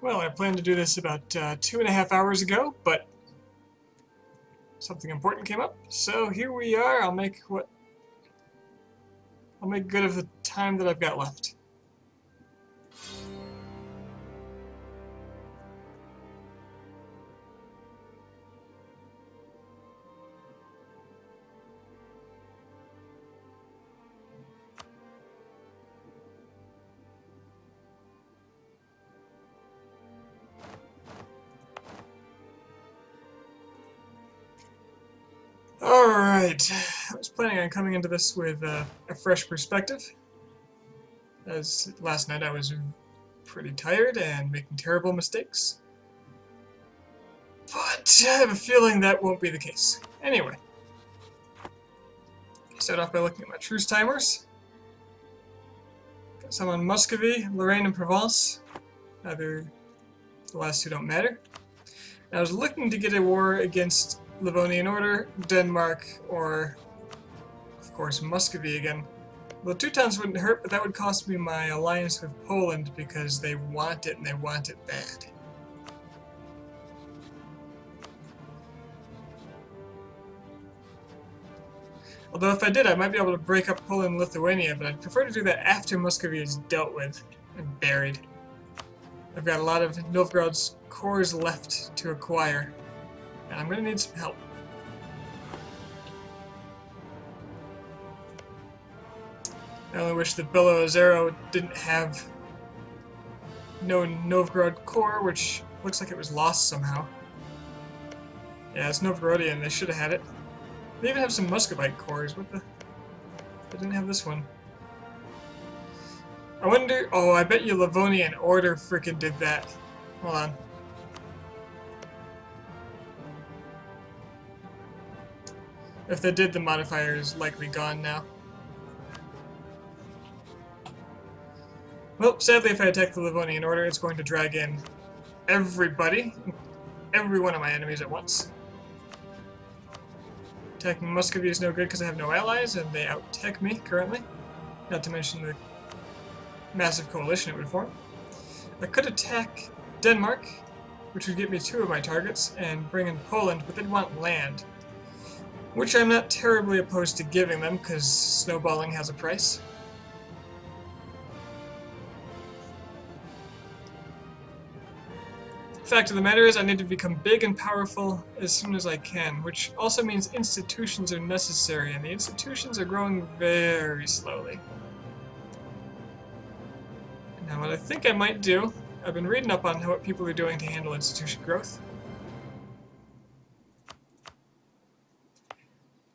Well, I planned to do this about 2.5 hours ago, but something important came up, so here we are. I'll make good of the time that I've got left. Alright, I was planning on coming into this with a fresh perspective, as last night I was pretty tired and making terrible mistakes. But I have a feeling that won't be the case. Anyway, start off by looking at my truce timers. Got some on Muscovy, Lorraine, and Provence. Either the last two don't matter. I was looking to get a war against Livonian Order, Denmark, or, of course, Muscovy again. The Teutons wouldn't hurt, but that would cost me my alliance with Poland because they want it and they want it bad. Although if I did, I might be able to break up Poland and Lithuania, but I'd prefer to do that after Muscovy is dealt with and buried. I've got a lot of Novgorod's cores left to acquire, and I'm going to need some help. I only wish that Belo-Ozero didn't have no Novgorod core, which looks like it was lost somehow. Yeah, it's Novgorodian, they should have had it. They even have some Muscovite cores, what the... They didn't have this one. I wonder... Oh, I bet you Livonian Order frickin' did that. Hold on. If they did, the modifier is likely gone now. Well, sadly, if I attack the Livonian Order, it's going to drag in everybody, every one of my enemies at once. Attacking Muscovy is no good because I have no allies, and they out-tech me currently. Not to mention the massive coalition it would form. I could attack Denmark, which would get me two of my targets, and bring in Poland, but they'd want land. Which I'm not terribly opposed to giving them, because snowballing has a price. The fact of the matter is I need to become big and powerful as soon as I can, which also means institutions are necessary, and the institutions are growing very slowly. Now what I think I might do, I've been reading up on what people are doing to handle institution growth.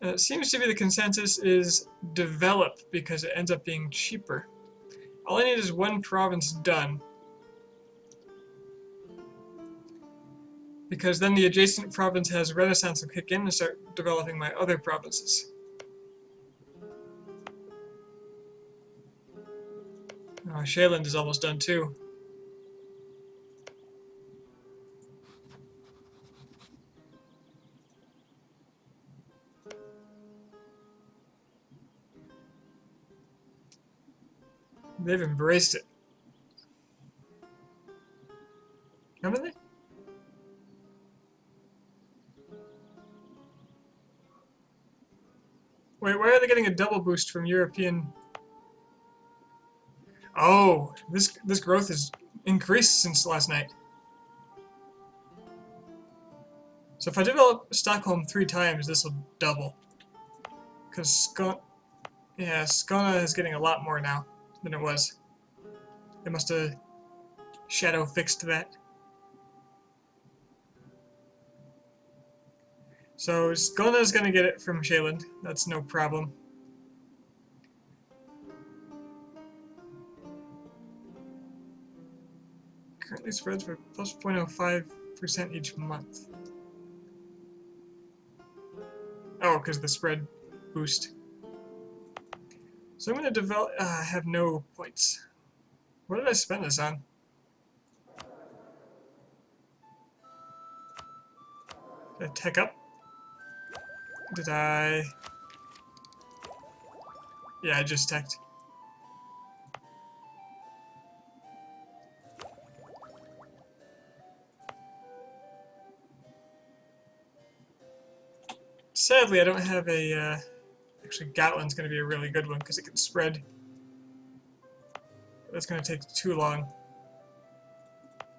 And it seems to be the consensus is develop because it ends up being cheaper. All I need is one province done, because then the adjacent province has Renaissance will kick in and start developing my other provinces. Oh, Shaeland is almost done too. They've embraced it. Haven't they? Wait, why are they getting a double boost from European? Oh, this growth has increased since last night. So if I develop Stockholm 3 times, this will double. Because Skåne is getting a lot more now than it was. They must have shadow fixed that. So Skåne is going to get it from Shaeland. That's no problem. Currently spreads for plus 0.05% each month. Oh, because the spread boost. So I'm going to develop... I have no points. What did I spend this on? Did I tech up? Did I... Yeah, I just teched. Sadly, I don't have a, actually Gatlin's going to be a really good one because it can spread. That's going to take too long.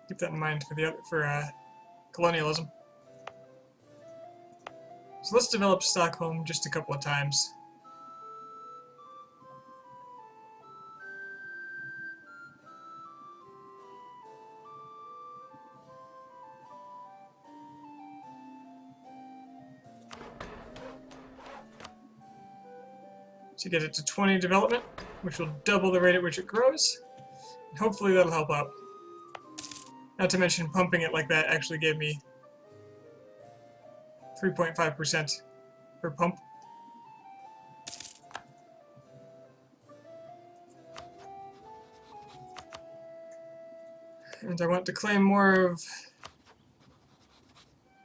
Keep that in mind for colonialism. So let's develop Stockholm just a couple of times. To get it to 20 development, which will double the rate at which it grows. And hopefully that'll help out. Not to mention pumping it like that actually gave me 3.5% per pump. And I want to claim more of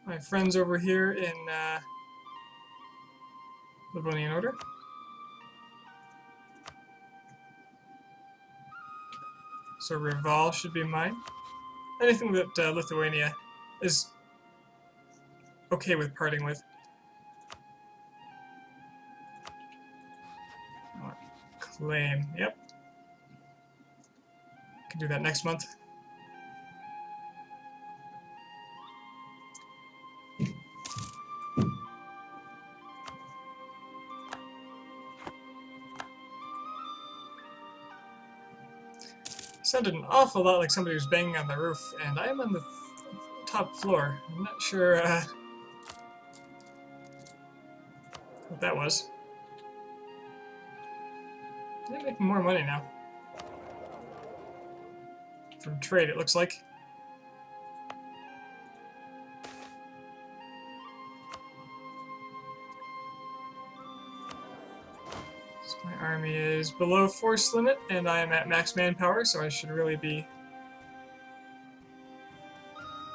my friends over here in Livonian Order. So Reval should be mine. Anything that Lithuania is okay with parting with. Claim, yep. Can do that next month. Sounded an awful lot like somebody was banging on the roof, and I am on the top floor. I'm not sure what that was. They're making more money now. From trade, it looks like. So my army is below force limit, and I am at max manpower, so I should really be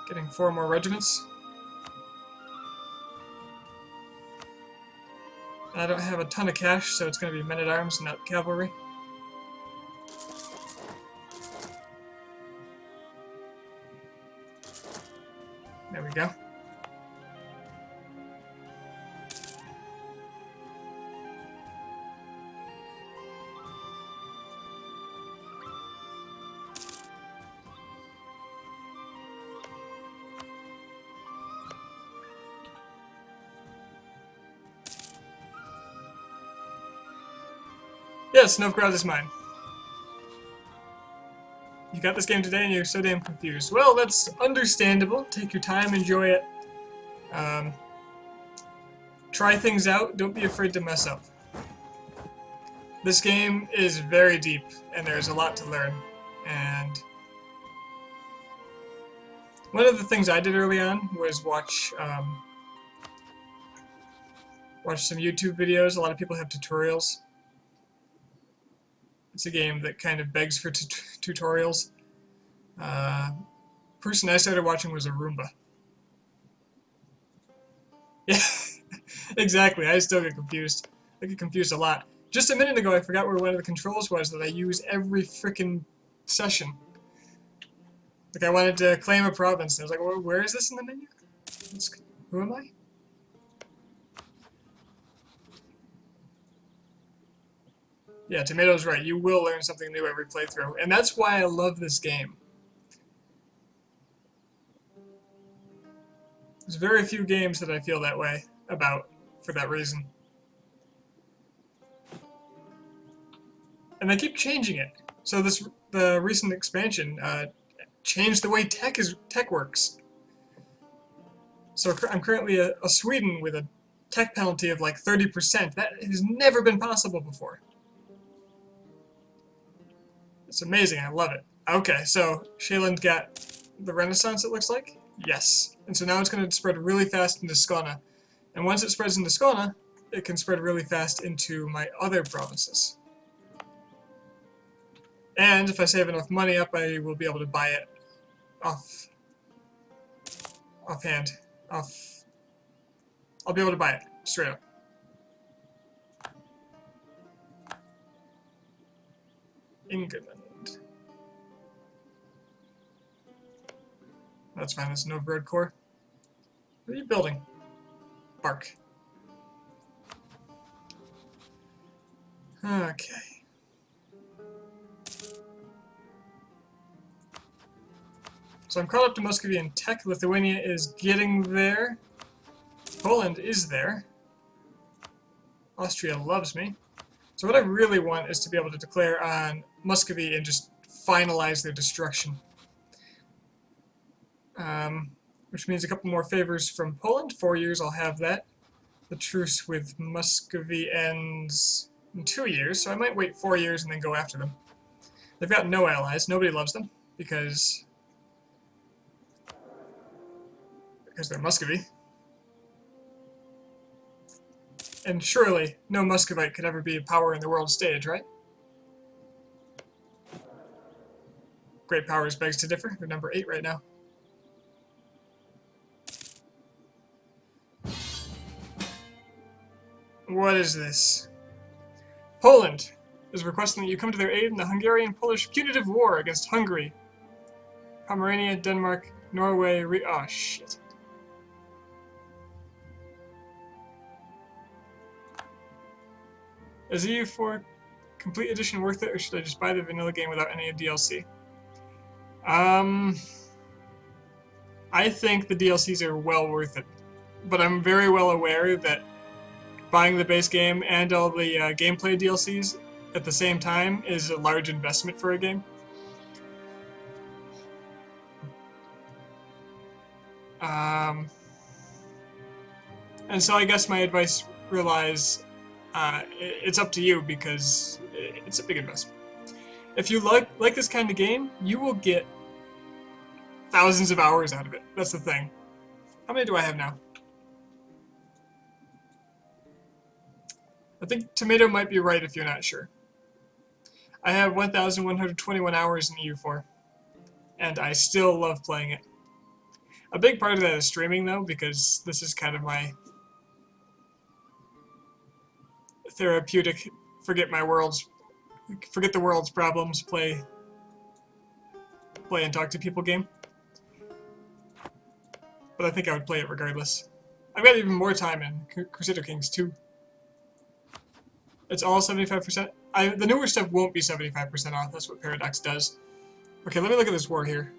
getting 4 more regiments. I don't have a ton of cash, so it's going to be men-at-arms, not cavalry. There we go. Yes, Novgorod is mine. You got this game today and you're so damn confused. Well, that's understandable. Take your time, enjoy it. Try things out, don't be afraid to mess up. This game is very deep, and there's a lot to learn. And one of the things I did early on was watch some YouTube videos. A lot of people have tutorials. It's a game that kind of begs for tutorials. Person I started watching was a Roomba. Yeah, exactly. I still get confused. I get confused a lot. Just a minute ago, I forgot where one of the controls was that I use every frickin' session. Like, I wanted to claim a province, and I was like, well, where is this in the menu? Who am I? Yeah, Tomato's right. You will learn something new every playthrough, and that's why I love this game. There's very few games that I feel that way about for that reason. And they keep changing it. So the recent expansion changed the way tech works. So I'm currently a Sweden with a tech penalty of like 30%. That has never been possible before. It's amazing. I love it. Okay, so Shealand got the Renaissance, it looks like. Yes. And so now it's going to spread really fast into Skåne. And once it spreads into Skåne, it can spread really fast into my other provinces. And if I save enough money up, I will be able to buy it offhand. I'll be able to buy it, straight up. England. That's fine, that's Novgorod Core. What are you building? Bark. Okay. So I'm caught up to Muscovy and tech. Lithuania is getting there. Poland is there. Austria loves me. So what I really want is to be able to declare on Muscovy and just finalize their destruction. Which means a couple more favors from Poland. 4 years, I'll have that. The truce with Muscovy ends in 2 years, so I might wait 4 years and then go after them. They've got no allies. Nobody loves them because they're Muscovy. And surely no Muscovite could ever be a power in the world stage, right? Great powers begs to differ. They're number 8 right now. What is this? Poland is requesting that you come to their aid in the Hungarian-Polish punitive war against Hungary. Pomerania, Denmark, Norway, oh shit. Is EU4 complete edition worth it, or should I just buy the vanilla game without any DLC? I think the DLCs are well worth it, but I'm very well aware that buying the base game and all the gameplay DLCs at the same time is a large investment for a game. And so I guess my advice relies, it's up to you because it's a big investment. If you like this kind of game, you will get thousands of hours out of it. That's the thing. How many do I have now? I think Tomato might be right if you're not sure. I have 1,121 hours in EU4, and I still love playing it. A big part of that is streaming, though, because this is kind of my therapeutic, forget the world's problems, play and talk to people game. But I think I would play it regardless. I've got even more time in Crusader Kings 2. It's all 75%. The newer stuff won't be 75% off. That's what Paradox does. Okay, let me look at this war here.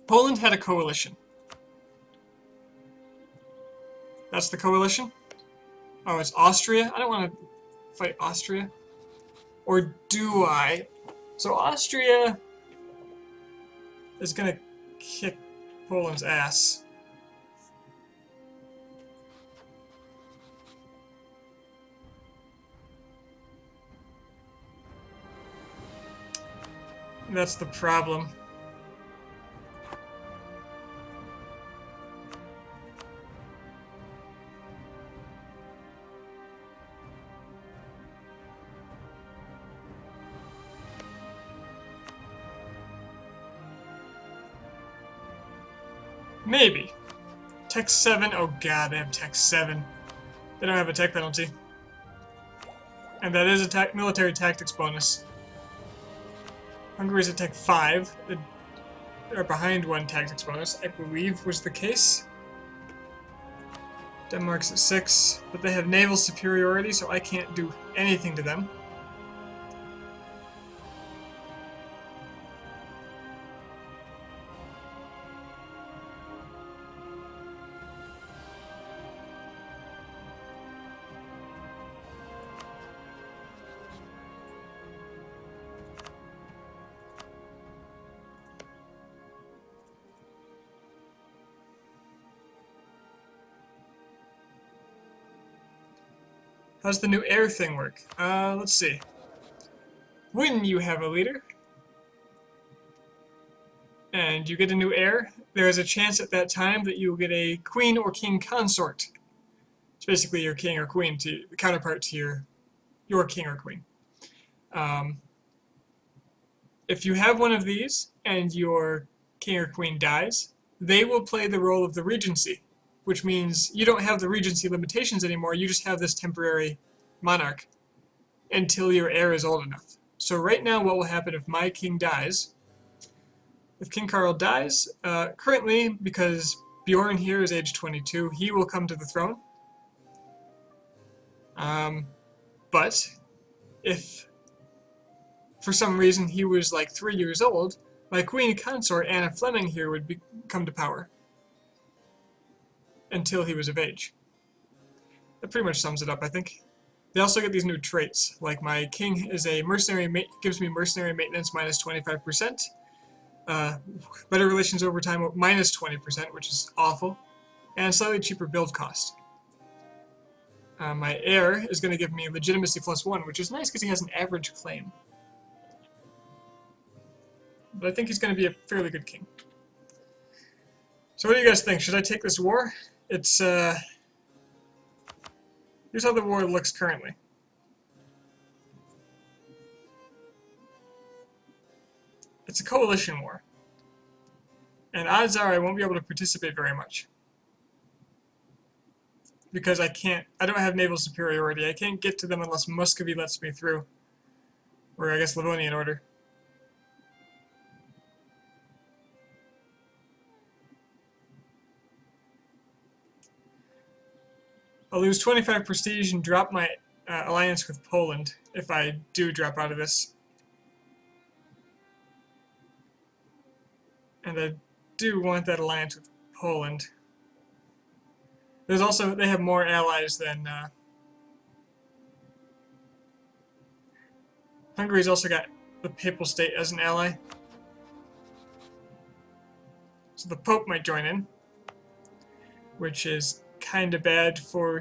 Poland had a coalition. That's the coalition? Oh, it's Austria? I don't want to fight Austria. Or do I? So Austria is going to kick Poland's ass. That's the problem. Maybe. Tech 7. Oh god, they have Tech 7. They don't have a tech penalty. And that is a military tactics bonus. Hungary's at Tech 5. They're behind 1 tactics bonus, I believe was the case. Denmark's at 6, but they have naval superiority, so I can't do anything to them. How's the new air thing work? Let's see. When you have a leader, and you get a new heir, there is a chance at that time that you will get a queen or king consort. It's basically your king or queen, the counterpart to your king or queen. If you have one of these, and your king or queen dies, they will play the role of the regency, which means you don't have the regency limitations anymore, you just have this temporary monarch until your heir is old enough. So right now what will happen if my king dies, if King Carl dies, currently, because Bjorn here is age 22, he will come to the throne. But if for some reason he was like 3 years old, my queen consort Anna Fleming here would come to power until he was of age. That pretty much sums it up, I think. They also get these new traits, like my king is a mercenary, gives me mercenary maintenance minus 25%, better relations over time minus 20%, which is awful, and slightly cheaper build cost. My heir is going to give me legitimacy +1, which is nice because he has an average claim. But I think he's going to be a fairly good king. So what do you guys think? Should I take this war? It's, here's how the war looks currently. It's a coalition war. And odds are I won't be able to participate very much. Because I don't have naval superiority. I can't get to them unless Muscovy lets me through. Or I guess Livonian Order. I'll lose 25 prestige and drop my alliance with Poland if I do drop out of this. And I do want that alliance with Poland. There's also, they have more allies than Hungary's also got the Papal State as an ally. So the Pope might join in, which is kind of bad for,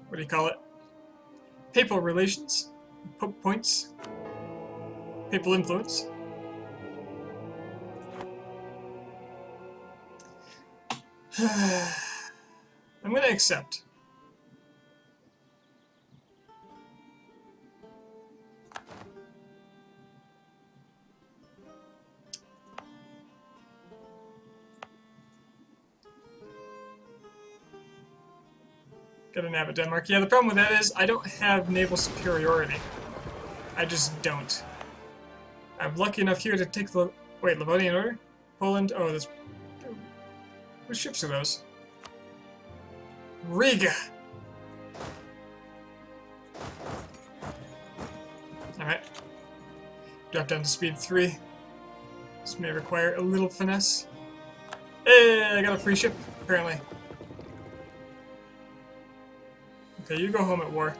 what do you call it? Papal relations, Pope points, papal influence. I'm going to accept. Get a nav at Denmark. Yeah, the problem with that is I don't have naval superiority. I just don't. I'm lucky enough here to take the... Wait, Livonian Order? Poland? Oh, there's... What ships are those? Riga! Alright. Drop down to speed 3. This may require a little finesse. Hey, I got a free ship, apparently. Okay, you go home at war.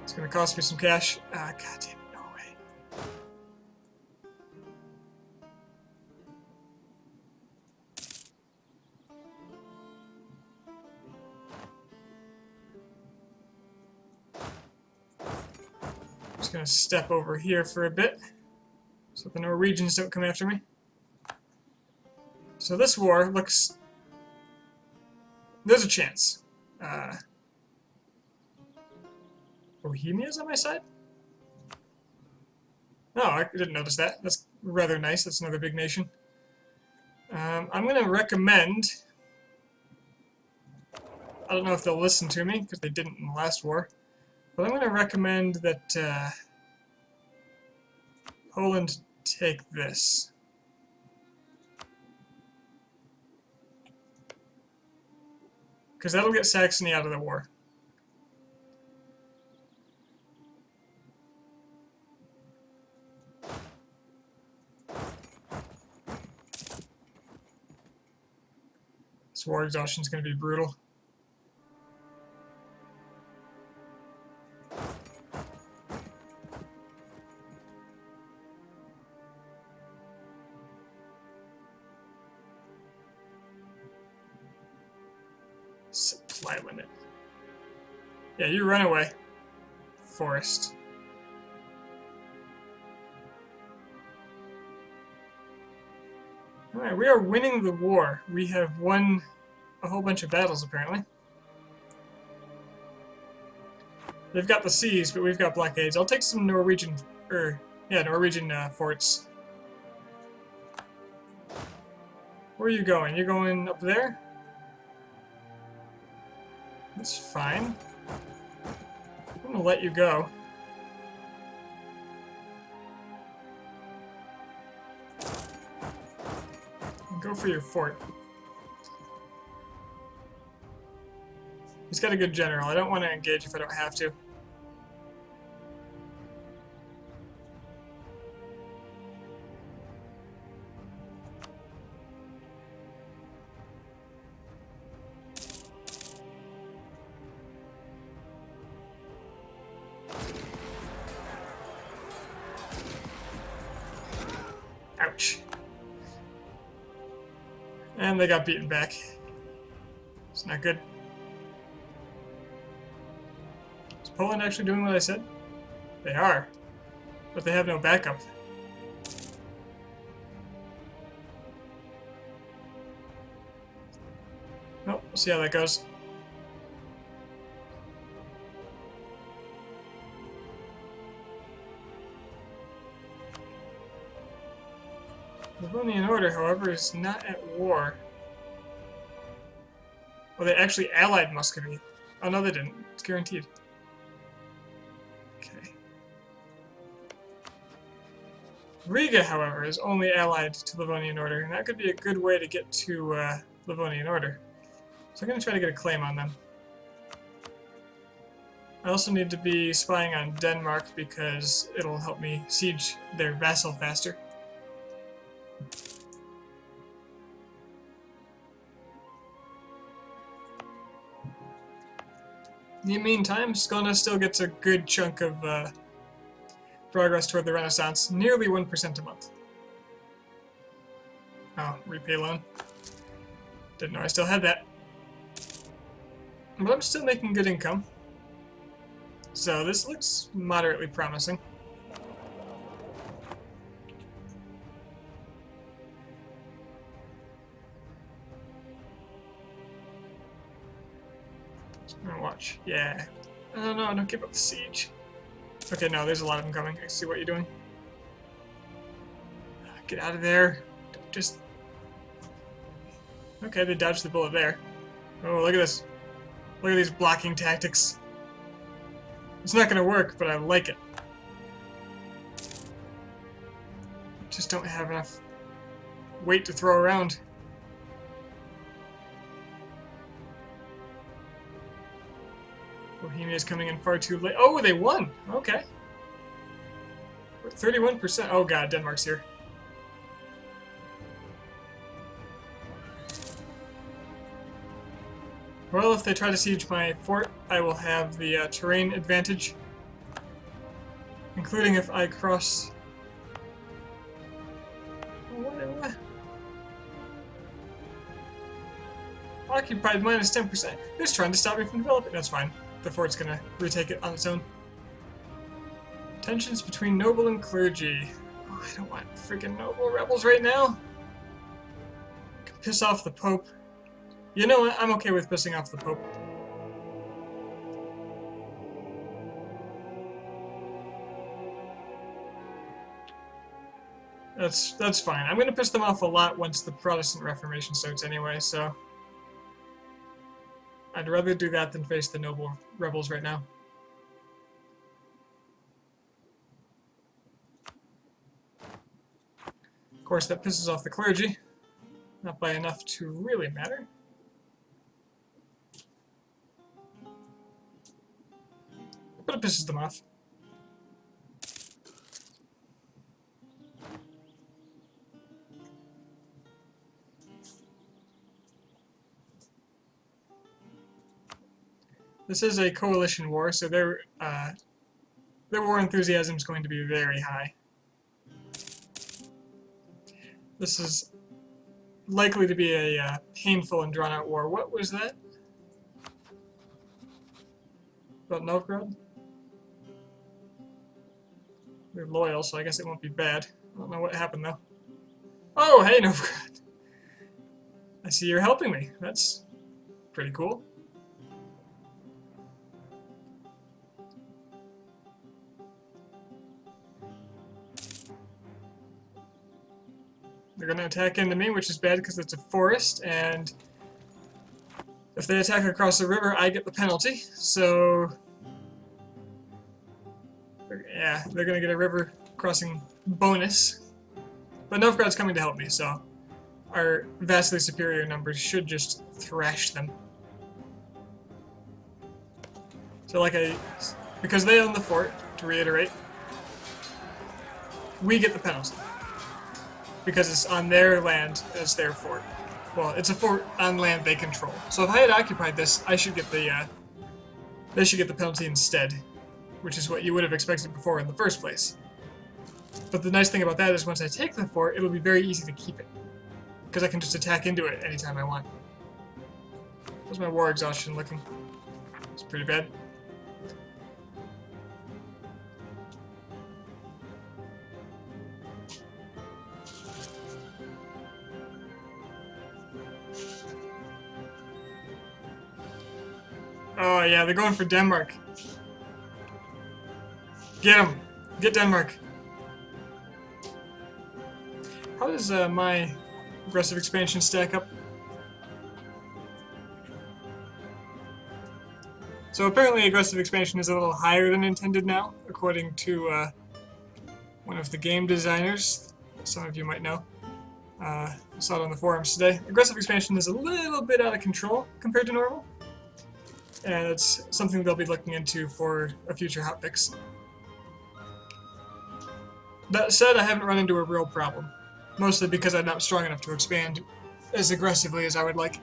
It's gonna cost me some cash. Ah, goddamn, no way. Just gonna step over here for a bit, so the Norwegians don't come after me. So this war looks... There's a chance. Bohemia's on my side? No, I didn't notice that. That's rather nice. That's another big nation. I'm going to recommend... I don't know if they'll listen to me, because they didn't in the last war. But I'm going to recommend that Poland take this. Because that'll get Saxony out of the war. This war exhaustion is going to be brutal. Supply limit. Yeah, you run away. Forest. Alright, we are winning the war. We have won a whole bunch of battles, apparently. They've got the seas, but we've got blockades. I'll take some Norwegian forts. Where are you going? You're going up there? That's fine. I'm gonna let you go. Go for your fort. He's got a good general. I don't want to engage if I don't have to. Ouch. And they got beaten back. It's not good. Is Poland actually doing what I said? They are. But they have no backup. Nope, we'll see how that goes. The Livonian Order, however, is not at war. Well, they actually allied Muscovy. Oh no, they didn't. It's guaranteed. Okay. Riga, however, is only allied to Livonian Order, and that could be a good way to get to Livonian Order. So I'm going to try to get a claim on them. I also need to be spying on Denmark because it'll help me siege their vassal faster. In the meantime, Skåne still gets a good chunk of progress toward the Renaissance, nearly 1% a month. Oh, repay loan. Didn't know I still had that. But I'm still making good income. So this looks moderately promising. Watch. Yeah. Oh no, don't give up the siege. Okay, no, there's a lot of them coming. I see what you're doing. Get out of there. Don't just... Okay, they dodged the bullet there. Oh, look at this. Look at these blocking tactics. It's not going to work, but I like it. Just don't have enough weight to throw around. Bohemia's coming in far too late. Oh, they won! Okay. 31%. Oh god, Denmark's here. Well, if they try to siege my fort, I will have the terrain advantage. Including if I cross... What? Occupied minus 10%. They're just trying to stop me from developing. That's fine. The fort's gonna retake it on its own. Tensions between noble and clergy. Oh, I don't want freaking noble rebels right now. Can piss off the Pope. You know what? I'm okay with pissing off the Pope. That's fine. I'm gonna piss them off a lot once the Protestant Reformation starts anyway, so I'd rather do that than face the noble rebels right now. Of course, that pisses off the clergy. Not by enough to really matter. But it pisses them off. This is a coalition war, so their war enthusiasm is going to be very high. This is likely to be a painful and drawn-out war. What was that? About Novgorod? They're loyal, so I guess it won't be bad. I don't know what happened, though. Oh, hey, Novgorod! I see you're helping me. That's pretty cool. They're going to attack into me, which is bad because it's a forest, and if they attack across the river, I get the penalty, so yeah, they're going to get a river crossing bonus. But Novgorod's coming to help me, so our vastly superior numbers should just thrash them. So because they own the fort, to reiterate, we get the penalty. Because it's on their land as their fort. Well, it's a fort on land they control. So if I had occupied this, they should get the penalty instead, which is what you would have expected before in the first place. But the nice thing about that is once I take the fort, it'll be very easy to keep it. Because I can just attack into it anytime I want. How's my war exhaustion looking? It's pretty bad. Oh yeah, they're going for Denmark. Get them! Get Denmark! How does my aggressive expansion stack up? So apparently aggressive expansion is a little higher than intended now, according to one of the game designers. Some of you might know. I saw it on the forums today. Aggressive expansion is a little bit out of control compared to normal. And it's something they'll be looking into for a future hotfix. That said, I haven't run into a real problem. Mostly because I'm not strong enough to expand as aggressively as I would like.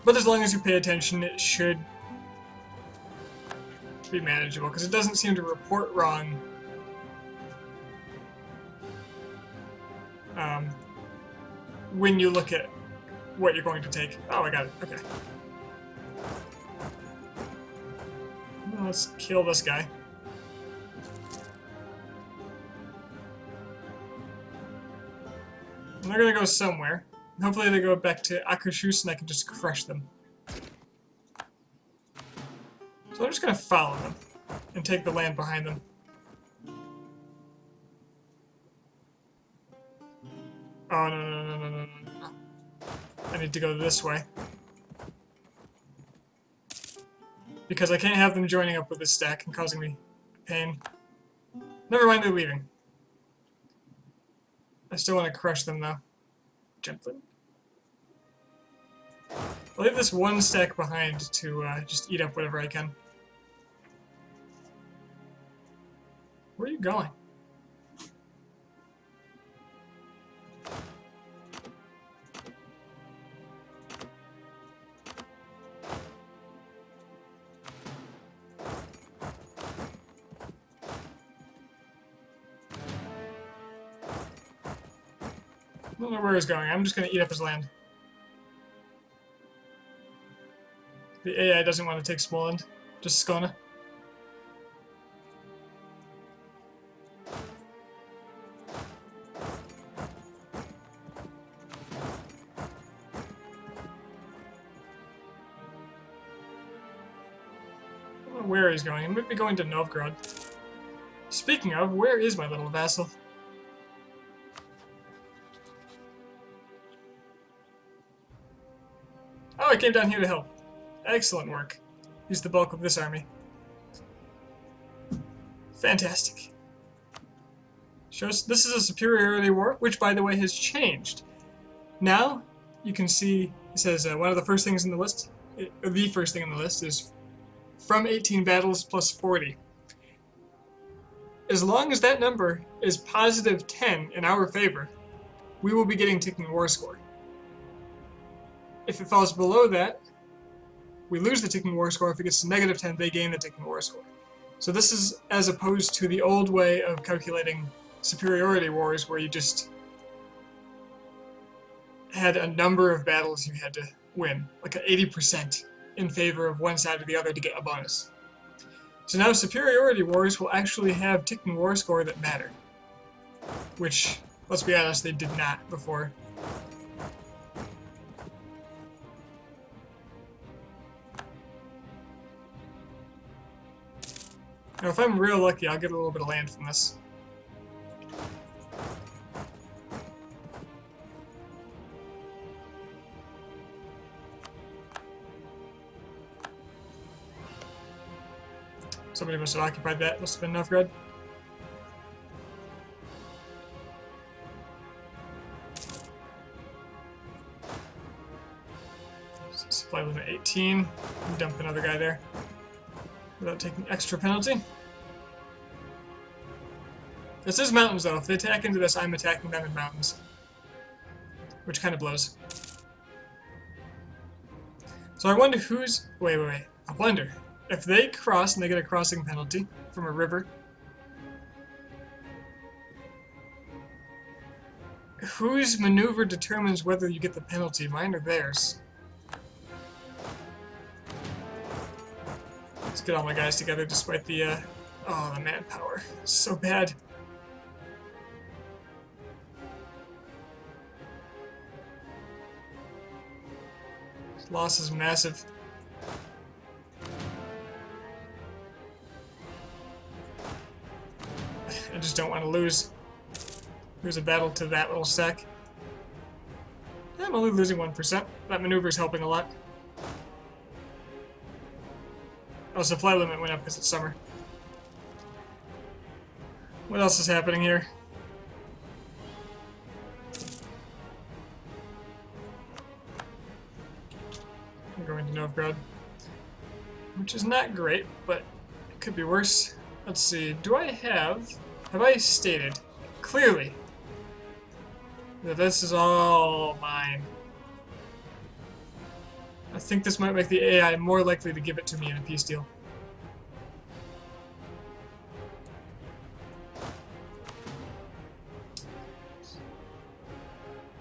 But as long as you pay attention, it should be manageable, because it doesn't seem to report wrong when you look at what you're going to take. Oh, I got it. Okay. Well, let's kill this guy. And they're gonna go somewhere. Hopefully they go back to Akershus and I can just crush them. So I'm just gonna follow them and take the land behind them. Oh, no. I need to go this way. Because I can't have them joining up with this stack and causing me pain. Never mind, they're leaving. I still want to crush them, though. Gently. I'll leave this one stack behind to just eat up whatever I can. Where are you going? I don't know where he's going. I'm just going to eat up his land. The AI doesn't want to take Smolensk, just Skåne. I don't know where he's going. He might be going to Novgorod. Speaking of, where is my little vassal? Oh, I came down here to help. Excellent work. He's the bulk of this army. Fantastic. Shows this is a superiority war, which, by the way, has changed. Now, you can see it says one of the first things in the list, the first thing on the list is from 18 battles plus 40. As long as that number is positive 10 in our favor, we will be getting ticking war score. If it falls below that, we lose the ticking war score. If it gets to negative 10, they gain the ticking war score. So this is as opposed to the old way of calculating superiority wars where you just had a number of battles you had to win, like an 80% in favor of one side or the other to get a bonus. So now superiority wars will actually have ticking war score that matter, which, let's be honest, they did not before. Now, if I'm real lucky, I'll get a little bit of land from this. Somebody must have occupied that. Must have been Novgorod. Supply limit 18. Dump another guy there without taking extra penalty. This is mountains, though. If they attack into this, I'm attacking them in mountains. Which kind of blows. So I wonder who's... Wait. I wonder. If they cross and they get a crossing penalty from a river, whose maneuver determines whether you get the penalty, mine or theirs? Let's get all my guys together despite the, oh, the manpower. It's so bad. This loss is massive. I just don't want to lose a battle to that little stack. I'm only losing 1%. That maneuver is helping a lot. Oh, supply limit went up because it's summer. What else is happening here? I'm going to Novgorod, which is not great, but it could be worse. Let's see, have I stated clearly that this is all mine? I think this might make the AI more likely to give it to me in a peace deal.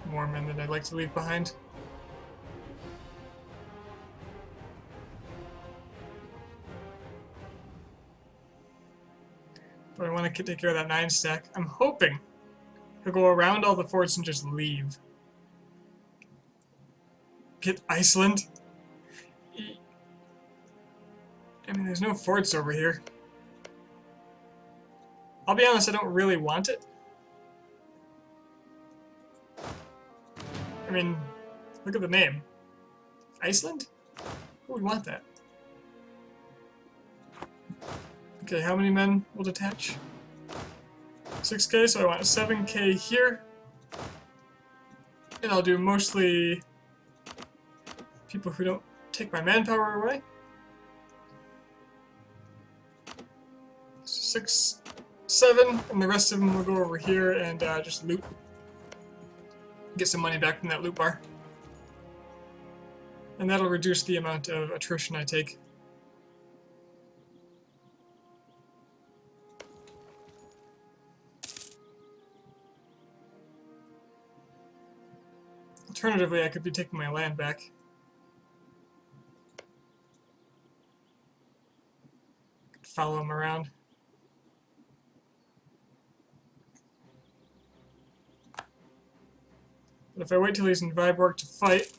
More men than I'd like to leave behind. But I want to take care of that 9 stack. I'm hoping he'll go around all the forts and just leave. Get Iceland? I mean, there's no forts over here. I'll be honest, I don't really want it. I mean, look at the name. Iceland? Who would want that? Okay, how many men will detach? 6k, so I want 7k here. And I'll do mostly people who don't take my manpower away. 6, 7, and the rest of them will go over here and just loot. Get some money back from that loot bar. And that'll reduce the amount of attrition I take. Alternatively, I could be taking my land back. Could follow him around. But if I wait till he's in Viborg to fight,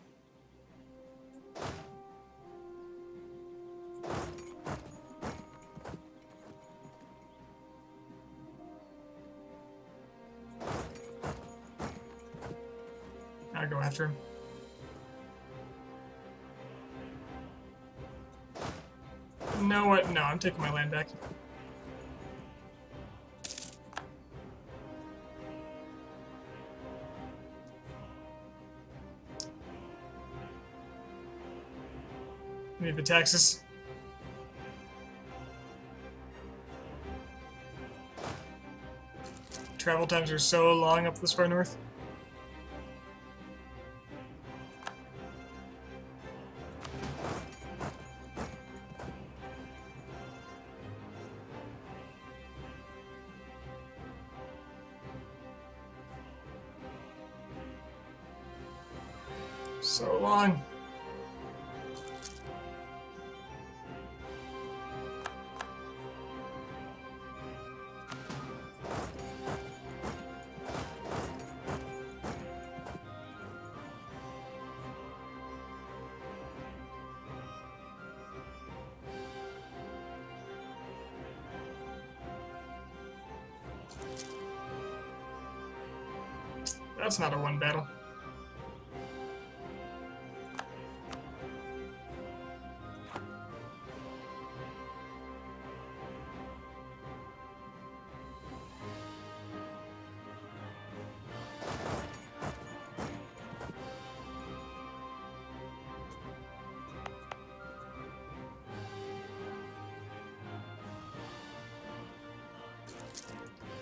I'll go after him. You know what? No, I'm taking my land back. Need the taxes. Travel times are so long up this far north. So long. That's not a one battle.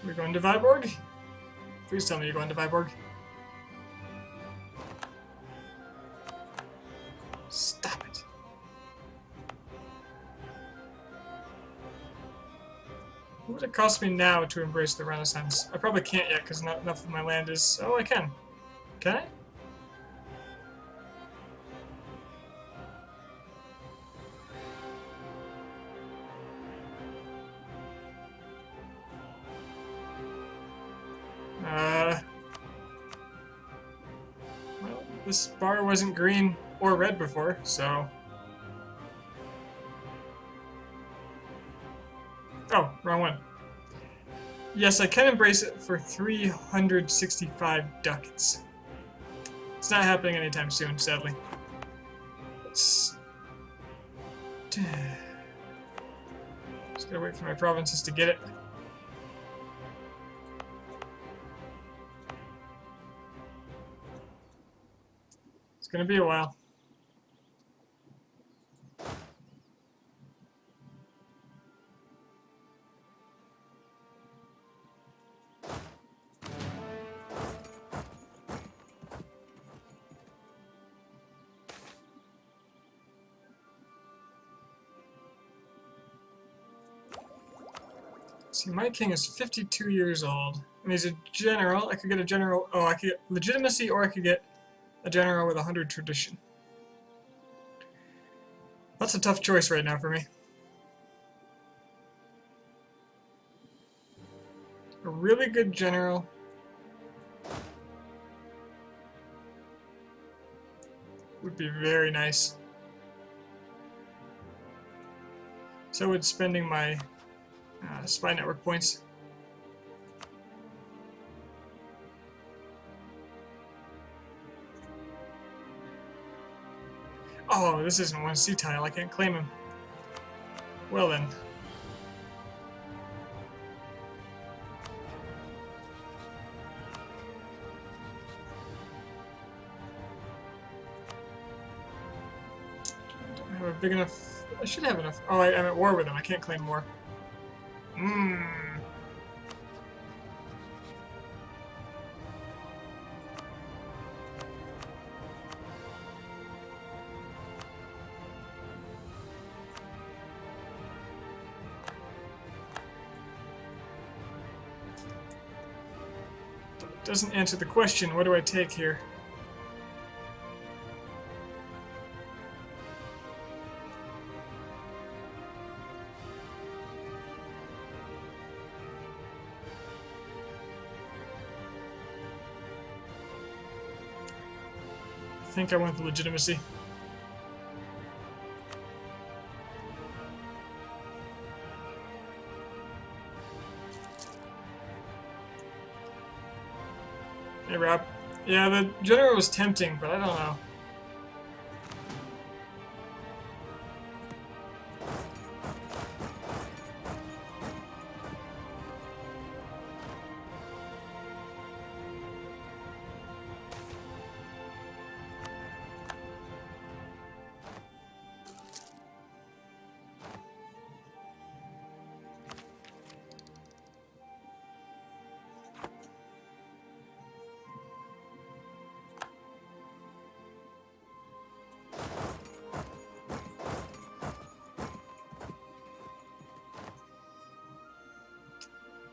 We're going to Viborg? Please tell me you're going to Viborg. Stop it. What would it cost me now to embrace the Renaissance? I probably can't yet because not enough of my land is... Oh, I can. Can I? Well, this bar wasn't green or red before, so... Oh, wrong one. Yes, I can embrace it for 365 ducats. It's not happening anytime soon, sadly. Just gotta wait for my provinces to get it. It's gonna be a while. See, my king is 52 years old, and he's a general. I could get a general. Oh, I could get legitimacy, or I could get a general with 100 tradition. That's a tough choice right now for me. A really good general. Would be very nice. So would spending my spy network points. Oh, this isn't one C tile. I can't claim him. Well then. Don't have a big enough. I should have enough. Oh, I'm at war with him. I can't claim more. Doesn't answer the question. What do I take here? I think I want the legitimacy. Hey, Rob. Yeah, the general was tempting, but I don't know.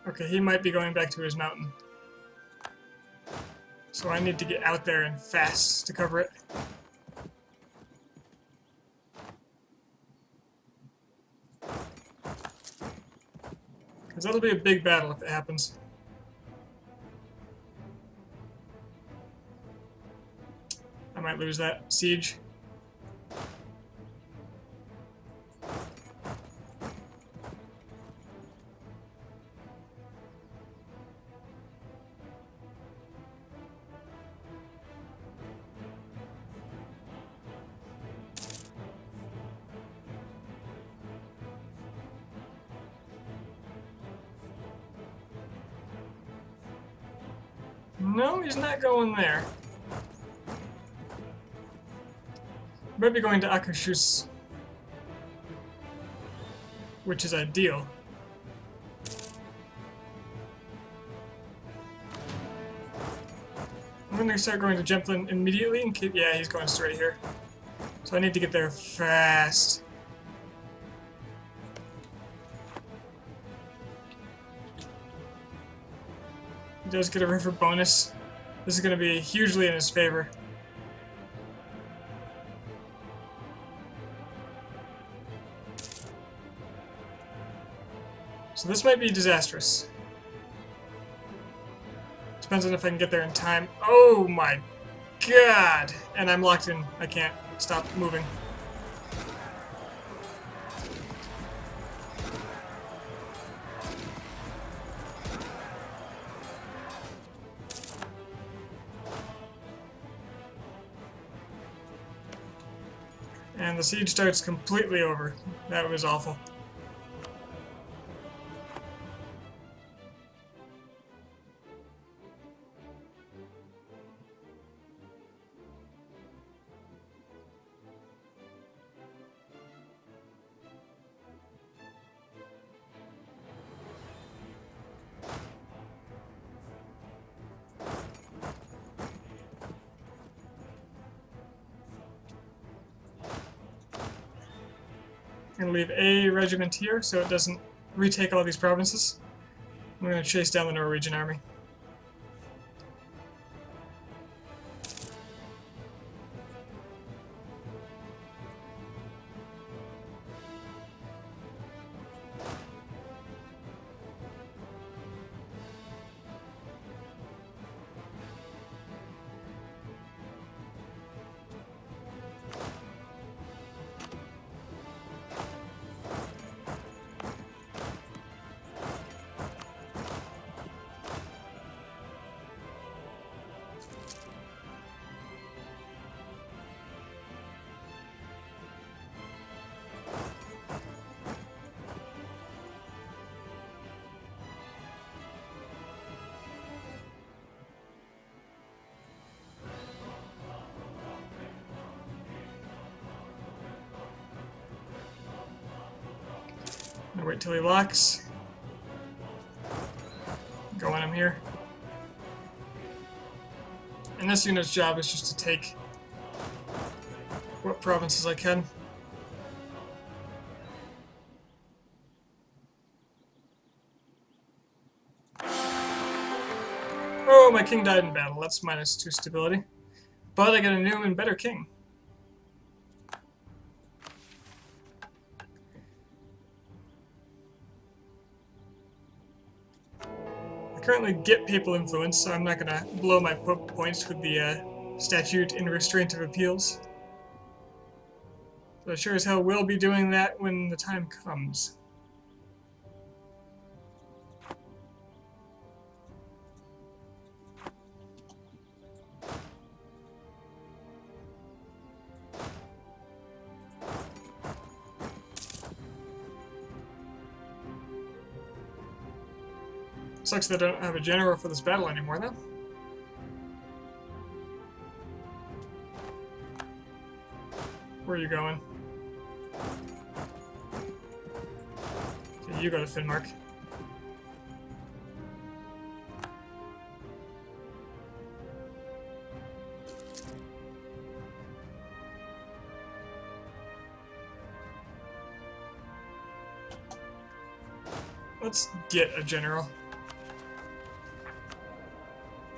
Okay, he might be going back to his mountain. So I need to get out there and fast to cover it. Because that'll be a big battle if it happens. I might lose that siege. No, he's not going there. Might be going to Akashus, which is ideal. I'm gonna start going to Gemplin immediately and keep. Yeah, he's going straight here. So I need to get there fast. He does get a river bonus. This is going to be hugely in his favor. So this might be disastrous. Depends on if I can get there in time. Oh my god! And I'm locked in. I can't stop moving. And the siege starts completely over. That was awful. I'm going to leave a regiment here so it doesn't retake all these provinces. I'm going to chase down the Norwegian army. I'm gonna wait till he locks. Go on him here. And this unit's job is just to take what provinces I can. Oh, my king died in battle. That's -2 stability. But I get a new and better king. I currently get papal influence, so I'm not going to blow my pope points with the statute in restraint of appeals. So I sure as hell will be doing that when the time comes. Sucks that I don't have a general for this battle anymore, though. Where are you going? Okay, you go to Finnmark. Let's get a general.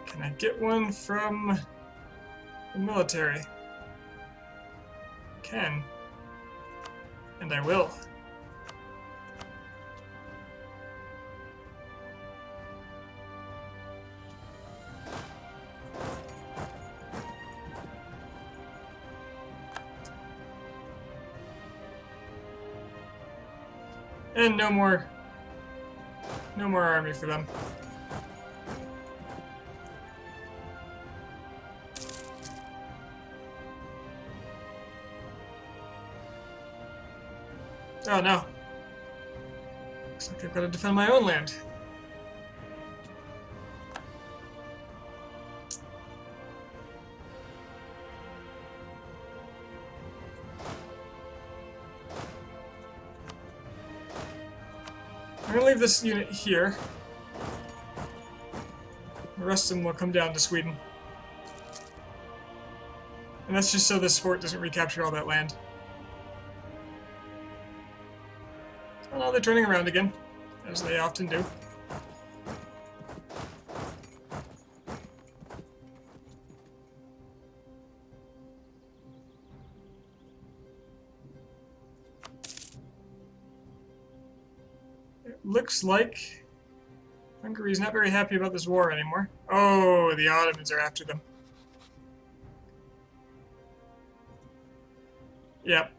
Can I get one from the military? Can. And I will. And no more army for them. Oh no. Looks like I've got to defend my own land. I'm gonna leave this unit here. The rest of them will come down to Sweden. And that's just so this fort doesn't recapture all that land. Oh no, they're turning around again, as they often do. It looks like Hungary's not very happy about this war anymore. Oh, the Ottomans are after them. Yep.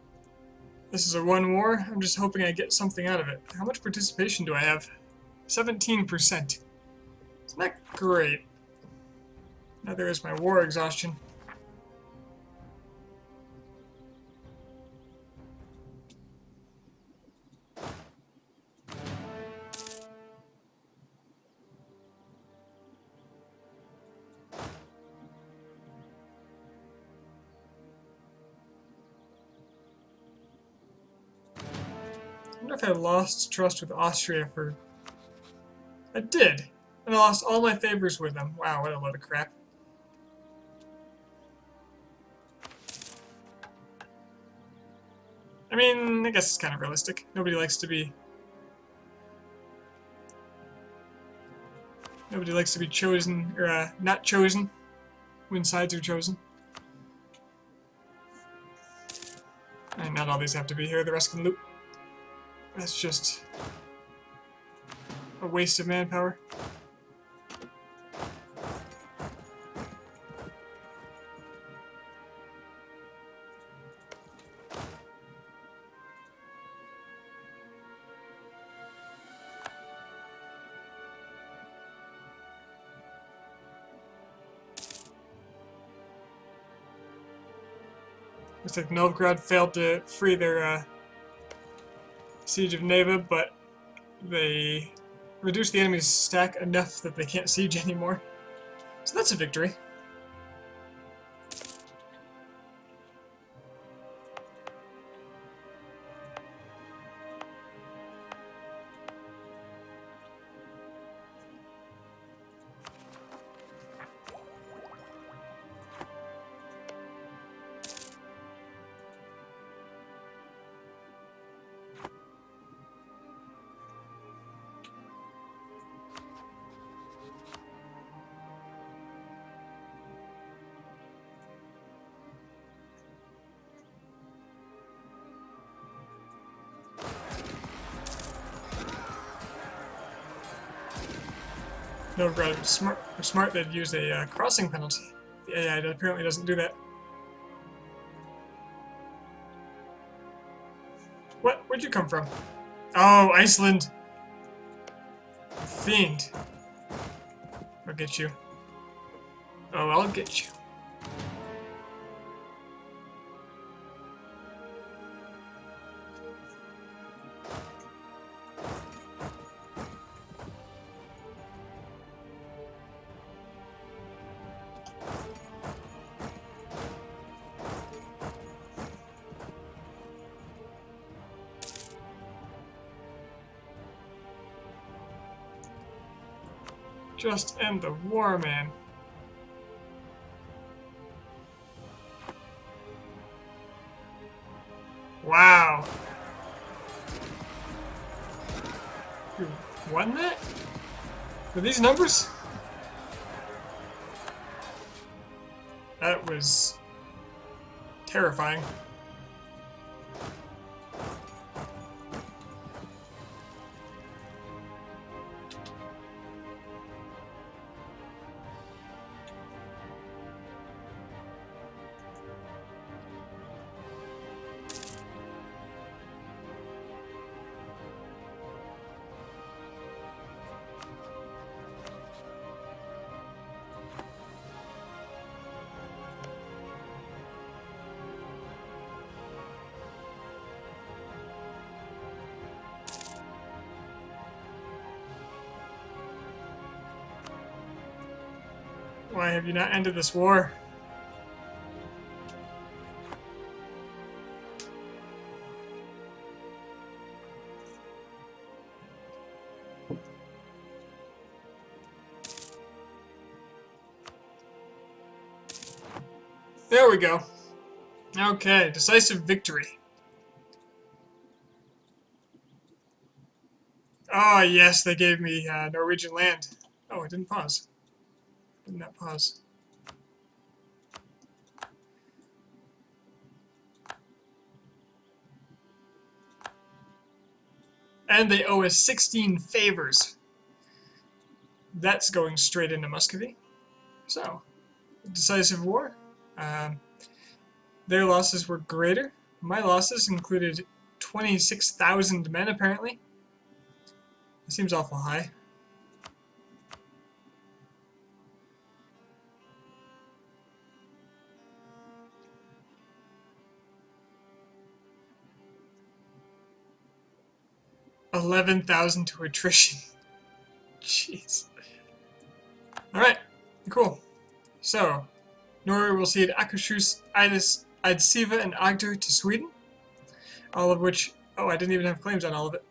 This is a one war. I'm just hoping I get something out of it. How much participation do I have? 17%. It's not great. Neither is my war exhaustion. I wonder if I lost trust with Austria for... I did! And I lost all my favors with them. Wow, what a load of crap. I mean, I guess it's kind of realistic. Nobody likes to be... Nobody likes to be chosen, or not chosen, when sides are chosen. And not all these have to be here, the rest can loot. That's just a waste of manpower. Looks like Novgorod failed to free their siege of Neva, but they reduced the enemy's stack enough that they can't siege anymore. So that's a victory. Novgorod was smart they'd use a crossing penalty. The AI apparently doesn't do that. What? Where'd you come from? Oh, Iceland! Fiend. I'll get you. Oh, I'll get you. Just end the war, man. Wow. You won that? With these numbers? That was terrifying. Why have you not ended this war? There we go. Okay, decisive victory. Oh yes, they gave me Norwegian land. Oh, it didn't pause. Did not pause. And they owe us 16 favors. That's going straight into Muscovy. So, decisive war. Um, their losses were greater. My losses included 26,000 men, apparently. It seems awful high. $11,000 to attrition. Jeez. Alright, cool. So, Norway will cede Akershus, Eidsiva, and Agder to Sweden. All of which... Oh, I didn't even have claims on all of it.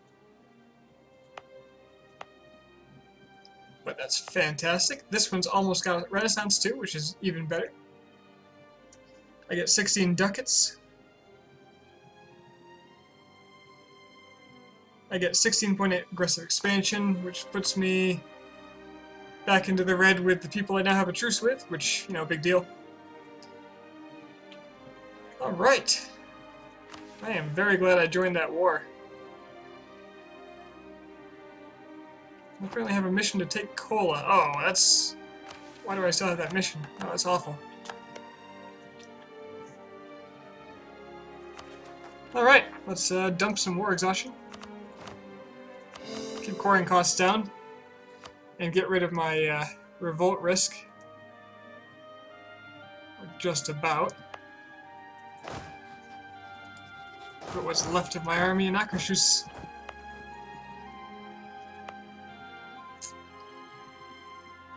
But that's fantastic. This one's almost got Renaissance too, which is even better. I get 16 ducats. I get 16.8 aggressive expansion, which puts me back into the red with the people I now have a truce with, which, you know, big deal. Alright. I am very glad I joined that war. I apparently have a mission to take Kola. Oh, that's... Why do I still have that mission? Oh, that's awful. Alright, let's dump some war exhaustion. Keep coring costs down. And get rid of my revolt risk. Just about. Put what's left of my army in Akershus.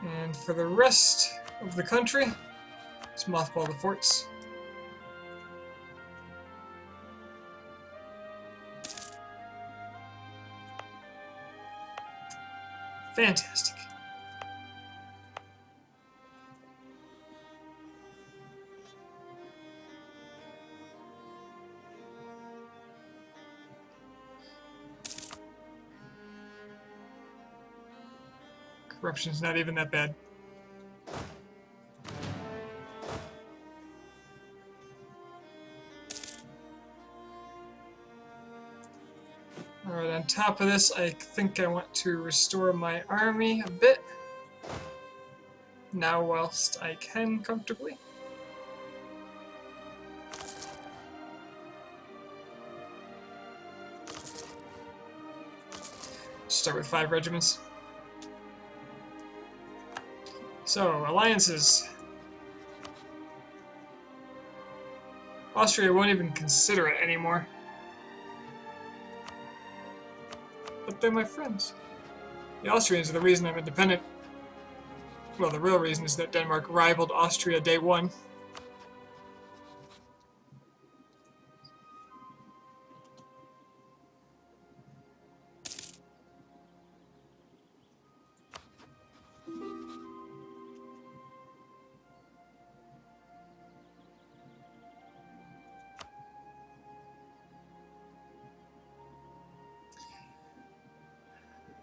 And for the rest of the country, let's mothball the forts. Fantastic. Corruption's not even that bad. Alright, on top of this, I think I want to restore my army a bit. Now whilst I can comfortably. Start with 5 regiments. So, alliances. Austria won't even consider it anymore. But they're my friends. The Austrians are the reason I'm independent. Well, the real reason is that Denmark rivaled Austria day one.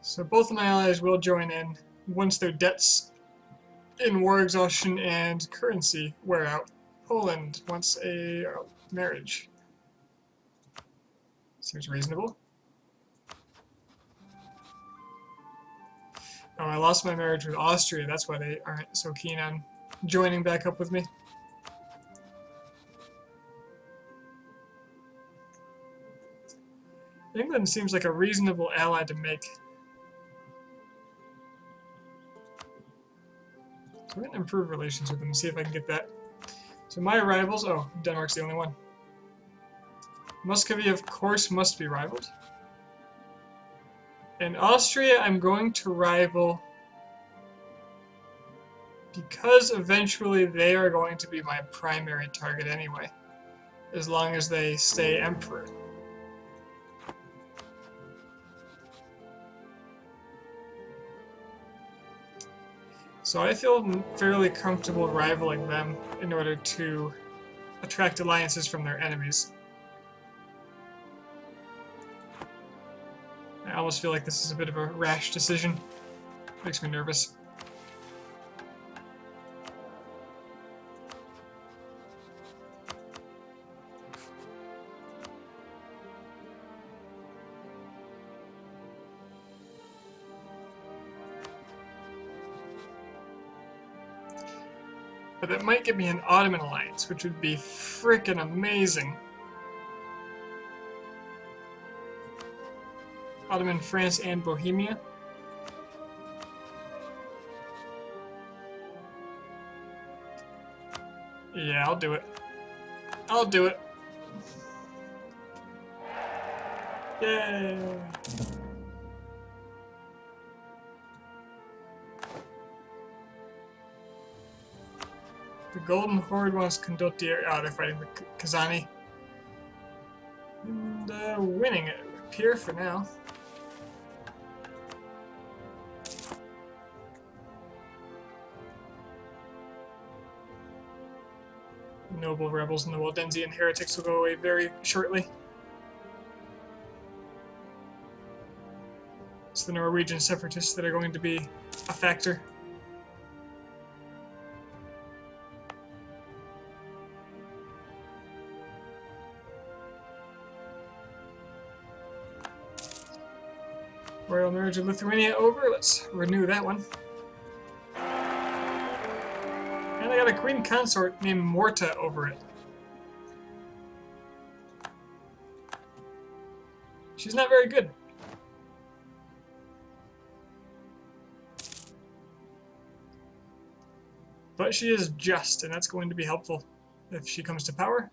So both of my allies will join in once their debts in war exhaustion and currency wear out. Poland wants a marriage. Seems reasonable. Oh, I lost my marriage with Austria. That's why they aren't so keen on joining back up with me. England seems like a reasonable ally to make. So we're going to improve relations with them and see if I can get that. So my rivals... Oh, Denmark's the only one. Muscovy, of course, must be rivaled. And Austria, I'm going to rival... because eventually they are going to be my primary target anyway. As long as they stay emperor. So I feel fairly comfortable rivaling them in order to attract alliances from their enemies. I almost feel like this is a bit of a rash decision. Makes me nervous. But that might get me an Ottoman alliance, which would be freaking amazing. Ottoman, France, and Bohemia. Yeah, I'll do it. I'll do it. Yay! The Golden Horde wants Condotti. They're fighting the Kazani. And winning it would appear for now. Noble rebels and the Waldensian heretics will go away very shortly. It's the Norwegian separatists that are going to be a factor. Royal marriage of Lithuania over. Let's renew that one. And I got a queen consort named Morta over it. She's not very good. But she is just, and that's going to be helpful if she comes to power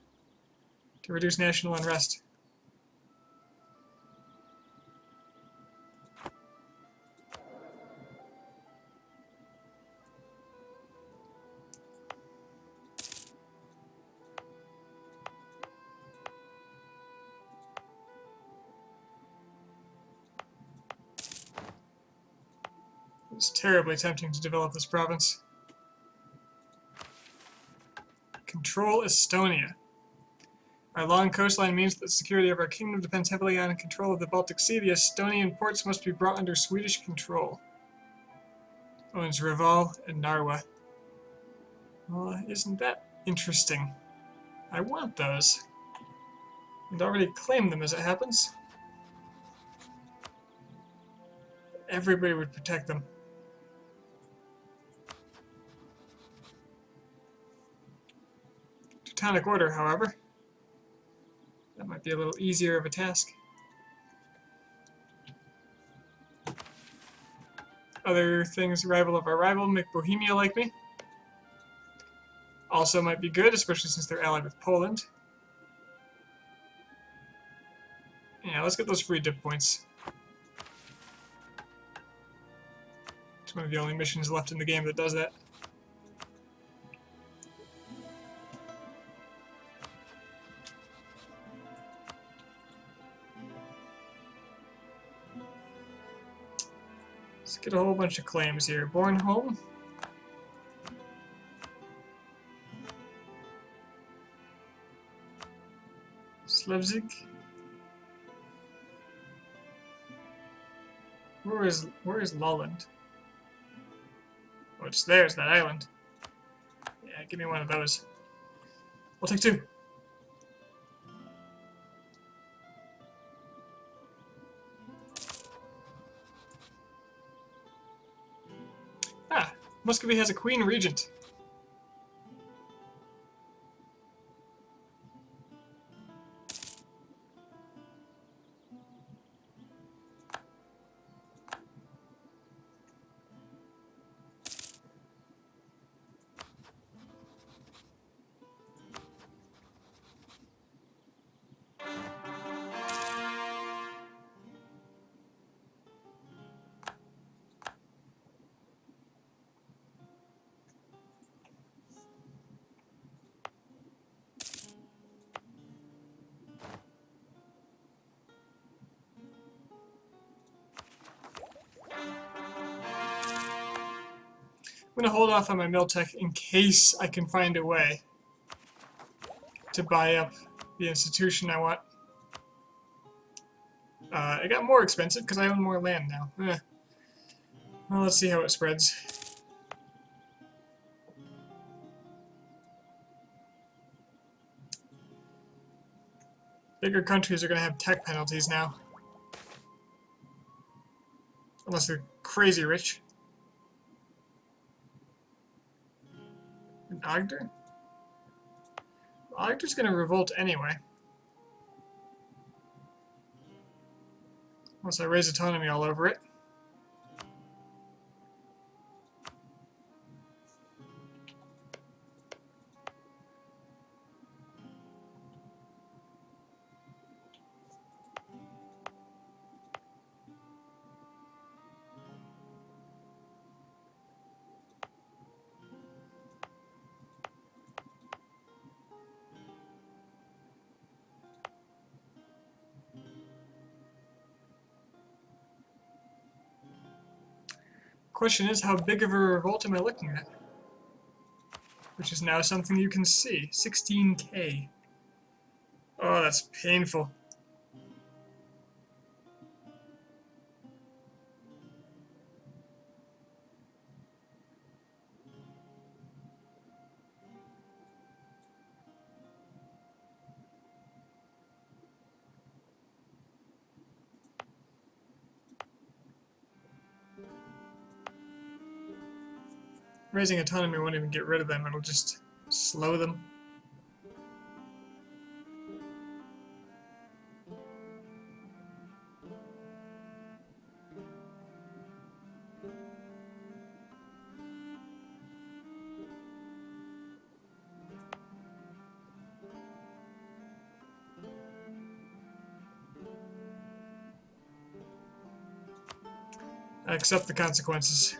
to reduce national unrest. It's terribly tempting to develop this province. Control Estonia. Our long coastline means that the security of our kingdom depends heavily on control of the Baltic Sea. The Estonian ports must be brought under Swedish control. Owns Reval and Narwa. Well, isn't that interesting? I want those. And already claim them as it happens. Everybody would protect them. Teutonic Order, however. That might be a little easier of a task. Other things, rival of our rival, make Bohemia like me. Also might be good, especially since they're allied with Poland. Yeah, let's get those free dip points. It's one of the only missions left in the game that does that. Let's get a whole bunch of claims here. Bornholm. Slevzig. Where is Lolland? Oh, it's there's that island. Yeah, give me one of those. We'll take two. Ah, Muscovy has a queen regent. I'm going to hold off on my Miltech in case I can find a way to buy up the institution I want. It got more expensive because I own more land now. Well, let's see how it spreads. Bigger countries are going to have tech penalties now. Unless they're crazy rich. And Ogder? Ogder's going to revolt anyway. Once I raise autonomy all over it. Question is, how big of a revolt am I looking at? Which is now something you can see. 16K. Oh, that's painful. Raising autonomy won't even get rid of them, it'll just slow them. I accept the consequences.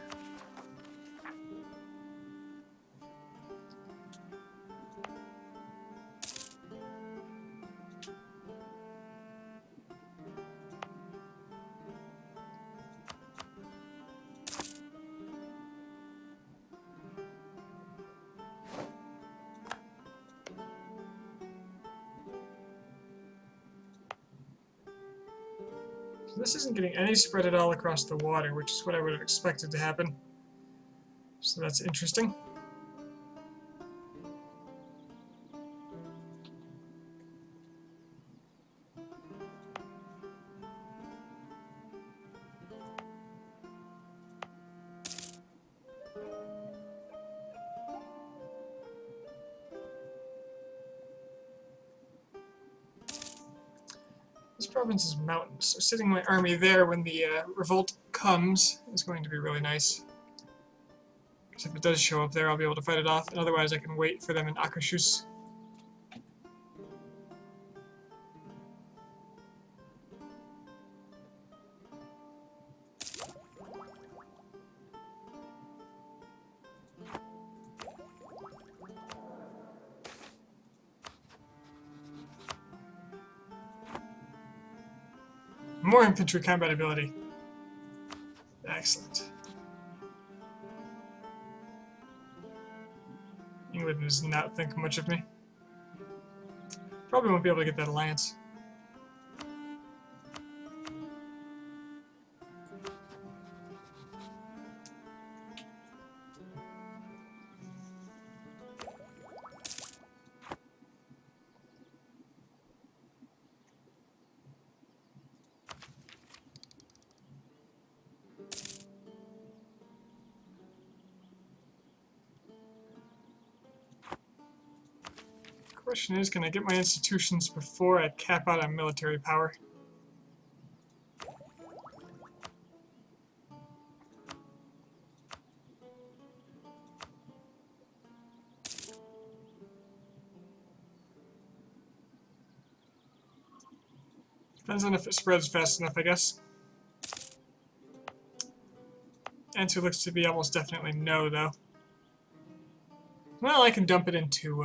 This isn't getting any spread at all across the water, which is what I would have expected to happen. So that's interesting. This province is mountains, so sitting my army there when the revolt comes is going to be really nice. Because if it does show up there, I'll be able to fight it off, and otherwise I can wait for them in Akashus. More infantry combat ability. Excellent. England does not think much of me. Probably won't be able to get that alliance. Question is, can I get my institutions before I cap out on military power? Depends on if it spreads fast enough, I guess. Answer looks to be almost definitely no, though. Well, I can dump it into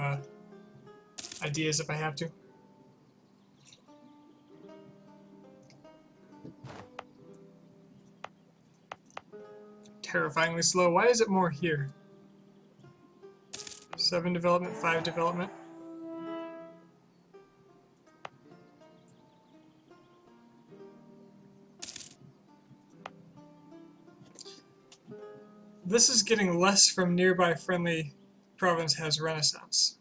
ideas if I have to. Terrifyingly slow. Why is it more here? 7 development, 5 development. This is getting less from nearby friendly province has Renaissance.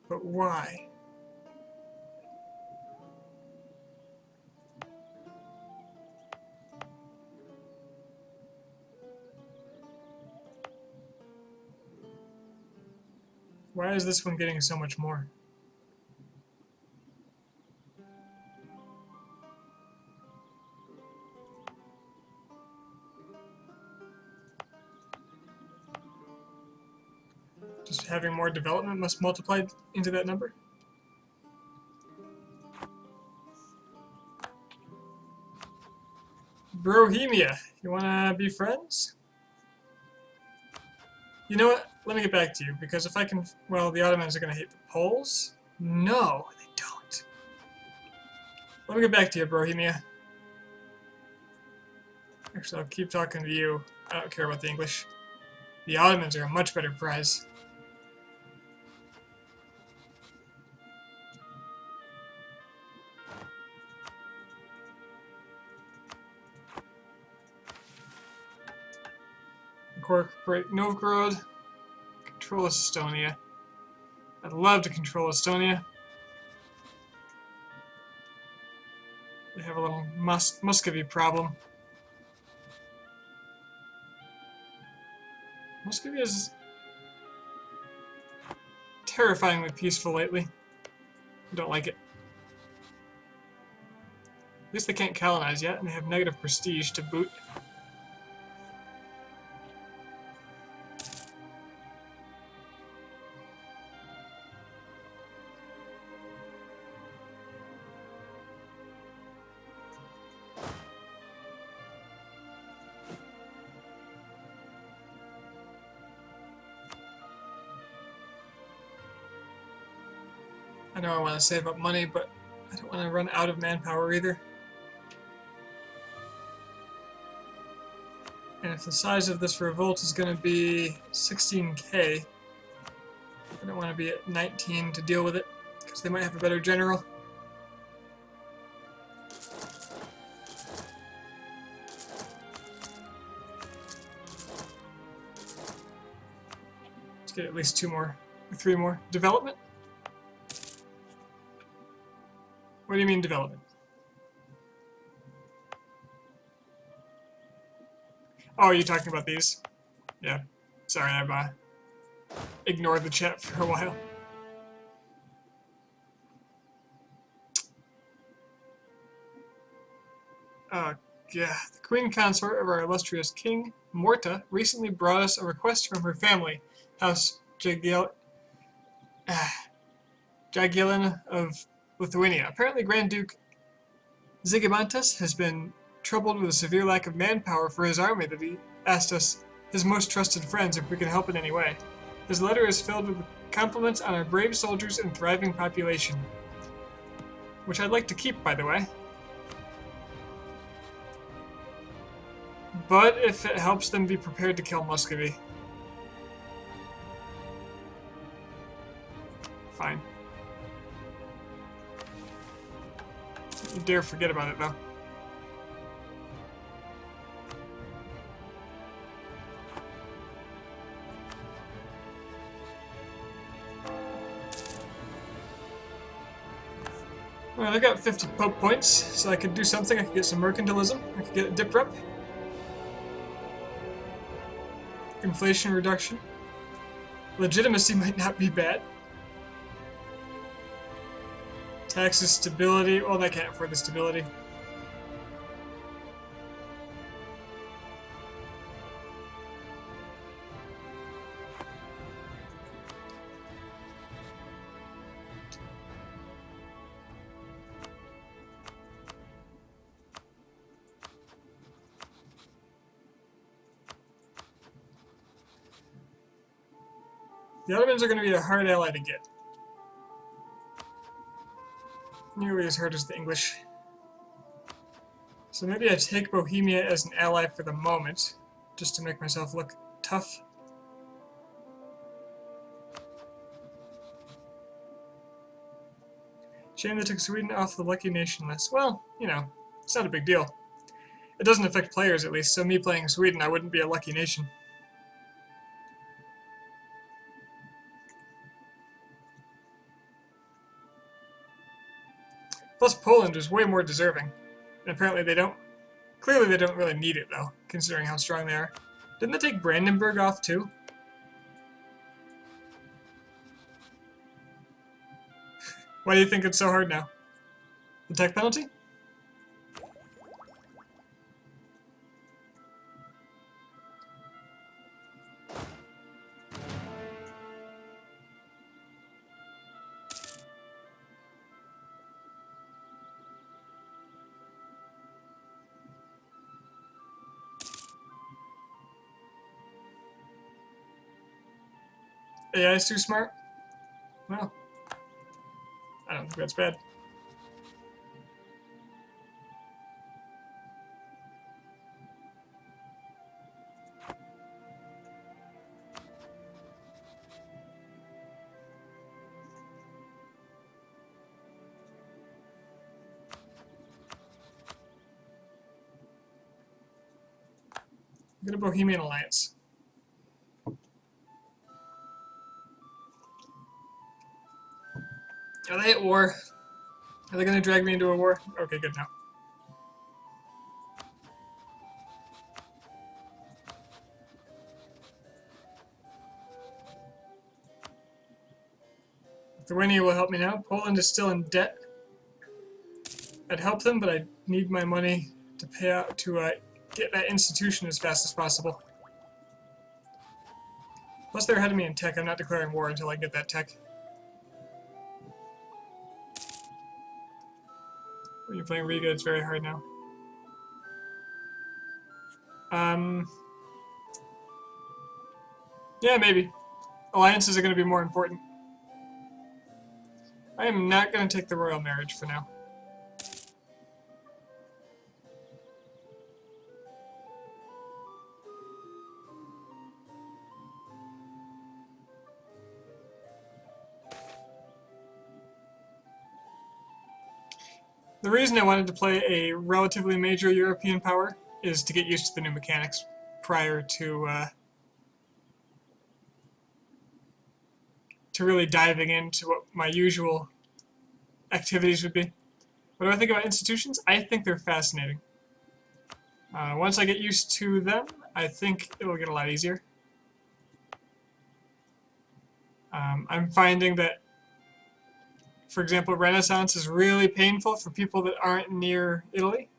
But why? Why is this one getting so much more? Just having more development must multiply into that number? Bohemia, you wanna be friends? You know what? Let me get back to you, because if I can... Well, the Ottomans are gonna hate the Poles? No, they don't. Let me get back to you, Bohemia. Actually, I'll keep talking to you. I don't care about the English. The Ottomans are a much better prize. Incorporate Novgorod. Control Estonia. I'd love to control Estonia. They have a little Muscovy problem. Muscovy is terrifyingly peaceful lately. I don't like it. At least they can't colonize yet, and they have negative prestige to boot. I know I want to save up money, but I don't want to run out of manpower either. And if the size of this revolt is going to be 16k, I don't want to be at 19 to deal with it, because they might have a better general. Let's get at least 2 more, or 3 more. Development? What do you mean development? Oh, are you talking about these? Yeah. Sorry, I've ignored the chat for a while. Yeah. The Queen Consort of our illustrious King, Morta, recently brought us a request from her family, House Jagiellon of Lithuania. Apparently, Grand Duke Zigimantas has been troubled with a severe lack of manpower for his army that he asked us, his most trusted friends, if we can help in any way. His letter is filled with compliments on our brave soldiers and thriving population. Which I'd like to keep, by the way. But if it helps them be prepared to kill Muscovy. Fine. Don't dare forget about it, though. Well, I got 50 Pope points, so I could do something. I could get some mercantilism. I could get a dip rep. Inflation reduction. Legitimacy might not be bad. Taxes stability. Well, I can't afford the stability. The Ottomans are going to be a hard ally to get. Nearly as hard as the English. So maybe I take Bohemia as an ally for the moment, just to make myself look tough. Shame they took Sweden off the lucky nation list. Well, you know, it's not a big deal. It doesn't affect players, at least, so me playing Sweden, I wouldn't be a lucky nation. Plus, Poland is way more deserving. And apparently they don't... Clearly they don't really need it, though, considering how strong they are. Didn't they take Brandenburg off, too? Why do you think it's so hard now? The tech penalty? AI is too smart? Well, I don't think that's bad. Get a Bohemian Alliance. Are they at war? Are they going to drag me into a war? Okay, good now. Lithuania will help me now. Poland is still in debt. I'd help them, but I need my money to pay out to get that institution as fast as possible. Plus they're ahead of me in tech. I'm not declaring war until I get that tech. When you're playing Riga, it's very hard now. Yeah, maybe. Alliances are going to be more important. I am not going to take the royal marriage for now. The reason I wanted to play a relatively major European power is to get used to the new mechanics prior to really diving into what my usual activities would be. What do I think about institutions? I think they're fascinating. Once I get used to them, I think it will get a lot easier. I'm finding that, for example, Renaissance is really painful for people that aren't near Italy.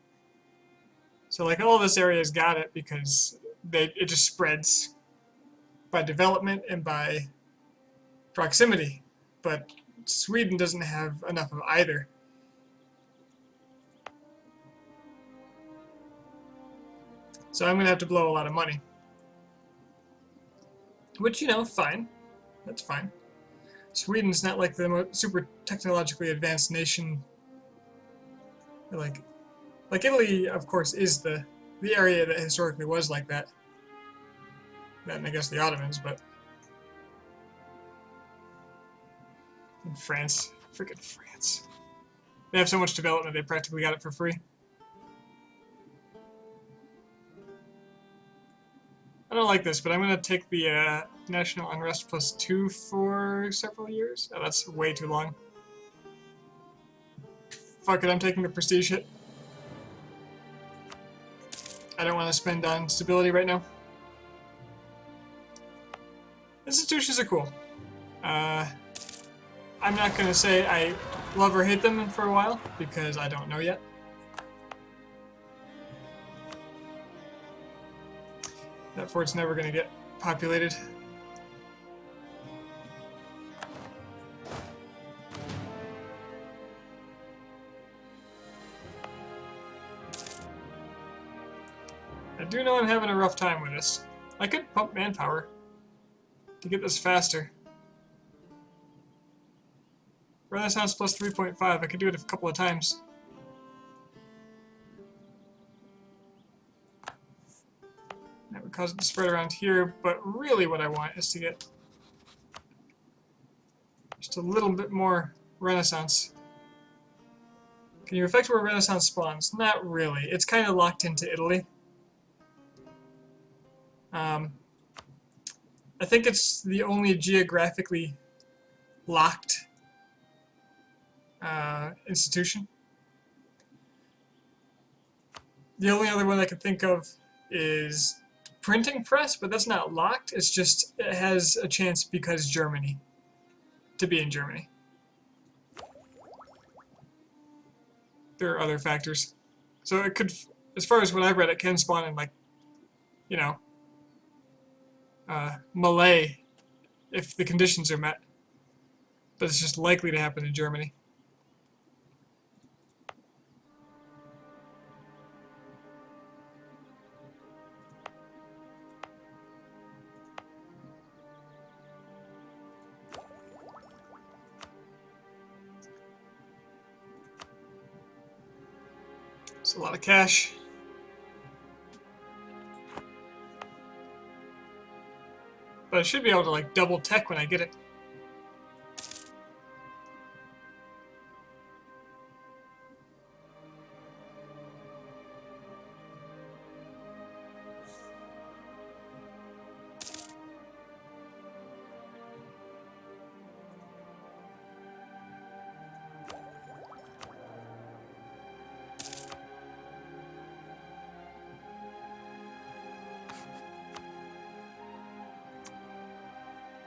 So like all this area's got it because it just spreads by development and by proximity. But Sweden doesn't have enough of either. So I'm going to have to blow a lot of money. Which, you know, fine. That's fine. Sweden's not like the super technologically advanced nation. Like Italy, of course, is the area that historically was like that. That and I guess the Ottomans, but in France, freaking France. They have so much development, they practically got it for free. I don't like this, but I'm going to take the National Unrest +2 for several years. Oh, that's way too long. Fuck it, I'm taking the prestige hit. I don't want to spend on stability right now. Institutions are cool. I'm not going to say I love or hate them for a while, because I don't know yet. That fort's never going to get populated. I do know I'm having a rough time with this. I could pump manpower to get this faster. Renaissance +3.5, I could do it a couple of times. That would cause it to spread around here, but really what I want is to get just a little bit more Renaissance. Can you affect where Renaissance spawns? Not really. It's kind of locked into Italy. I think it's the only geographically locked institution. The only other one I can think of is Printing Press, but that's not locked. It's just, it has a chance because Germany, to be in Germany. There are other factors. So it could, as far as what I've read, it can spawn in, like, you know, Malay, if the conditions are met. But it's just likely to happen in Germany. It's a lot of cash. But I should be able to, like, double tech when I get it.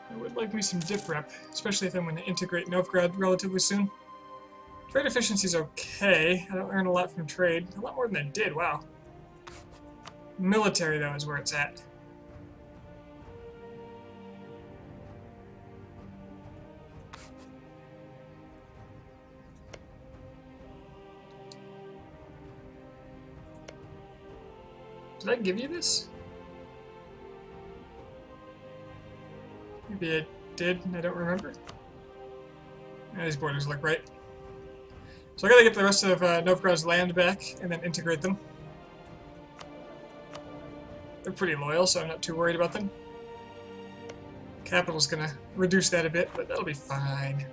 I would like me some dip rep, especially if I'm going to integrate Novgorod relatively soon. Trade efficiency's okay. I don't earn a lot from trade. A lot more than I did, wow. Military, though, is where it's at. Did I give you this? Maybe I did, and I don't remember. Yeah, these borders look right. So I gotta get the rest of Novgorod's land back, and then integrate them. They're pretty loyal, so I'm not too worried about them. Capital's gonna reduce that a bit, but that'll be fine.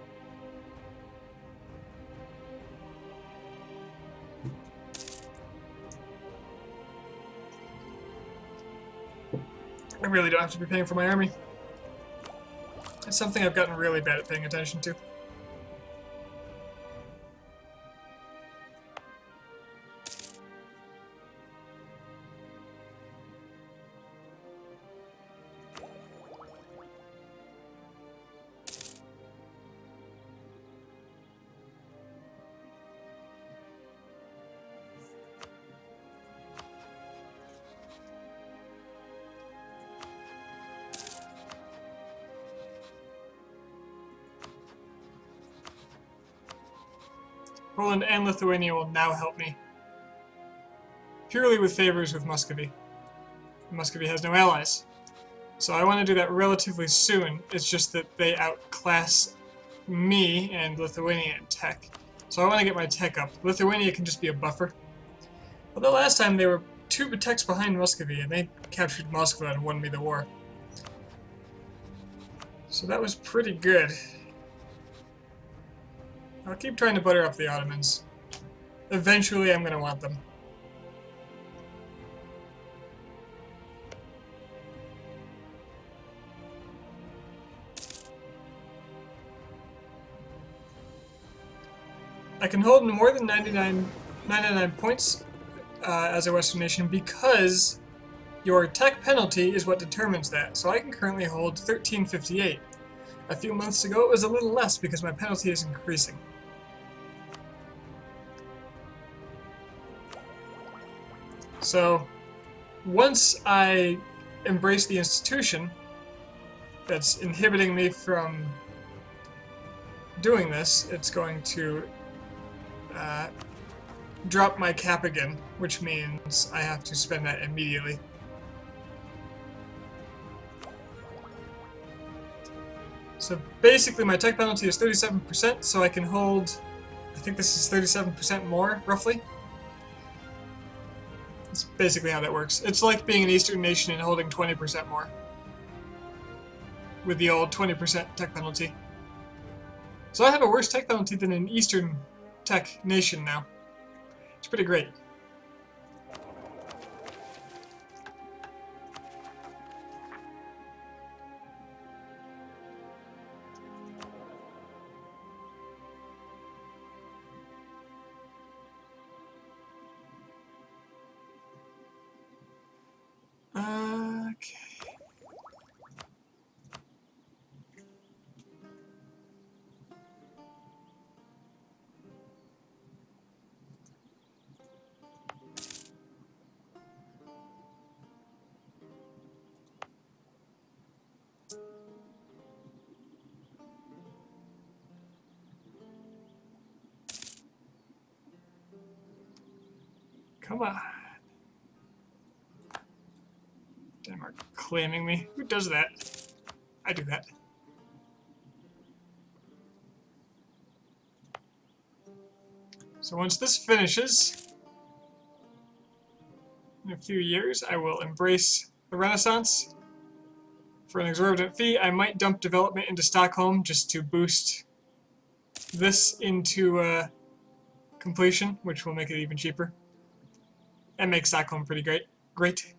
I really don't have to be paying for my army. It's something I've gotten really bad at paying attention to. Poland and Lithuania will now help me. Purely with favors with Muscovy. Muscovy has no allies. So I want to do that relatively soon. It's just that they outclass me and Lithuania in tech. So I want to get my tech up. Lithuania can just be a buffer. Although last time they were 2 techs behind Muscovy and they captured Moscow and won me the war. So that was pretty good. I'll keep trying to butter up the Ottomans. Eventually I'm going to want them. I can hold more than 99 points as a Western nation because your tech penalty is what determines that. So I can currently hold 1358. A few months ago it was a little less because my penalty is increasing. So once I embrace the institution that's inhibiting me from doing this, it's going to drop my cap again, which means I have to spend that immediately. So basically my tech penalty is 37%, so I can hold, I think this is 37% more, roughly. That's basically how that works. It's like being an Eastern nation and holding 20% more. With the old 20% tech penalty. So I have a worse tech penalty than an Eastern tech nation now. It's pretty great. Okay. Come on. Denmark claiming me. Who does that? I do that. So once this finishes, in a few years, I will embrace the Renaissance. For an exorbitant fee, I might dump development into Stockholm just to boost this into completion, which will make it even cheaper. And make Stockholm pretty great.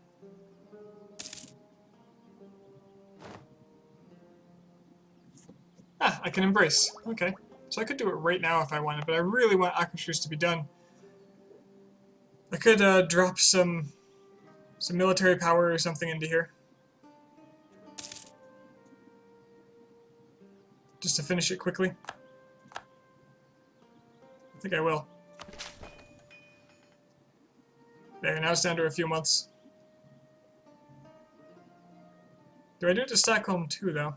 Ah, I can embrace. Okay. So I could do it right now if I wanted, but I really want Akershus to be done. I could drop some military power or something into here. Just to finish it quickly. I think I will. There, now it's down to a few months. Do I do it to Stockholm too, though?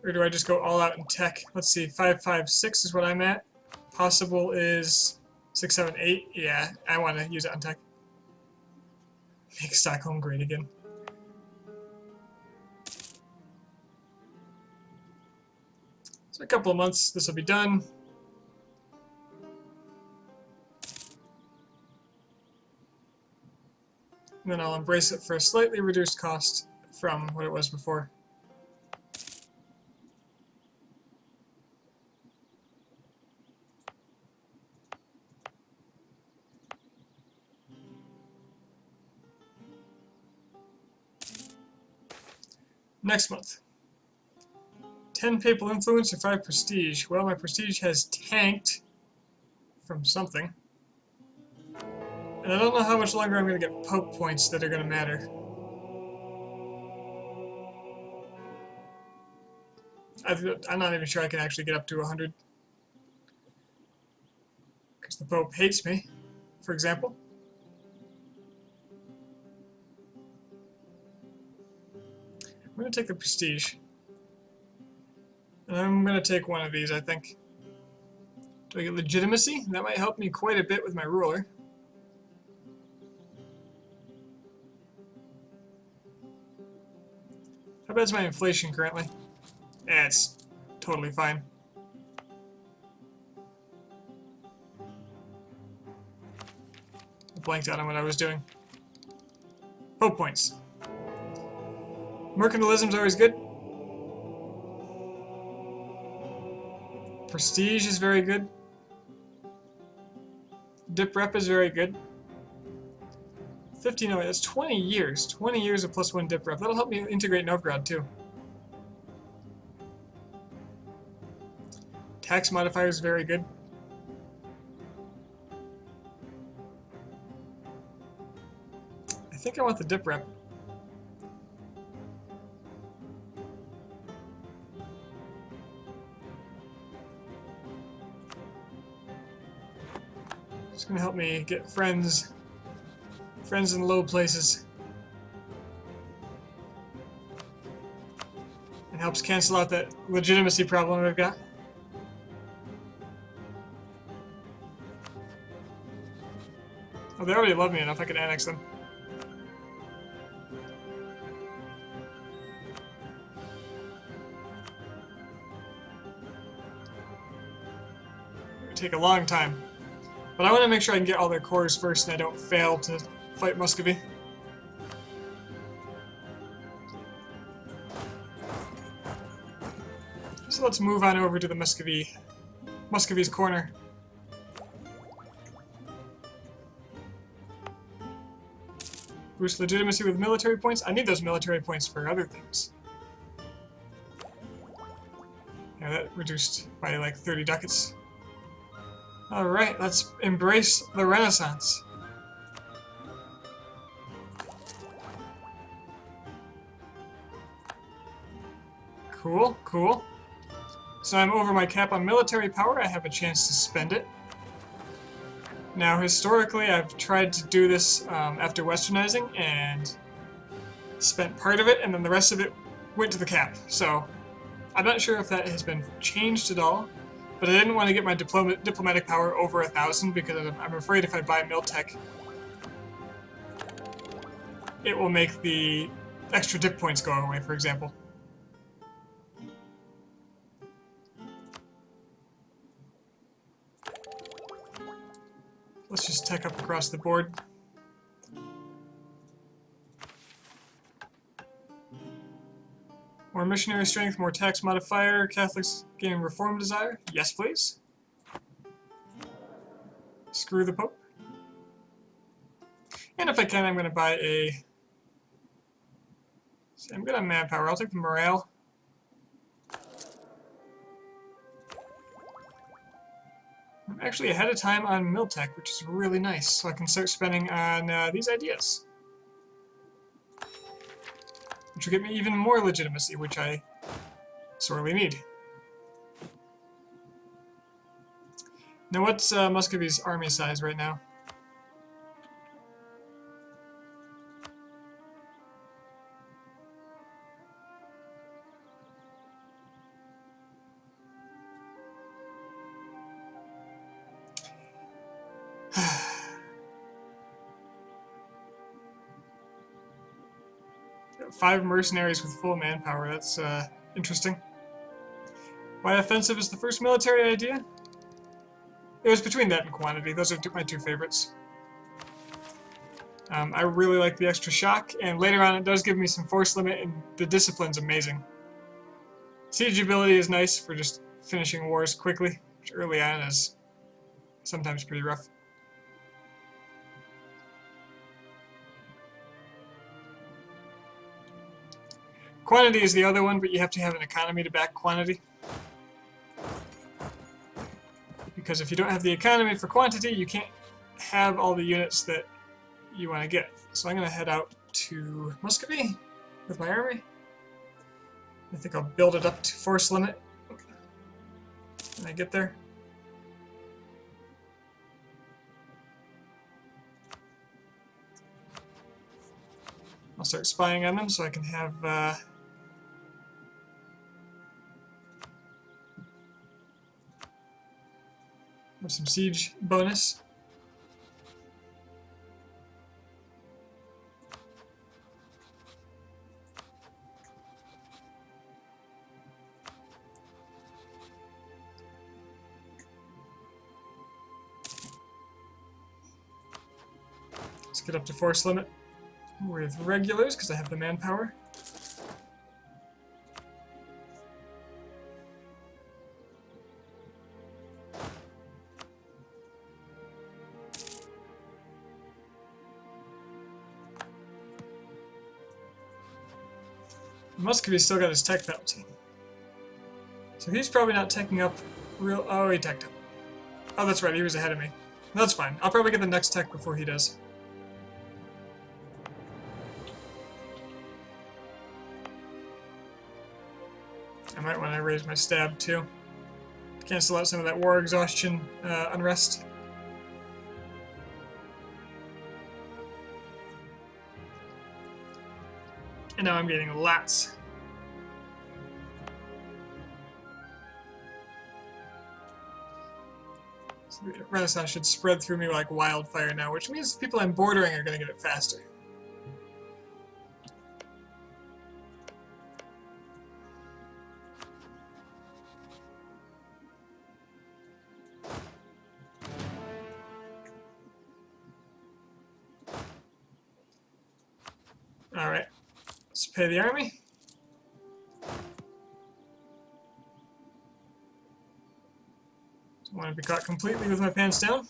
Or do I just go all out in tech? Let's see, 556 is what I'm at. Possible is 678. Yeah, I want to use it on tech. Make Stockholm great again. So a couple of months, this will be done. And then I'll embrace it for a slightly reduced cost from what it was before. Next month. 10 papal influence or 5 prestige. Well, my prestige has tanked from something. And I don't know how much longer I'm going to get Pope points that are going to matter. I'm not even sure I can actually get up to 100. Because the Pope hates me, for example. I'm going to take the prestige. And I'm going to take one of these, I think. Do I get legitimacy? That might help me quite a bit with my ruler. How bad's my inflation currently? Yeah, it's totally fine. I blanked out on what I was doing. Hope points. Mercantilism's always good. Prestige is very good. Dip rep is very good. 15, oh, that's 20 years. 20 years of +1 dip rep. That'll help me integrate Novgorod too. Tax modifier is very good. I think I want the dip rep. It's gonna help me get friends in low places. And helps cancel out that legitimacy problem we've got. Oh, they already love me enough, I could annex them. It would take a long time. But I want to make sure I can get all their cores first and I don't fail to fight Muscovy. So let's move on over to the Muscovy Muscovy's corner. Boost legitimacy with military points. I need those military points for other things. Yeah, that reduced by like 30 ducats. Alright, let's embrace the Renaissance. Cool, cool. So I'm over my cap on military power. I have a chance to spend it. Now, historically, I've tried to do this after westernizing and spent part of it, and then the rest of it went to the cap. So I'm not sure if that has been changed at all, but I didn't want to get my diplomatic power over 1,000 because I'm afraid if I buy Miltech, it will make the extra dip points go away, for example. Let's just tech up across the board. More missionary strength, more tax modifier, Catholics gaining reform desire. Yes, please. Screw the Pope. And if I can, I'm going to buy a... See, I'm good on manpower. I'll take the morale. I'm actually ahead of time on Miltech, which is really nice, so I can start spending on these ideas. Which will get me even more legitimacy, which I sorely need. Now what's Muscovy's army size right now? Five mercenaries with full manpower, that's interesting. Why offensive is the first military idea? It was between that and quantity, those are my two favorites. I really like the extra shock, and later on it does give me some force limit, and the discipline's amazing. Siege ability is nice for just finishing wars quickly, which early on is sometimes pretty rough. Quantity is the other one, but you have to have an economy to back quantity. Because if you don't have the economy for quantity, you can't have all the units that you want to get. So I'm going to head out to Muscovy with my army. I think I'll build it up to force limit when I get there. I'll start spying on them so I can have some siege bonus. Let's get up to force limit with regulars because I have the manpower. Muscovy's still got his tech penalty. So he's probably not teching up real... Oh, he teched up. Oh, that's right, he was ahead of me. That's fine. I'll probably get the next tech before he does. I might want to raise my stab, too. Cancel out some of that war exhaustion unrest. And now I'm getting lots. So the Renaissance should spread through me like wildfire now, which means the people I'm bordering are going to get it faster. Alright. Let's pay the army. be caught completely with my pants down.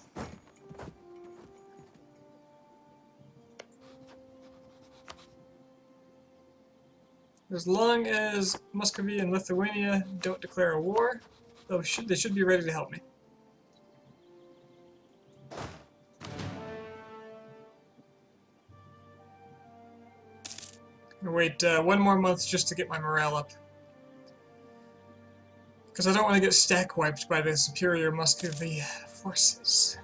As long as Muscovy and Lithuania don't declare a war, they should be ready to help me. I'm gonna wait 1 more month just to get my morale up. Because I don't want to get stack wiped by the superior Muscovy forces.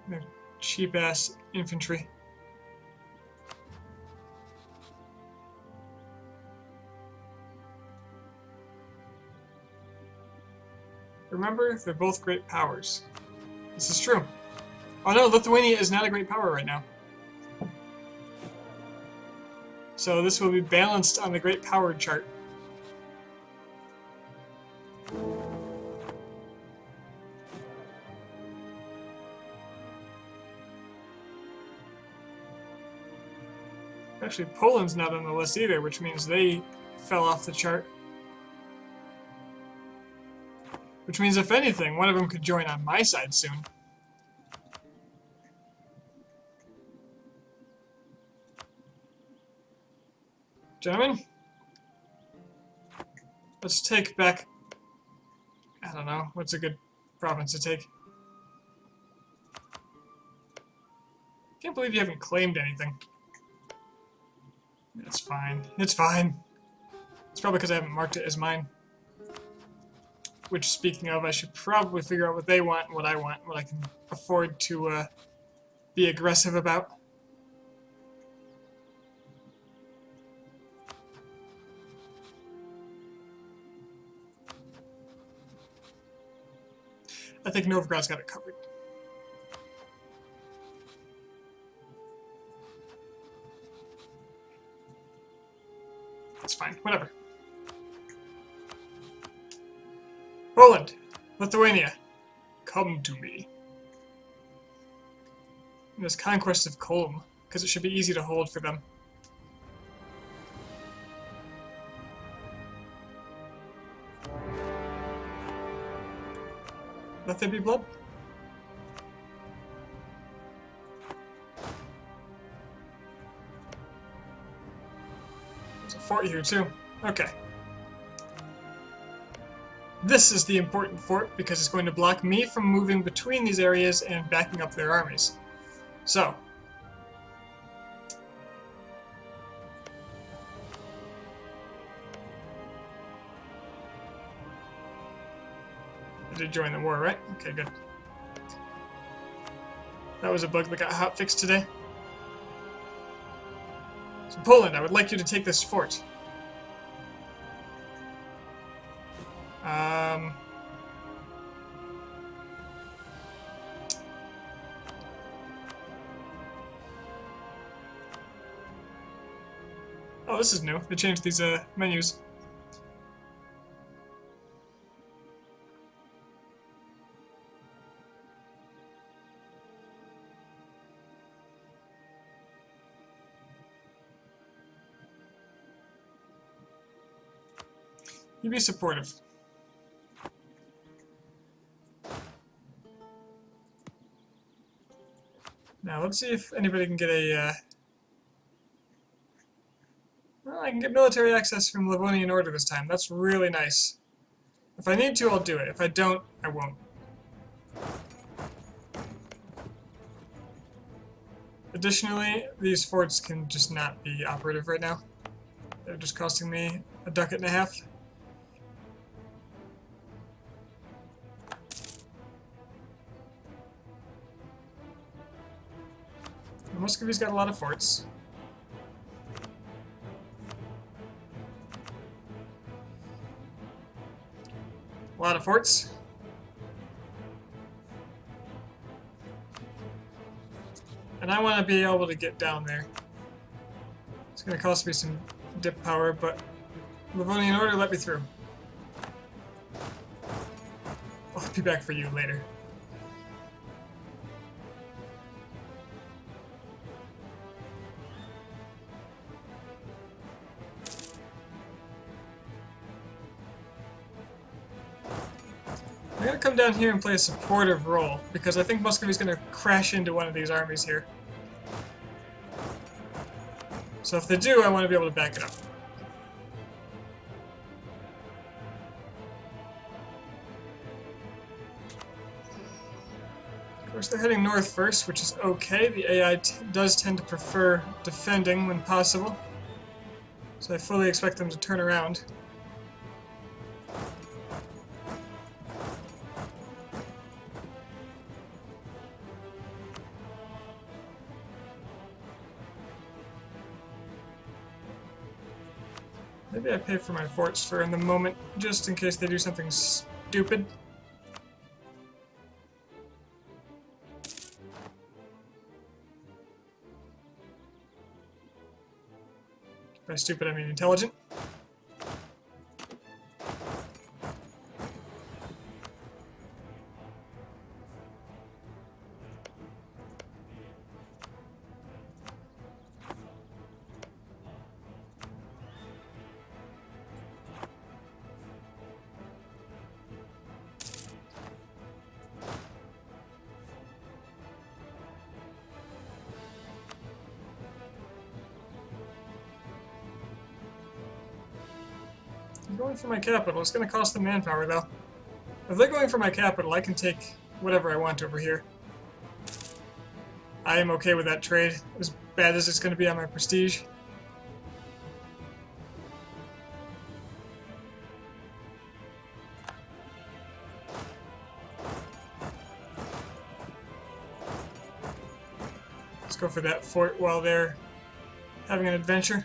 They're cheap-ass infantry. Remember, they're both great powers. This is true. Oh no, Lithuania is not a great power right now. So this will be balanced on the great power chart. Actually, Poland's not on the list either, which means they fell off the chart. Which means, if anything, one of them could join on my side soon. Gentlemen, let's take back... I don't know, what's a good province to take? Can't believe you haven't claimed anything. It's fine. It's fine. It's probably because I haven't marked it as mine. Which, speaking of, I should probably figure out what they want and what I want, what I can afford to be aggressive about. I think Novgorod's got it covered. It's fine, whatever. Poland, Lithuania, come to me. And this conquest of Kulm, because it should be easy to hold for them. Let there be blood. There's a fort here too. Okay. This is the important fort because it's going to block me from moving between these areas and backing up their armies. So. I did join the war, right? Okay, good. That was a bug that got hotfixed today. So Poland, I would like you to take this fort. Oh, this is new. They changed these menus. You be supportive. Now, let's see if anybody can get a... Well, I can get military access from Livonian Order this time. That's really nice. If I need to, I'll do it. If I don't, I won't. Additionally, these forts can just not be operative right now. They're just costing me a ducat and a half. Muscovy's got a lot of forts. A lot of forts. And I want to be able to get down there. It's going to cost me some dip power, but Livonian Order let me through. I'll be back for you later. I'm gonna come down here and play a supportive role, because I think Muscovy's gonna crash into one of these armies here. So if they do, I want to be able to back it up. Of course, they're heading north first, which is okay. The AI does tend to prefer defending when possible, so I fully expect them to turn around. Maybe I pay for my forts for in the moment, just in case they do something stupid. By stupid, I mean intelligent. I'm going for my capital. It's going to cost them manpower, though. If they're going for my capital, I can take whatever I want over here. I am okay with that trade, as bad as it's going to be on my prestige. Let's go for that fort while they're having an adventure.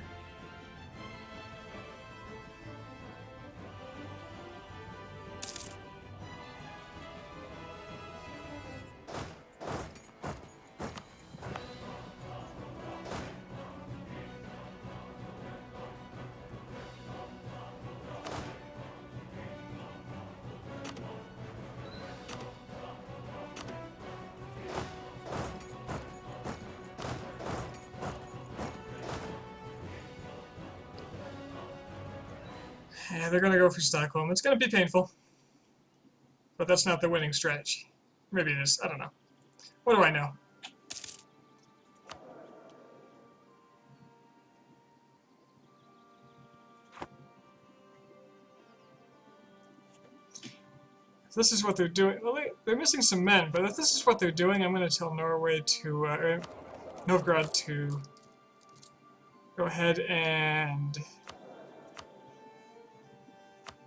Yeah, they're going to go for Stockholm. It's going to be painful. But that's not the winning strategy. Maybe it is. I don't know. What do I know? If this is what they're doing, well, they're missing some men, but if this is what they're doing, I'm going to tell Norway to, Novgorod to go ahead and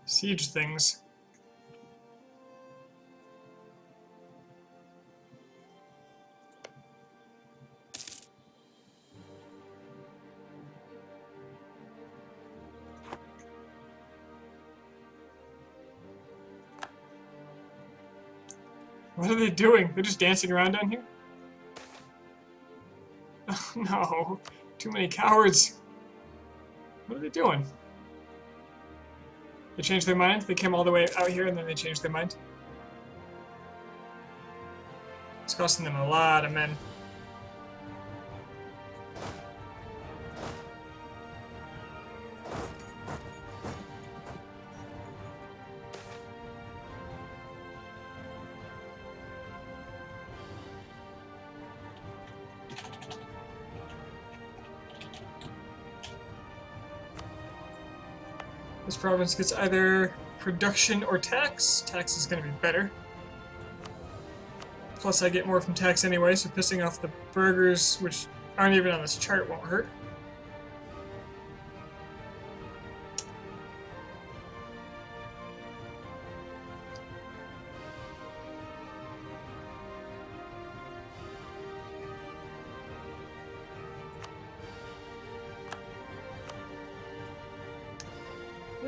siege things. What are they doing? They're just dancing around down here? Oh no, too many cowards. What are they doing? They changed their mind? They came all the way out here and then they changed their mind? It's costing them a lot of men. This province gets either production or tax. Tax is going to be better. Plus I get more from tax anyway, so pissing off the burghers, which aren't even on this chart, won't hurt.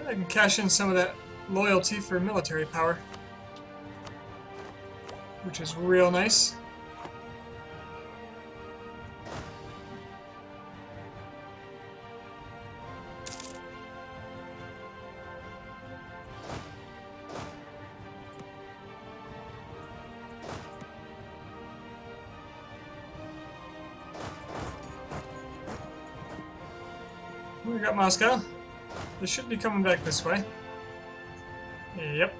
I can cash in some of that loyalty for military power, which is real nice. We got Moscow. They should be coming back this way. Yep.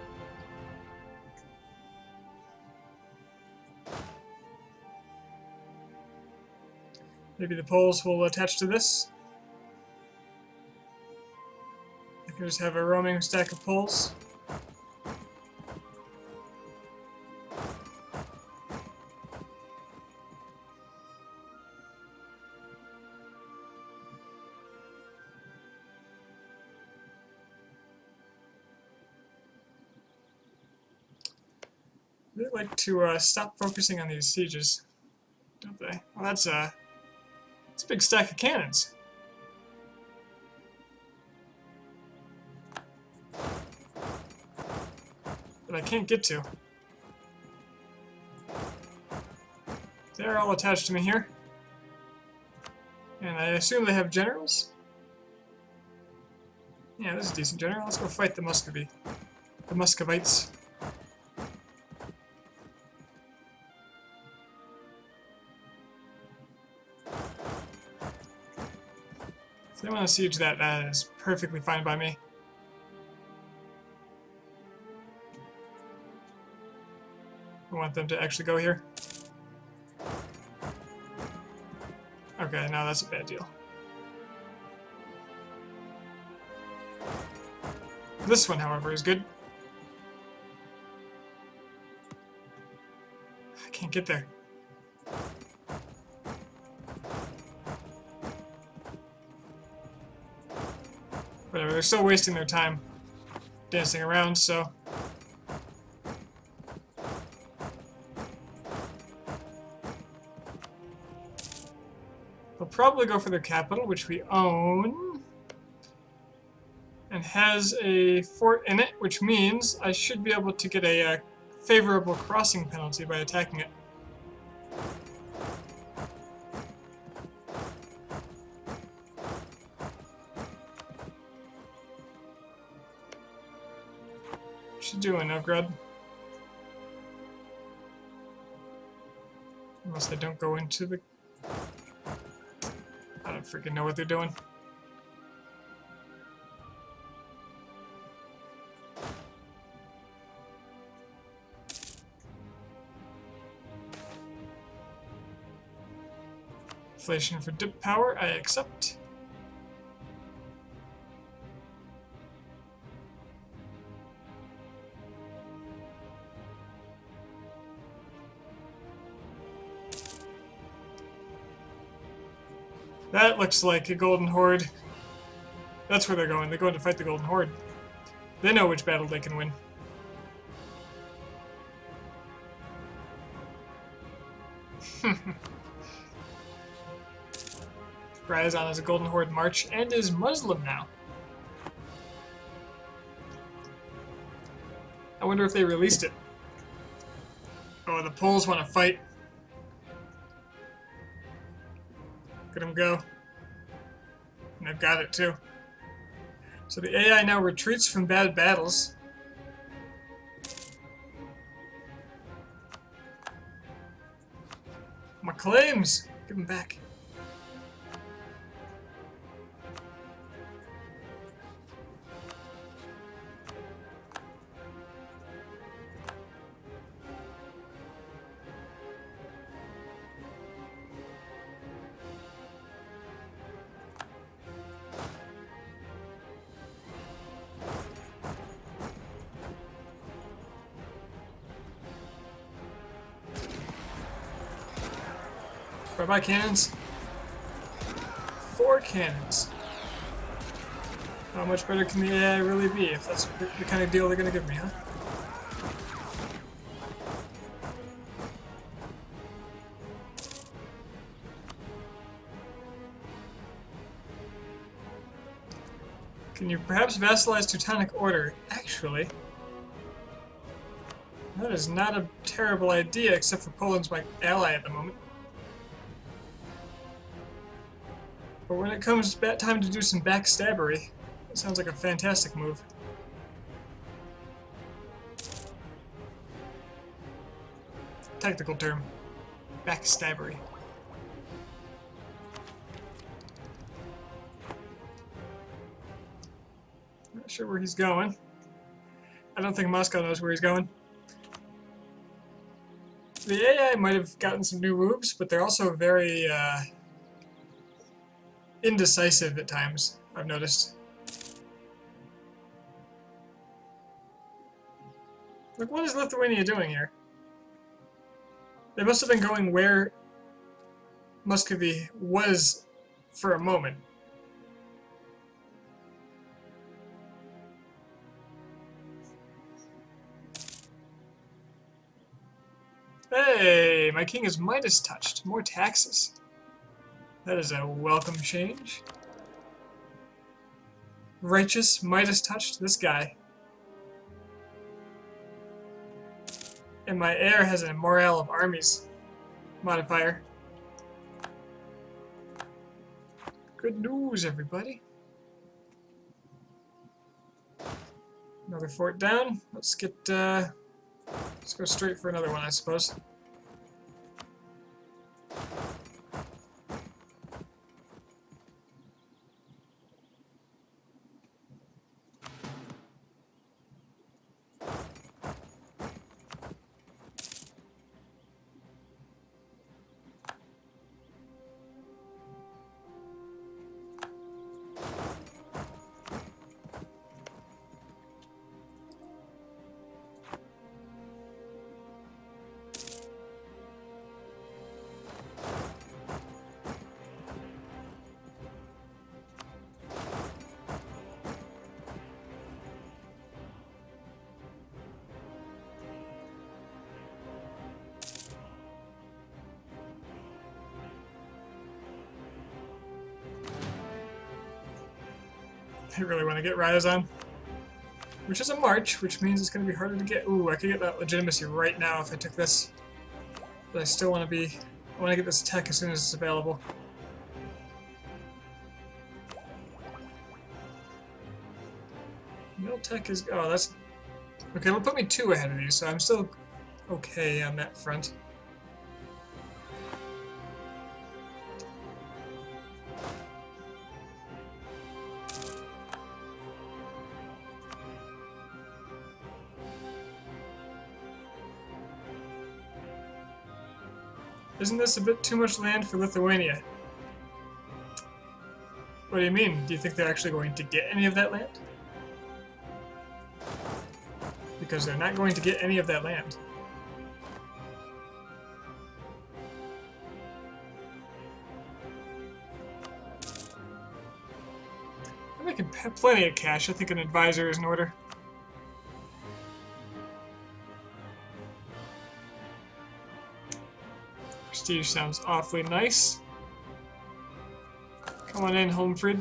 Maybe the poles will attach to this. I can just have a roaming stack of poles. They like to stop focusing on these sieges, don't they? Well, that's a big stack of cannons. That I can't get to. They're all attached to me here. And I assume they have generals? Yeah, this is a decent general. Let's go fight the Muscovy. The Muscovites. If they want to siege that, that is perfectly fine by me. I want them to actually go here. Okay, no, that's a bad deal. This one, however, is good. I can't get there. Whatever, they're still wasting their time dancing around, so... They'll probably go for their capital, which we own. And has a fort in it, which means I should be able to get a favorable crossing penalty by attacking it. What you doing, Novgorod? Unless they don't go into the... I don't freaking know what they're doing. Inflation for dip power, I accept. That looks like a Golden Horde. That's where they're going. They're going to fight the Golden Horde. They know which battle they can win. Ryazan has a Golden Horde march and is Muslim now. I wonder if they released it. Oh, the Poles want to fight. Look at them go. And they've got it too. So the AI now retreats from bad battles. My claims! Give them back. Bye-bye, cannons. 4 cannons. How much better can the AI really be if that's the kind of deal they're going to give me, huh? Can you perhaps vassalize Teutonic Order? Actually, that is not a terrible idea, except for Poland's my ally at the moment. But when it comes time to do some backstabbery, it sounds like a fantastic move. Technical term. Backstabbery. Not sure where he's going. I don't think Moscow knows where he's going. The AI might have gotten some new moves, but they're also very, indecisive at times, I've noticed. Like, what is Lithuania doing here? They must have been going where Muscovy was for a moment. Hey, my king is Midas touched. More taxes. That is a welcome change. Righteous, Midas touched, this guy. And my heir has a morale of armies modifier. Good news, everybody. Another fort down. Let's get, let's go straight for another one, I suppose. I really want to get Ryazan. Which is a march, which means it's going to be harder to get. Ooh, I could get that legitimacy right now if I took this. But I still want to be... I want to get this tech as soon as it's available. Mill tech is... Oh, that's... Okay, it'll put me 2 ahead of these, so I'm still okay on that front. Isn't this a bit too much land for Lithuania? What do you mean? Do you think they're actually going to get any of that land? Because they're not going to get any of that land. I'm making plenty of cash. I think an advisor is in order. Prestige sounds awfully nice. Come on in, Holmfrid.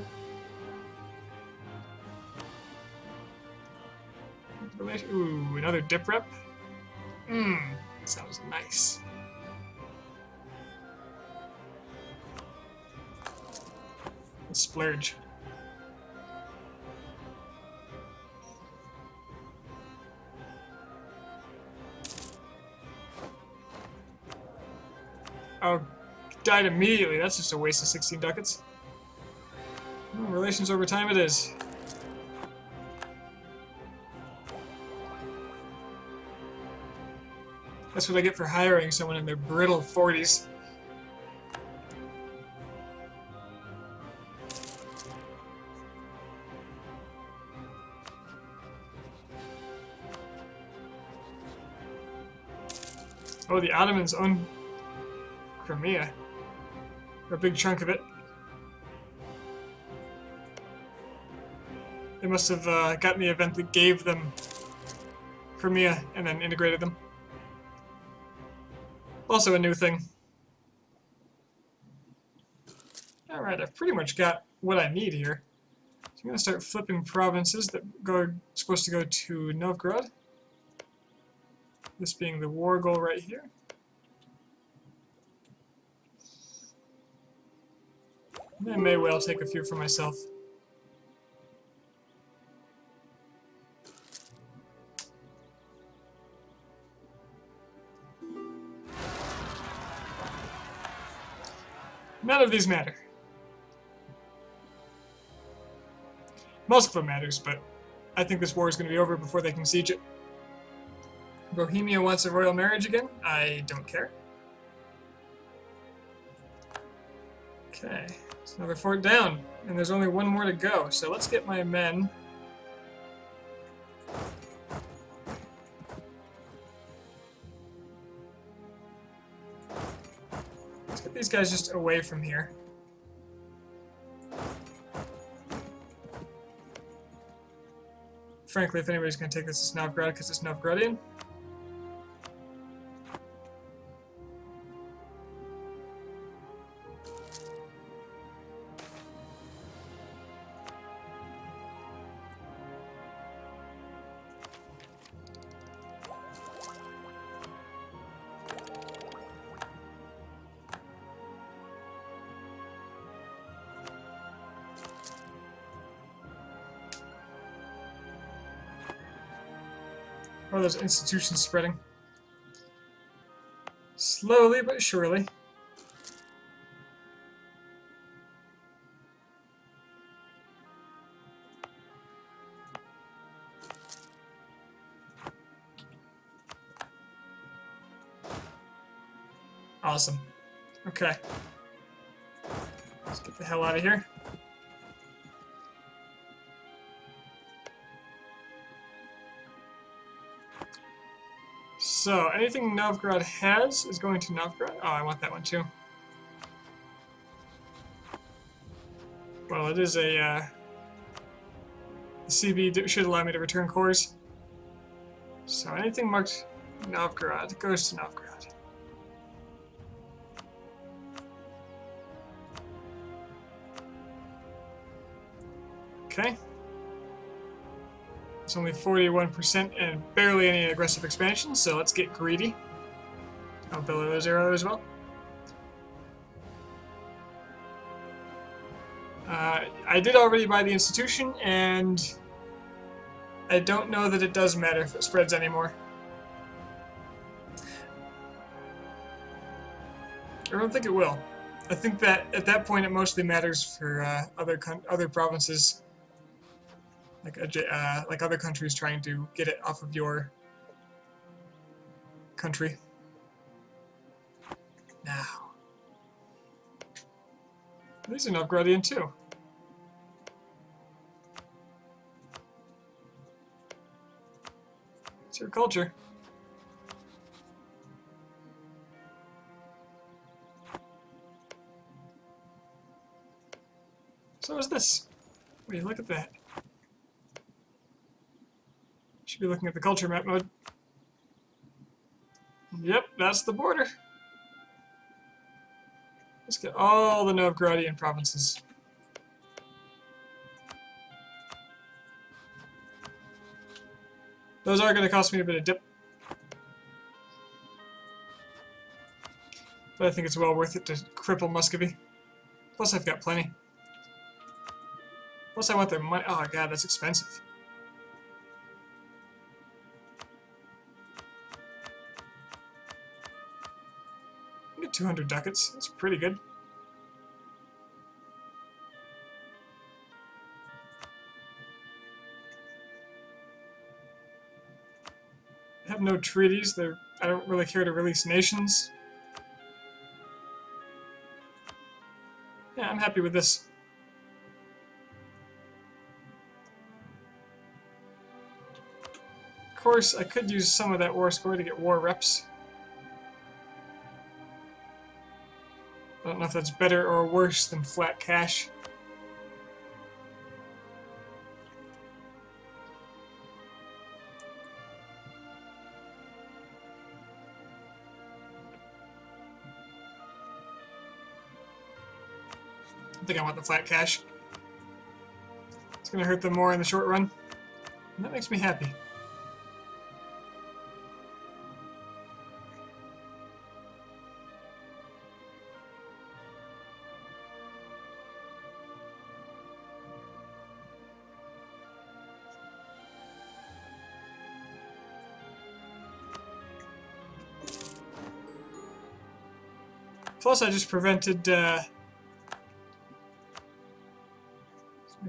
Ooh, another dip rep. Sounds nice. Let's splurge. Oh, died immediately. That's just a waste of 16 ducats. Oh, relations over time it is. That's what I get for hiring someone in their brittle 40s. Oh, the Ottomans own Crimea. Or a big chunk of it. They must have gotten the event that gave them Crimea and then integrated them. Also a new thing. Alright, I've pretty much got what I need here. So I'm going to start flipping provinces that are supposed to go to Novgorod. This being the war goal right here. And I may well take a few for myself. None of these matter. Moskva matters, but I think this war is going to be over before they can siege it. Bohemia wants a royal marriage again? I don't care. Okay, It's another fort down, and there's only one more to go, so let's get my men. Let's get these guys just away from here. Frankly, if anybody's going to take this, it's Novgorod, because it's Novgorodian. Or those institutions spreading. Slowly but surely. Awesome. Okay. Let's get the hell out of here. So, anything Novgorod has is going to Novgorod. Oh, I want that one too. Well, it is a CB should allow me to return cores. So anything marked Novgorod goes to Novgorod. Okay. It's only 41% and barely any aggressive expansion, so let's get greedy. I'll build those arrows as well. I did already buy the institution, and I don't know that it does matter if it spreads anymore. I don't think it will. I think that at that point it mostly matters for other provinces. Like other countries trying to get it off of your country. Now, these are Novgorodian too. It's your culture. So is this. Wait, look at that. Should be looking at the culture map mode. Yep, that's the border. Let's get all the Novgorodian provinces. Those are going to cost me a bit of dip. But I think it's well worth it to cripple Muscovy. Plus I've got plenty. Plus I want their money. Oh god, that's expensive. I get 200 ducats. That's pretty good. I have no treaties. I don't really care to release nations. Yeah, I'm happy with this. Of course, I could use some of that war score to get war reps. I don't know if that's better or worse than flat cash. I think I want the flat cash. It's going to hurt them more in the short run. And that makes me happy. Plus, I just prevented. Make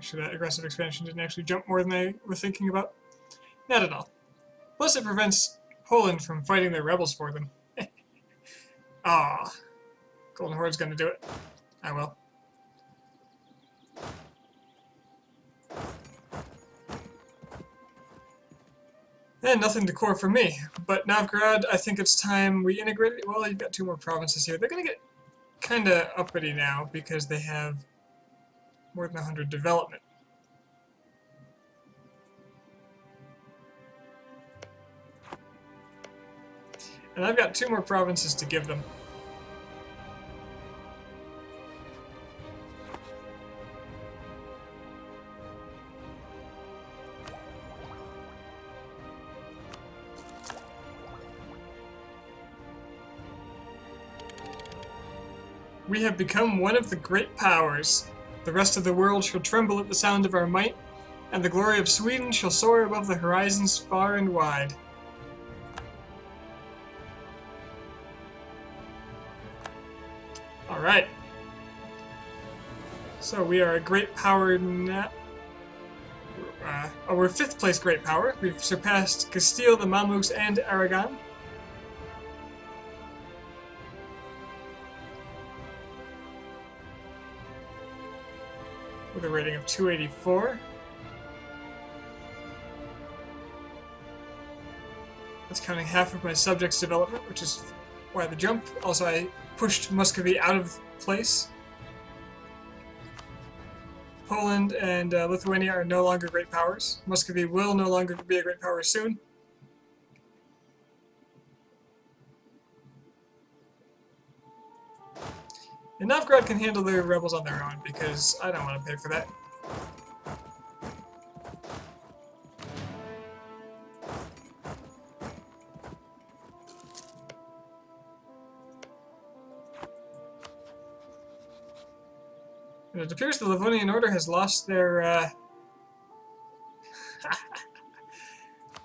sure that aggressive expansion didn't actually jump more than they were thinking about. Not at all. Plus, it prevents Poland from fighting their rebels for them. Ah, Golden Horde's gonna do it. I will. And nothing to core for me. But Novgorod, I think it's time we integrate it. Well, you've got 2 more provinces here. They're going to get kind of uppity now because they have more than 100 development. And I've got 2 more provinces to give them. We have become one of the great powers. The rest of the world shall tremble at the sound of our might, and the glory of Sweden shall soar above the horizons far and wide. Alright. So we are a great power now. We're 5th place great power. We've surpassed Castile, the Mamluks, and Aragon. With a rating of 284. That's counting half of my subject's development, which is why the jump. Also, I pushed Muscovy out of place. Poland and Lithuania are no longer great powers. Muscovy will no longer be a great power soon. And Novgorod can handle the rebels on their own, because I don't want to pay for that. And it appears the Livonian Order has lost their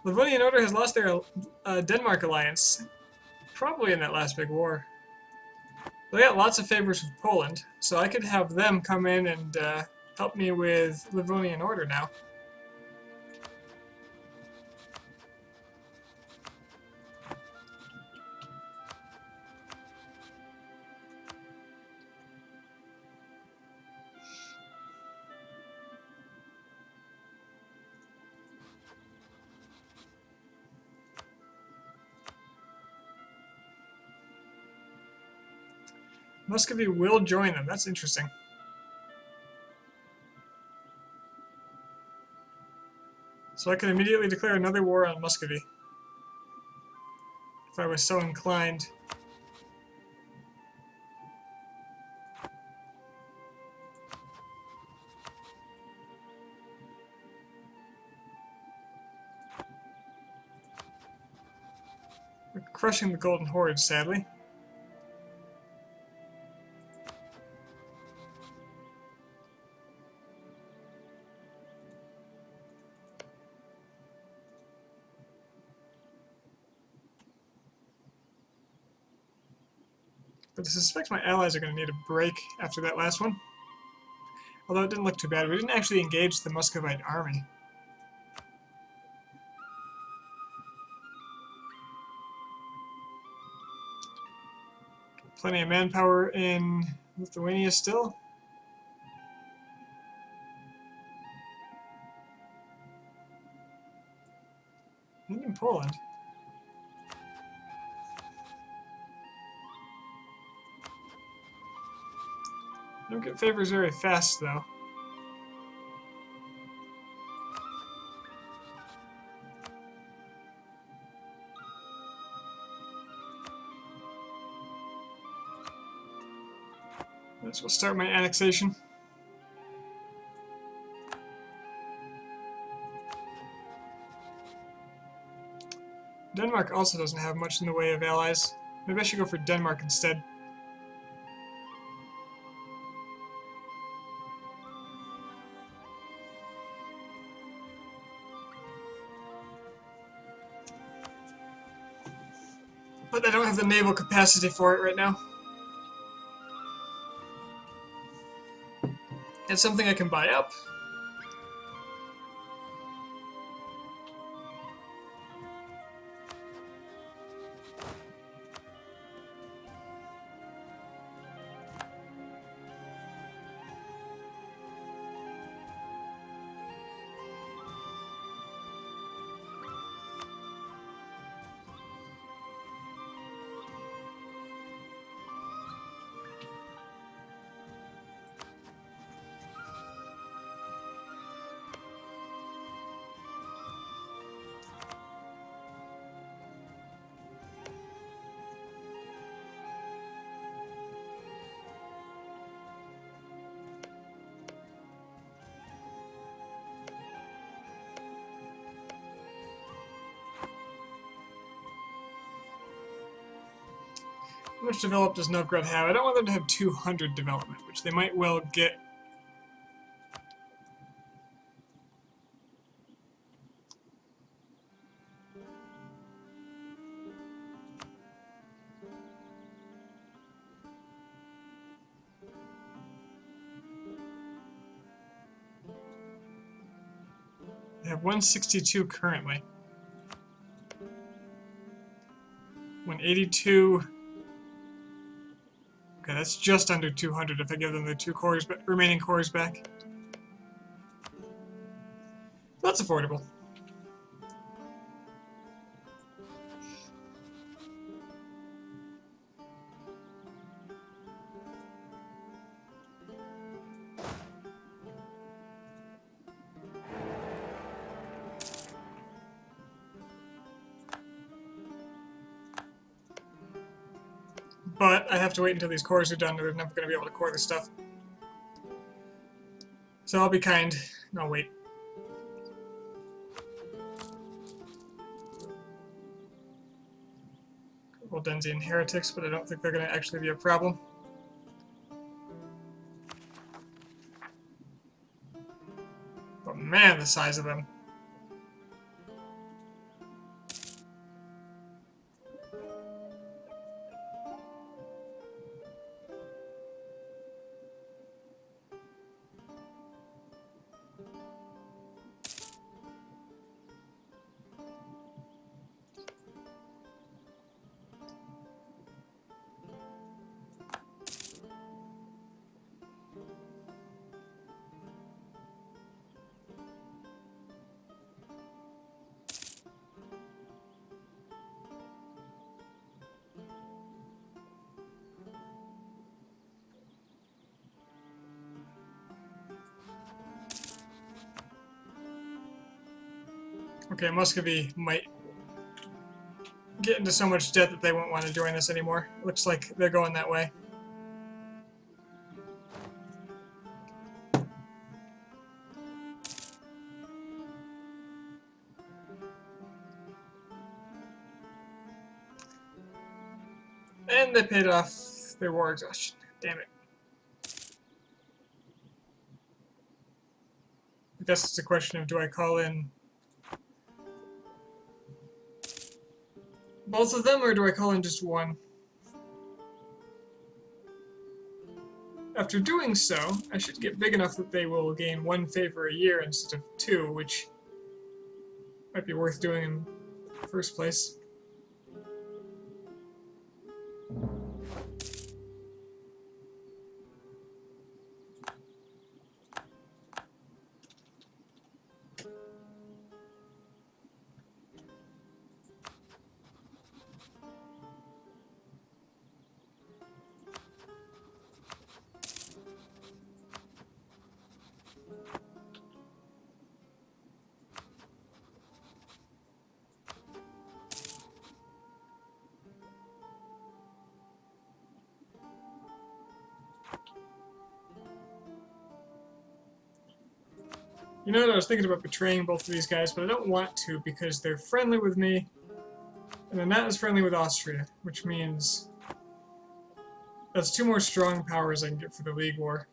Livonian Order has lost their Denmark alliance, probably in that last big war. They got lots of favors with Poland, so I could have them come in and help me with Livonian Order now. Muscovy will join them. That's interesting. So I could immediately declare another war on Muscovy if I was so inclined. We're crushing the Golden Horde, sadly. But I suspect my allies are going to need a break after that last one. Although it didn't look too bad. We didn't actually engage the Muscovite army. Plenty of manpower in Lithuania still. And in Poland. Don't get favors very fast, though. This will start my annexation. Denmark also doesn't have much in the way of allies. Maybe I should go for Denmark instead. But I don't have the naval capacity for it right now. It's something I can buy up. How much developed does Novgorod have? I don't want them to have 200 development, which they might well get. They have 162 currently. 182. Okay, that's just under 200 if I give them the two cores, remaining cores back. That's affordable. But I have to wait until these cores are done, or they're never going to be able to core this stuff. So I'll be kind, and I'll wait. Denzian heretics, but I don't think they're going to actually be a problem. But man, the size of them. Okay, Muscovy might get into so much debt that they won't want to join us anymore. Looks like they're going that way. And they paid off their war exhaustion. Damn it. I guess it's a question of, do I call in both of them, or do I call in just one? After doing so, I should get big enough that they will gain 1 favor a year instead of 2, which might be worth doing in the first place. You know what, I was thinking about betraying both of these guys, but I don't want to because they're friendly with me, and they're not as friendly with Austria, which means that's 2 more strong powers I can get for the League War.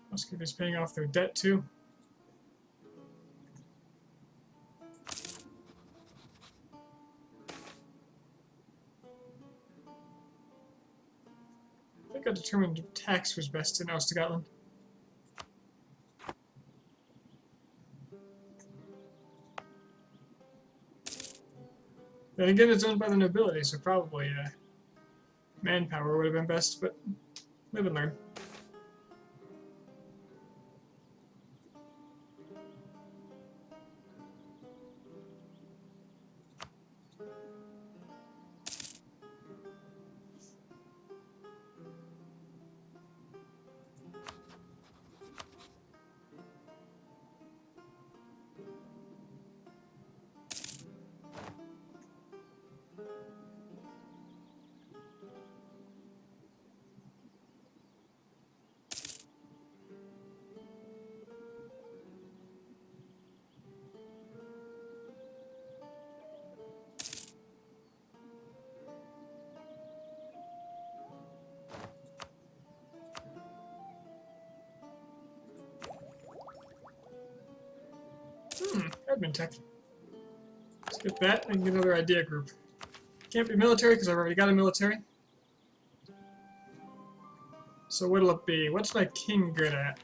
Muscovy's paying off their debt too. I think I determined tax was best in Ostgotland. Then again, it's owned by the nobility, so probably manpower would have been best, but live and learn. admin tech. Let's get that and get another idea group. Can't be military because I've already got a military. So what'll it be? What's my king good at?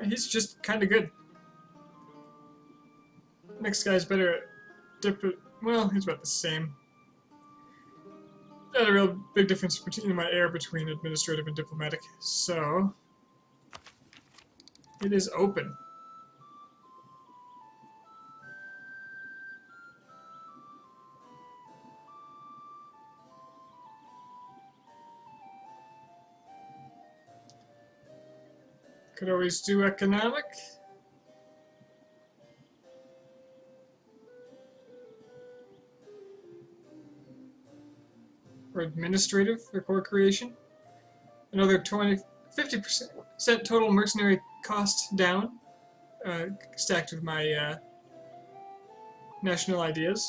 He's just kind of good. Next guy's better at well, he's about the same. Not a real big difference between my air between administrative and diplomatic. So it is open. Could always do economic. Or administrative for core creation. Another 50% total mercenary cost down, stacked with my national ideas.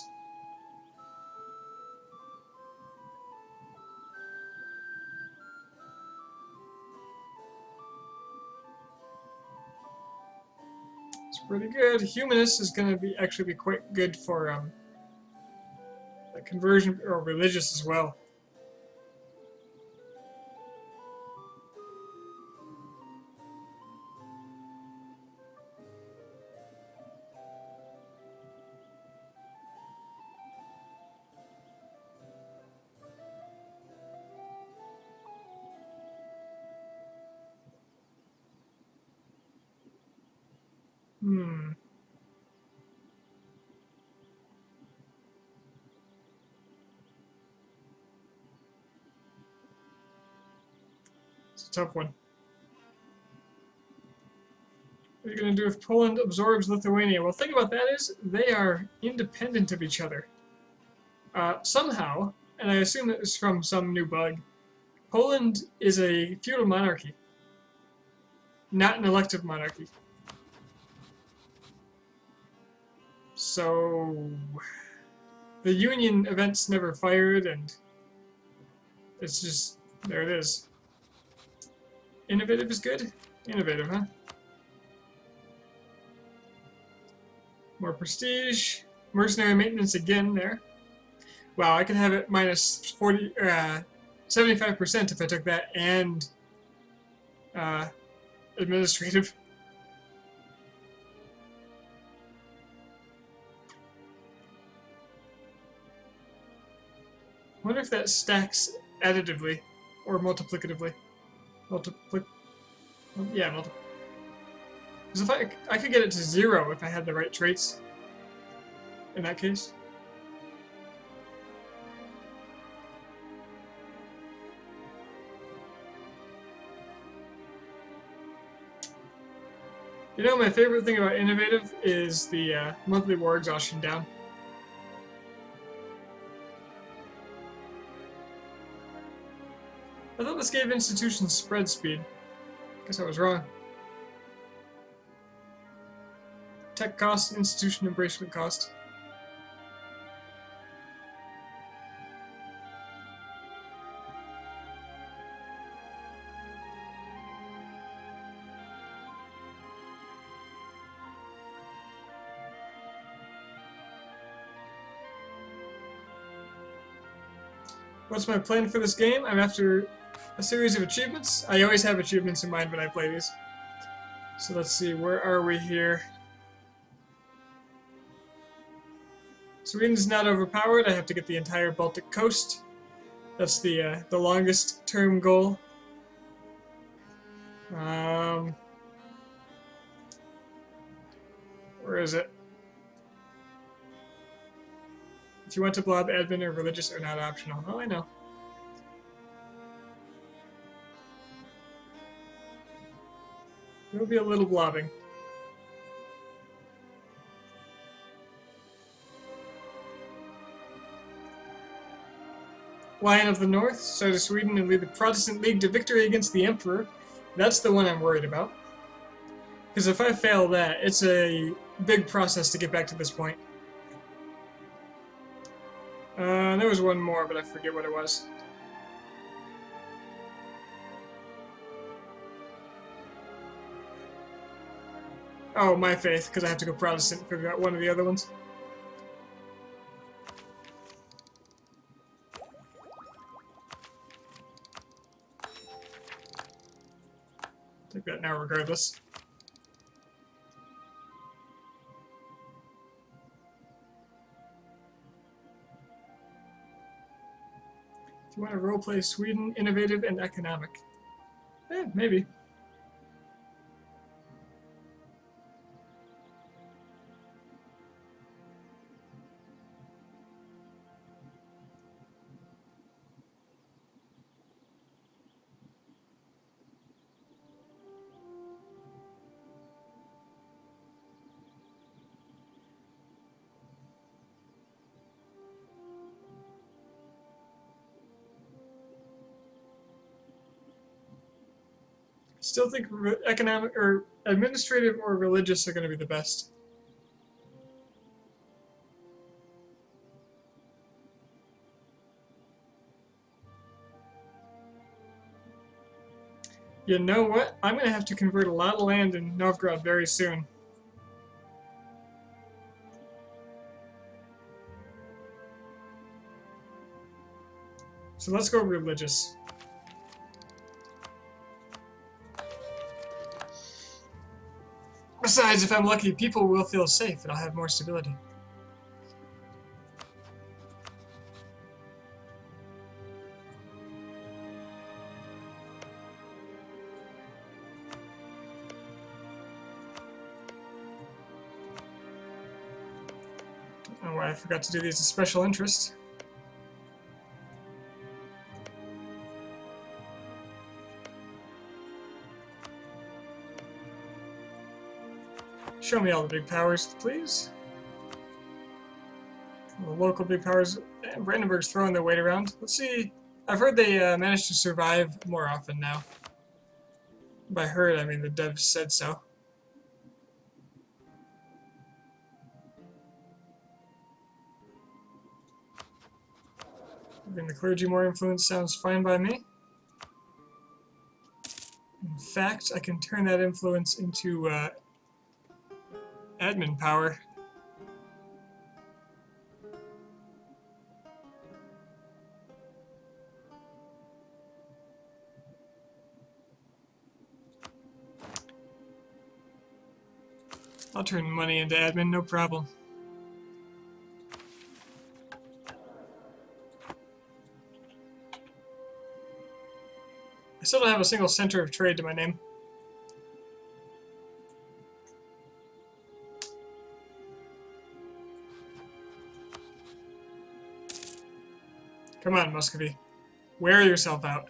It's pretty good. Humanist is going to be actually be quite good for conversion or religious as well. It's a tough one. What are you going to do if Poland absorbs Lithuania? Well, the thing about that is they are independent of each other. Somehow, and I assume it's from some new bug, Poland is a feudal monarchy, not an elective monarchy. So the Union events never fired, and it's just, there it is. Innovative is good? Innovative, huh? More prestige. Mercenary maintenance again there. Wow, I could have it minus 75% if I took that and administrative. I wonder if that stacks additively or multiplicatively. Yeah, because if I could get it to 0 if I had the right traits in that case. You know, my favorite thing about innovative is the monthly war exhaustion down. I thought this gave institutions spread speed. Guess I was wrong. Tech cost, institution embracement cost. What's my plan for this game? I'm after a series of achievements. I always have achievements in mind when I play these. So let's see, where are we here? Sweden's not overpowered. I have to get the entire Baltic coast. That's the longest term goal. Where is it? If you want to blob, admin or religious are not optional. Oh, I know. There will be a little blobbing. Lion of the North, so to Sweden and lead the Protestant League to victory against the Emperor. That's the one I'm worried about. Because if I fail that, it's a big process to get back to this point. There was one more, but I forget what it was. Oh, my faith, because I have to go Protestant for one of the other ones. Take that now regardless. If you want to roleplay Sweden, innovative and economic. Maybe. Still think economic or administrative or religious are going to be the best. You know what? I'm going to have to convert a lot of land in Novgorod very soon. So let's go religious. Besides, if I'm lucky, people will feel safe and I'll have more stability. Oh, I forgot to do these as special interest. Show me all the big powers, please. The local big powers. Brandenburg's throwing their weight around. Let's see. I've heard they manage to survive more often now. By heard, I mean the devs said so. Giving the clergy more influence sounds fine by me. In fact, I can turn that influence into admin power. I'll turn money into admin, no problem. I still don't have a single center of trade to my name. Come on, Muscovy. Wear yourself out.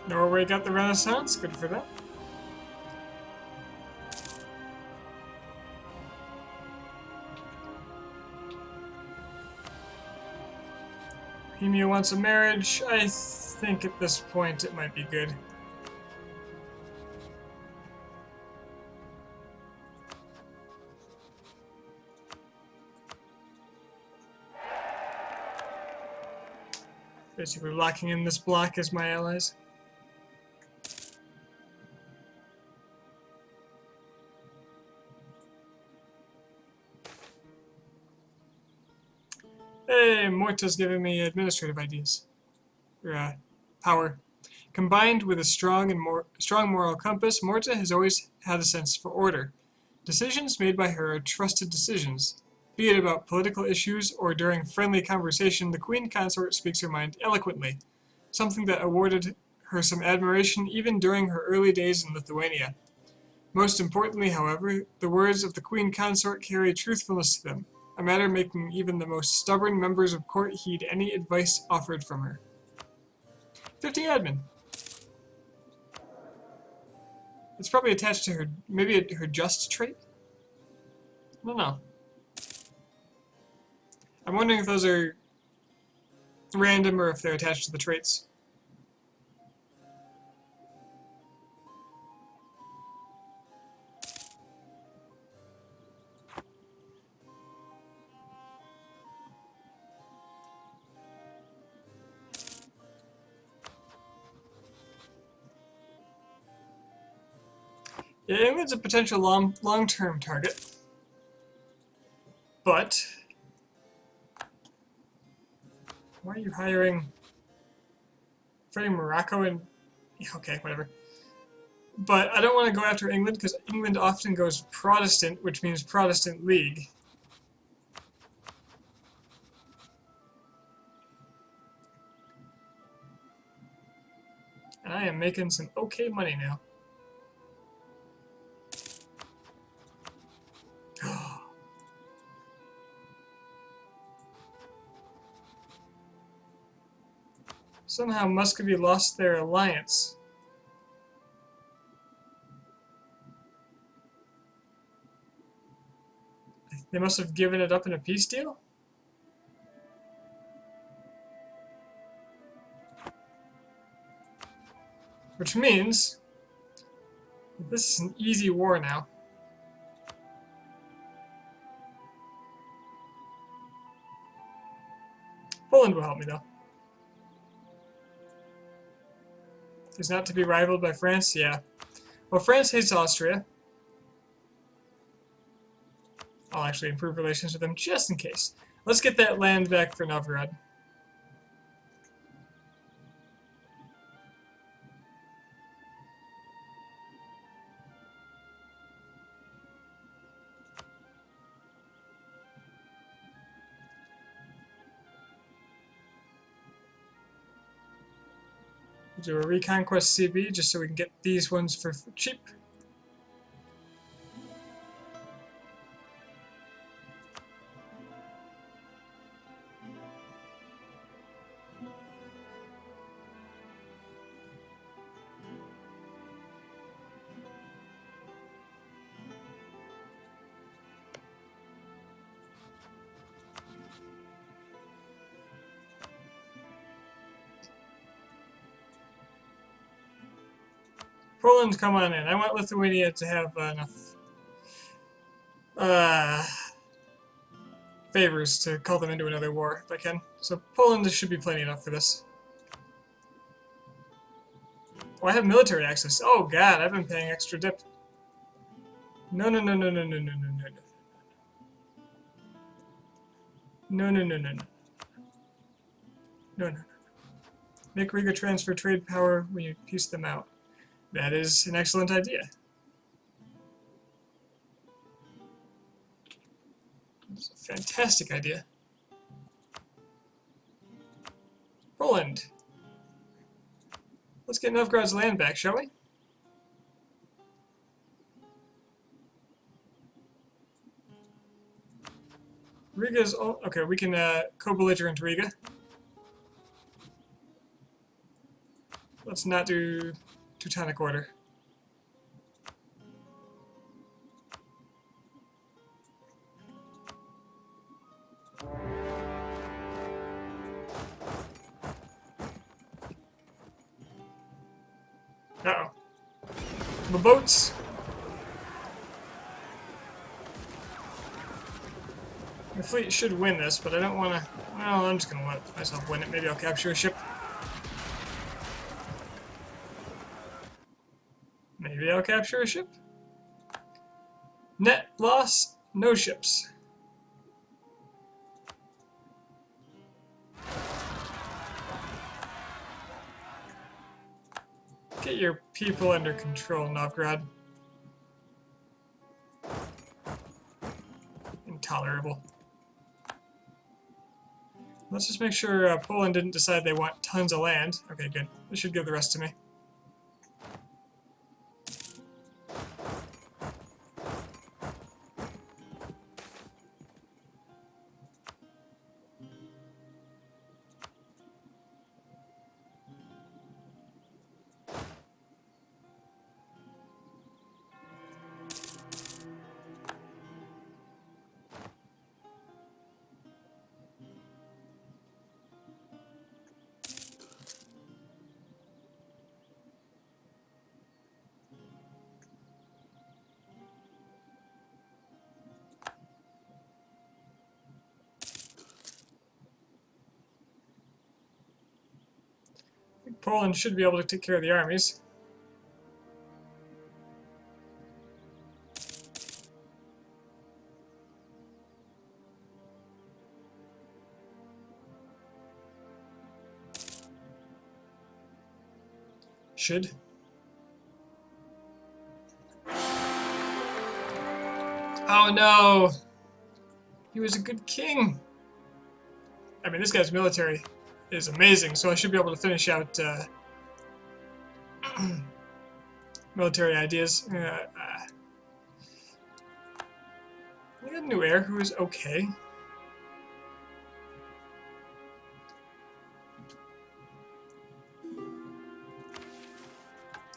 Norway got the Renaissance, good for them. Bohemia wants a marriage. I think at this point it might be good. Basically locking in this block as my allies. Hey, Morta's giving me administrative ideas. Or, power. Combined with a strong moral compass, Morta has always had a sense for order. Decisions made by her are trusted decisions. Be it about political issues or during friendly conversation, the Queen Consort speaks her mind eloquently, something that awarded her some admiration even during her early days in Lithuania. Most importantly, however, the words of the queen consort carry truthfulness to them, a matter making even the most stubborn members of court heed any advice offered from her. 50 admin. It's probably attached to her, maybe her just trait? I don't know. I'm wondering if those are random or if they're attached to the traits. Yeah, England's a potential long-term target, but why are you hiring Freddie Morocco and okay, whatever. But I don't want to go after England because England often goes Protestant, which means Protestant League. And I am making some okay money now. Somehow Muscovy lost their alliance. They must have given it up in a peace deal? Which means this is an easy war now. Poland will help me though. Is not to be rivaled by France? Yeah. Well, France hates Austria. I'll actually improve relations with them just in case. Let's get that land back for Novgorod. Do a Reconquest CB just so we can get these ones for cheap. Poland, come on in. I want Lithuania to have enough favors to call them into another war if I can. So Poland should be plenty enough for this. Oh, I have military access. Oh god, I've been paying extra dip. No, no, no, no, no, no, no, no, no, no. No, no, no, no, no. No, no, no. Make Riga transfer trade power when you piece them out. That is an excellent idea. It's a fantastic idea. Poland. Let's get Novgorod's land back, shall we? Riga's... Oh, okay, we can co-belligerent Riga. Let's not do Teutonic Order. Uh-oh. The boats. The fleet should win this, but I don't want to... Well, I'm just going to let myself win it. Maybe I'll capture a ship. Maybe I'll capture a ship. Net loss, no ships. Get your people under control, Novgorod. Intolerable. Let's just make sure Poland didn't decide they want tons of land. Okay, good. They should give the rest to me. Poland should be able to take care of the armies. Should. Oh no! He was a good king! I mean, this guy's military is amazing, so I should be able to finish out military ideas. I got a new heir who is okay.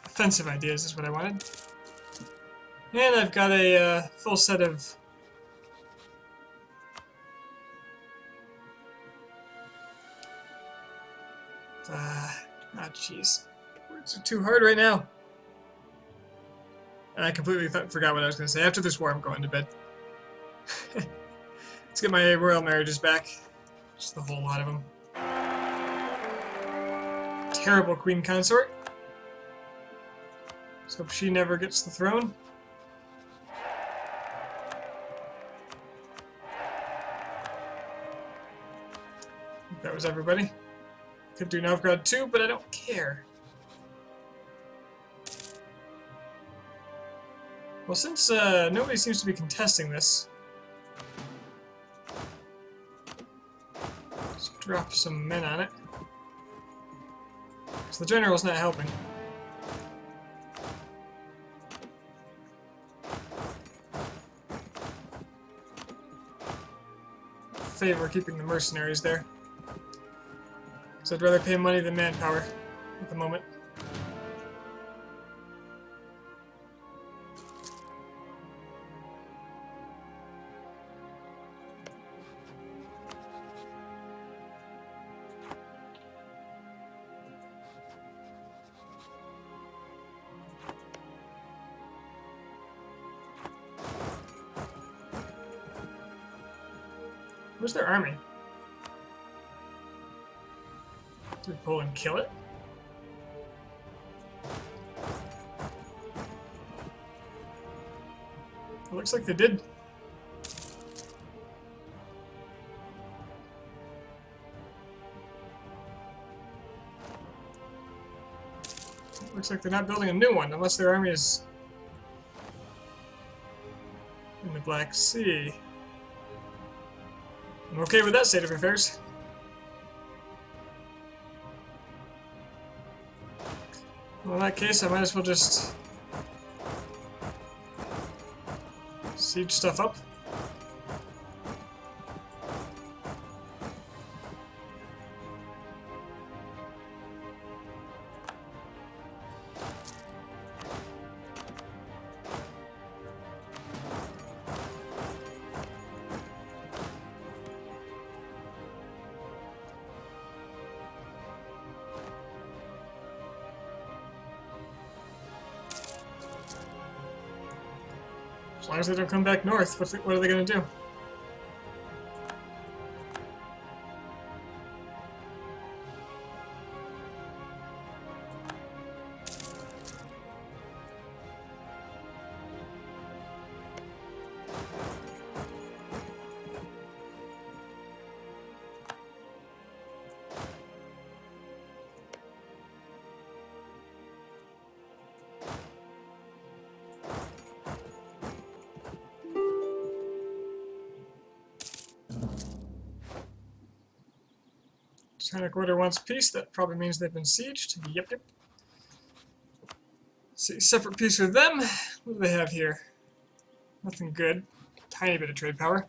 Offensive ideas is what I wanted. And I've got a full set of jeez. Words are too hard right now. And I completely forgot what I was going to say. After this war, I'm going to bed. Let's get my royal marriages back. Just the whole lot of them. Terrible queen consort. Let's hope she never gets the throne. That was everybody. Could do Novgorod too, but I don't care. Well, since nobody seems to be contesting this, let's drop some men on it. So the general's not helping. Favor keeping the mercenaries there. So I'd rather pay money than manpower at the moment. Where's their army? Did Poland kill it? It looks like they did. Looks like they're not building a new one, unless their army is in the Black Sea. I'm okay with that state of affairs. Well, in that case, I might as well just siege stuff up. As long as they don't come back north, what are they going to do? Tyrannic Order wants peace. That probably means they've been sieged. Yep, yep. See, separate peace with them. What do they have here? Nothing good. Tiny bit of trade power.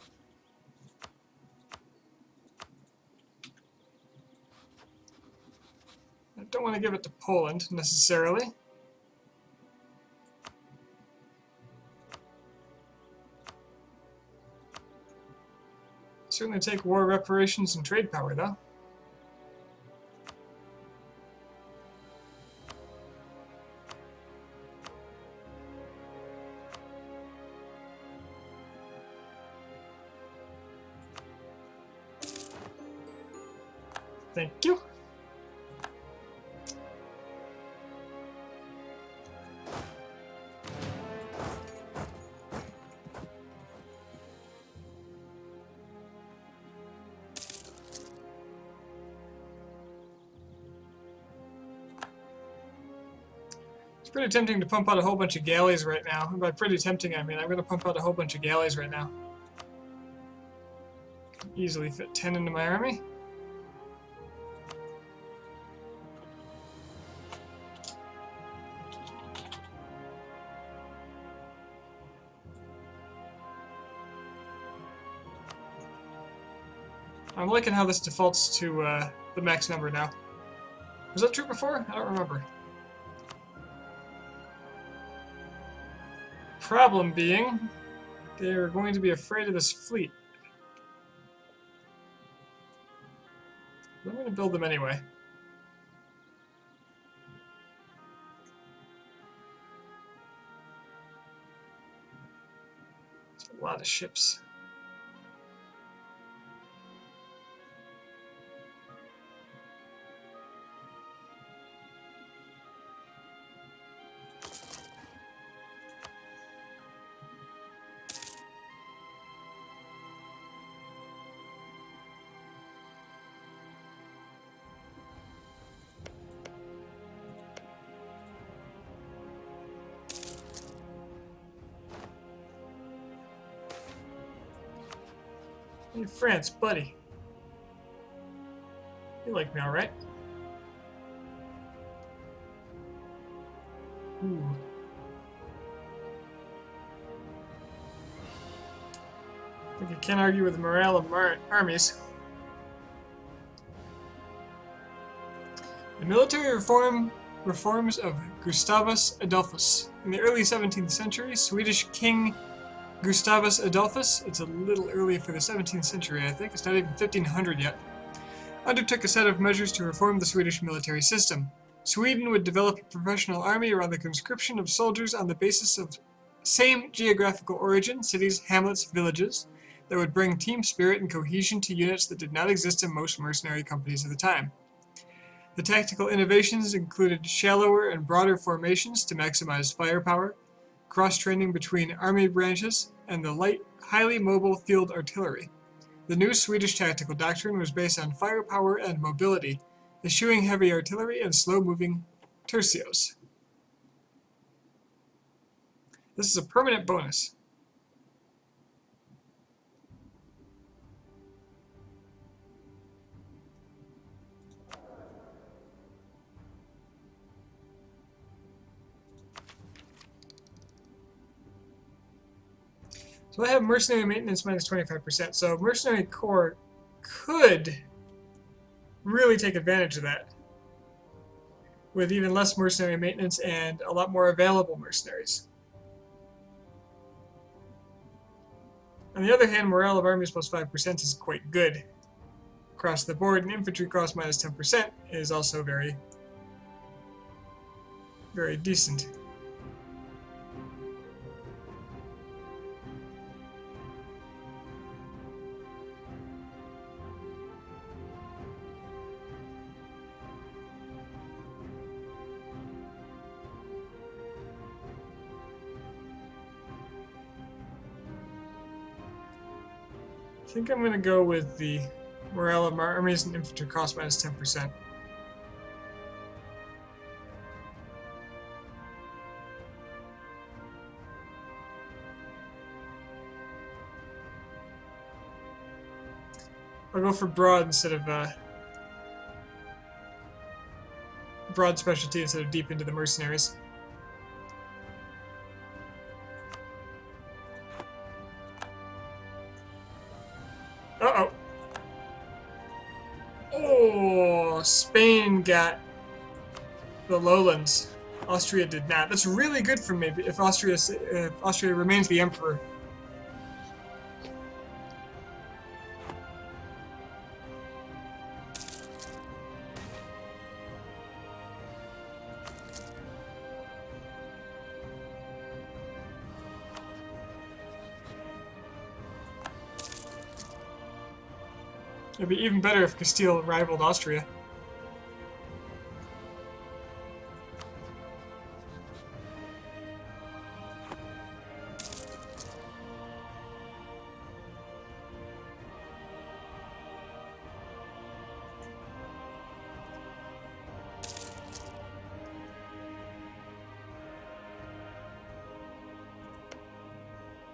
I don't want to give it to Poland, necessarily. Certainly take war reparations and trade power, though. Thank you. It's pretty tempting to pump out a whole bunch of galleys right now. And by pretty tempting, I mean I'm going to pump out a whole bunch of galleys right now. Can easily fit 10 into my army. I'm liking how this defaults to the max number now. Was that true before? I don't remember. Problem being, they're going to be afraid of this fleet. I'm going to build them anyway. It's a lot of ships. Hey, France, buddy. You like me, alright? Ooh. I think you can't argue with the morale of armies. The military reforms of Gustavus Adolphus. In the early 17th century, Swedish King Gustavus Adolphus, it's a little early for the 17th century, I think, it's not even 1500 yet, undertook a set of measures to reform the Swedish military system. Sweden would develop a professional army around the conscription of soldiers on the basis of same geographical origin, cities, hamlets, villages, that would bring team spirit and cohesion to units that did not exist in most mercenary companies of the time. The tactical innovations included shallower and broader formations to maximize firepower, cross-training between army branches, and the light, highly mobile field artillery. The new Swedish tactical doctrine was based on firepower and mobility, eschewing heavy artillery and slow-moving tercios. This is a permanent bonus. So I have mercenary maintenance minus 25%, so mercenary corps could really take advantage of that with even less mercenary maintenance and a lot more available mercenaries. On the other hand, morale of armies plus 5% is quite good across the board, and infantry cost minus 10% is also very, very decent. I think I'm going to go with the morale of armies and infantry cost minus 10%. I'll go for broad instead of broad specialty instead of deep into the mercenaries. Uh-oh. Oh, Spain got the lowlands. Austria did not. That's really good for me if Austria remains the emperor. It'd be even better if Castile rivaled Austria.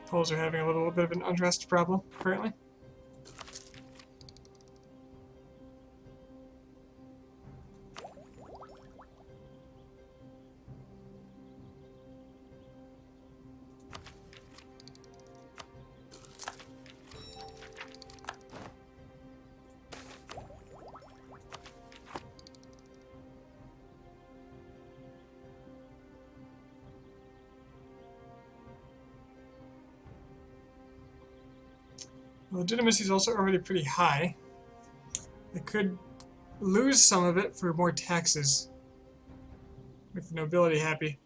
Poles are having a little bit of an unrest problem, apparently. Legitimacy is also already pretty high. I could lose some of it for more taxes. With the nobility happy.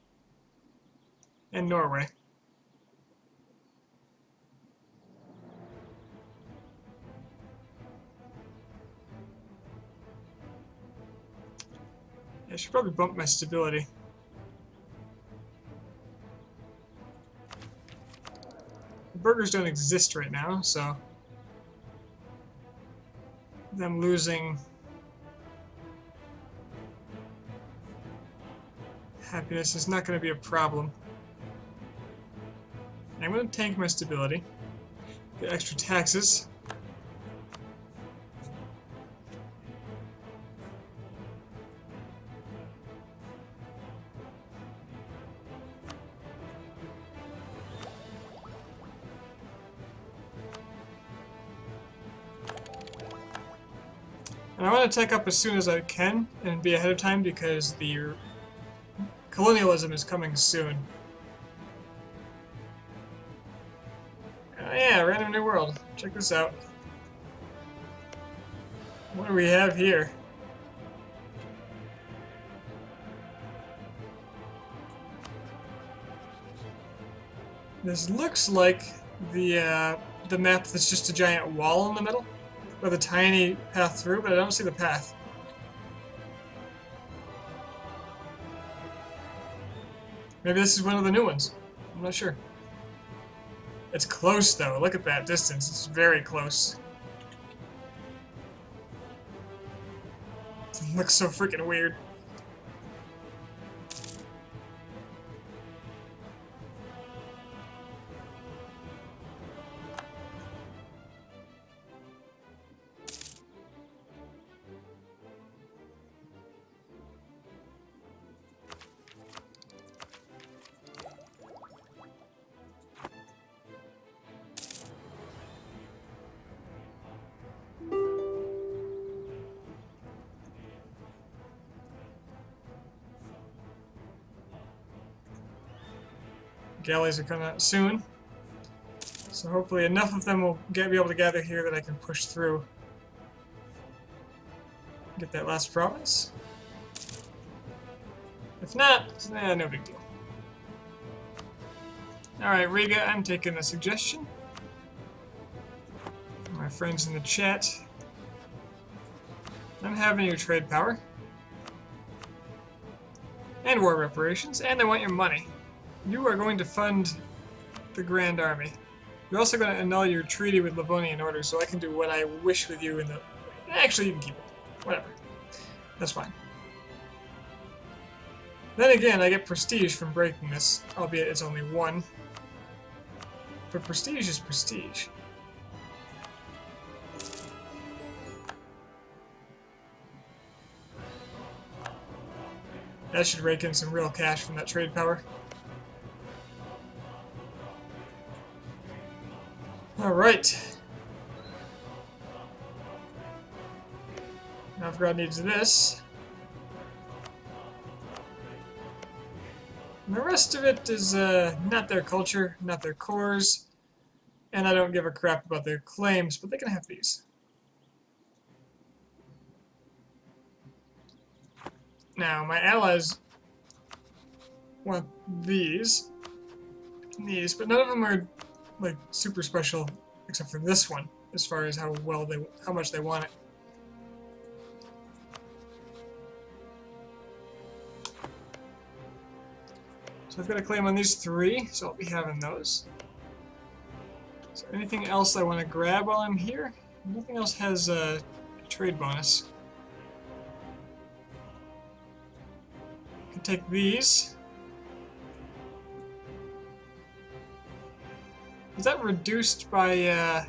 And Norway. I should probably bump my stability. The burghers don't exist right now, so them losing happiness is not going to be a problem. I'm going to tank my stability, get extra taxes. And I want to tech up as soon as I can and be ahead of time because the colonialism is coming soon. Yeah, random new world. Check this out. What do we have here? This looks like the map that's just a giant wall in the middle with a tiny path through, but I don't see the path. Maybe this is one of the new ones. I'm not sure. It's close though. Look at that distance. It's very close. It looks so freaking weird. Galleys are coming out soon, so hopefully enough of them will be able to gather here that I can push through. Get that last province. If not, no big deal. Alright, Riga, I'm taking a suggestion. My friends in the chat. I'm having your trade power. And war reparations, and I want your money. You are going to fund the Grand Army. You're also going to annul your treaty with Livonian Order, so I can do what I wish with you in the... Actually, you can keep it. Whatever. That's fine. Then again, I get prestige from breaking this, albeit it's only one. But prestige is prestige. That should rake in some real cash from that trade power. Alright. Novgorod needs this. And the rest of it is not their culture, not their cores, and I don't give a crap about their claims, but they can have these. Now, my allies want these, but none of them are like super special, except for this one, as far as how much they want it. So I've got a claim on these 3, so I'll be having those. So anything else I want to grab while I'm here? Nothing else has a trade bonus. I can take these. Is that reduced by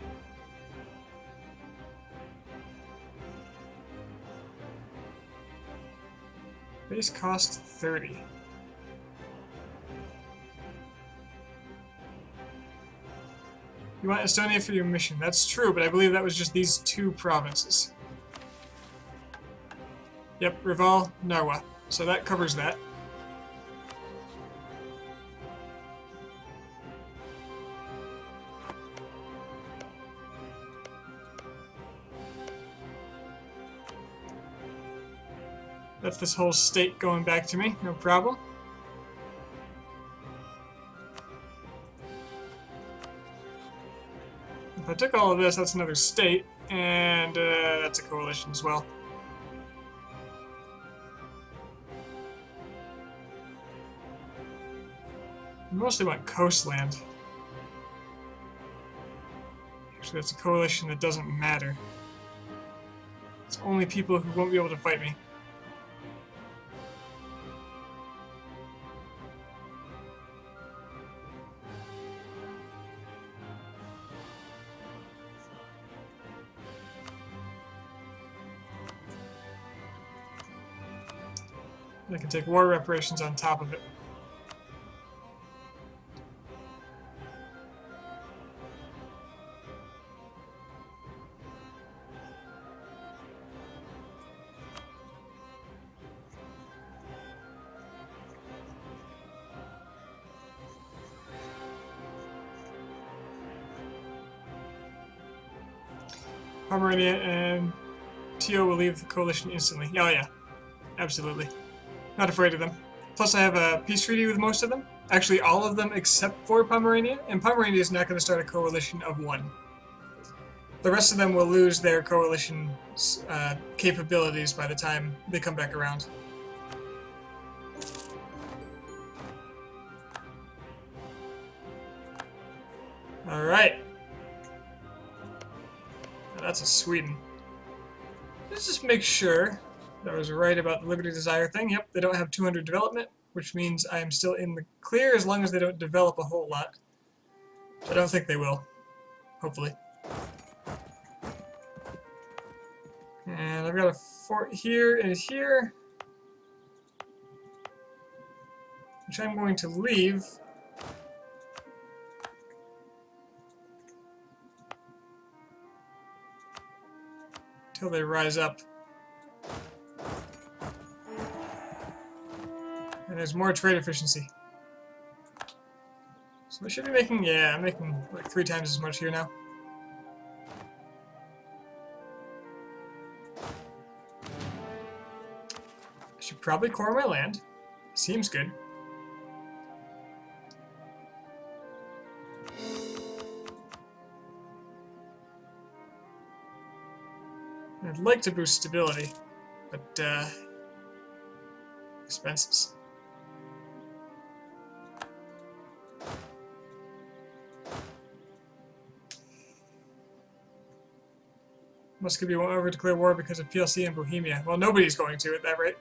base cost 30? You want Estonia for your mission. That's true, but I believe that was just these 2 provinces. Yep, Reval, Narwa. So that covers that. That's this whole state going back to me, no problem. If I took all of this, that's another state, and that's a coalition as well. I mostly want coastland. Actually, that's a coalition that doesn't matter. It's only people who won't be able to fight me. I can take war reparations on top of it. Pomerania and Teo will leave the coalition instantly. Oh yeah, absolutely. Not afraid of them. Plus I have a peace treaty with most of them. Actually all of them except for Pomerania, and Pomerania is not going to start a coalition of 1. The rest of them will lose their coalition capabilities by the time they come back around. Alright. That's a Sweden. Let's just make sure that I was right about the Liberty Desire thing. Yep, they don't have 200 development, which means I am still in the clear as long as they don't develop a whole lot. I don't think they will. Hopefully. And I've got a fort here and here, which I'm going to leave. Until they rise up. And there's more trade efficiency. So I should be making, yeah, I'm making like 3 times as much here now. I should probably core my land. Seems good. I'd like to boost stability, but expenses. Muscovy won't ever declare war because of PLC and Bohemia. Well, nobody's going to at that rate.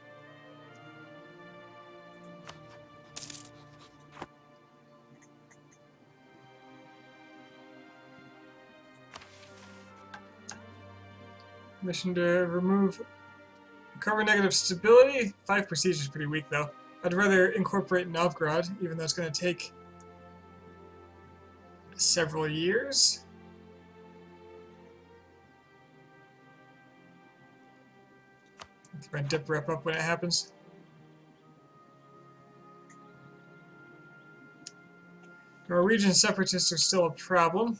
Mission to remove Recover negative stability. 5 prestige is pretty weak, though. I'd rather incorporate Novgorod, even though it's going to take several years. Keep my dip rep up when it happens. Norwegian separatists are still a problem.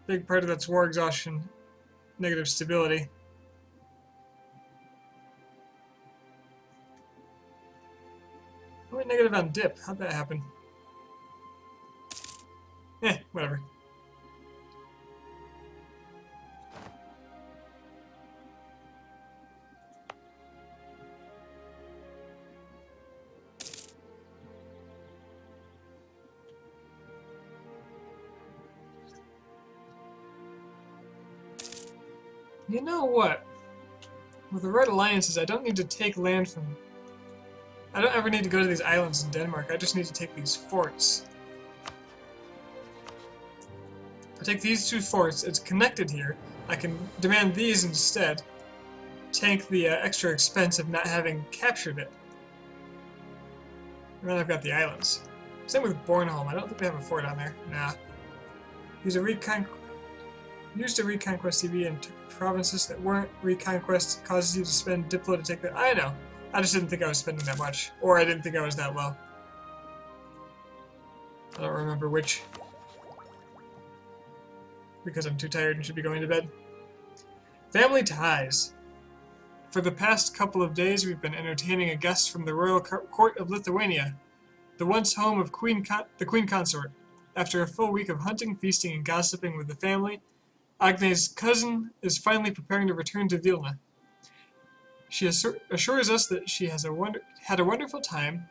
Big part of that's war exhaustion, negative stability. I went negative on dip. How'd that happen? Whatever. You know what? With the right alliances, I don't need to take land from... I don't ever need to go to these islands in Denmark. I just need to take these forts. I take these 2 forts. It's connected here. I can demand these instead. Tank the extra expense of not having captured it. And then I've got the islands. Same with Bornholm. I don't think they have a fort on there. Nah. Used a reconquest TV and took provinces that weren't reconquest. Causes you to spend Diplo to take that. I know. I just didn't think I was spending that much. Or I didn't think I was that low. I don't remember which. Because I'm too tired and should be going to bed. Family ties. For the past couple of days, we've been entertaining a guest from the royal court of Lithuania, the once home of the Queen Consort. After a full week of hunting, feasting, and gossiping with the family, Agne's cousin is finally preparing to return to Vilna. She assures us that she has had a wonderful time,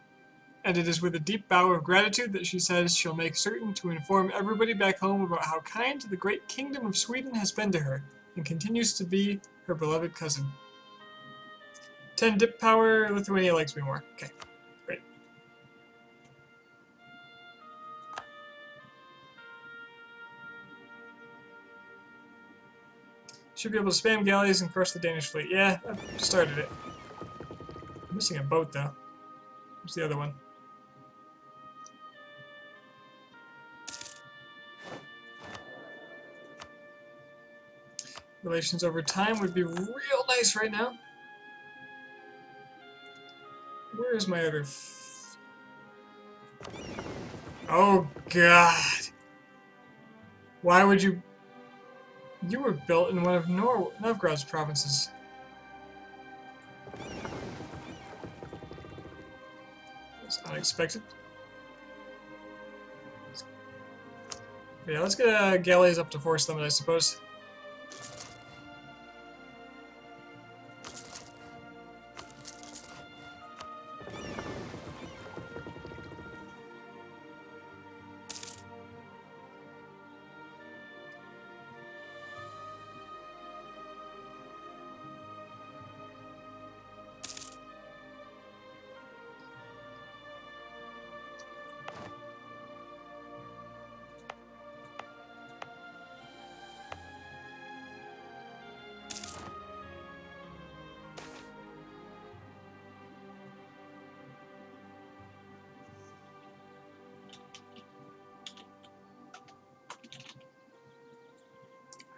and it is with a deep bow of gratitude that she says she'll make certain to inform everybody back home about how kind the great kingdom of Sweden has been to her, and continues to be her beloved cousin. 10 dip power, Lithuania likes me more. Okay, great. Should be able to spam galleys and crush the Danish fleet. Yeah, I've started it. I'm missing a boat, though. Where's the other one? Relations over time would be real nice right now. Where is my other... Oh, God. Why would you... You were built in one of Novgorod's provinces. That's unexpected. Yeah, let's get galleys up to force them, I suppose.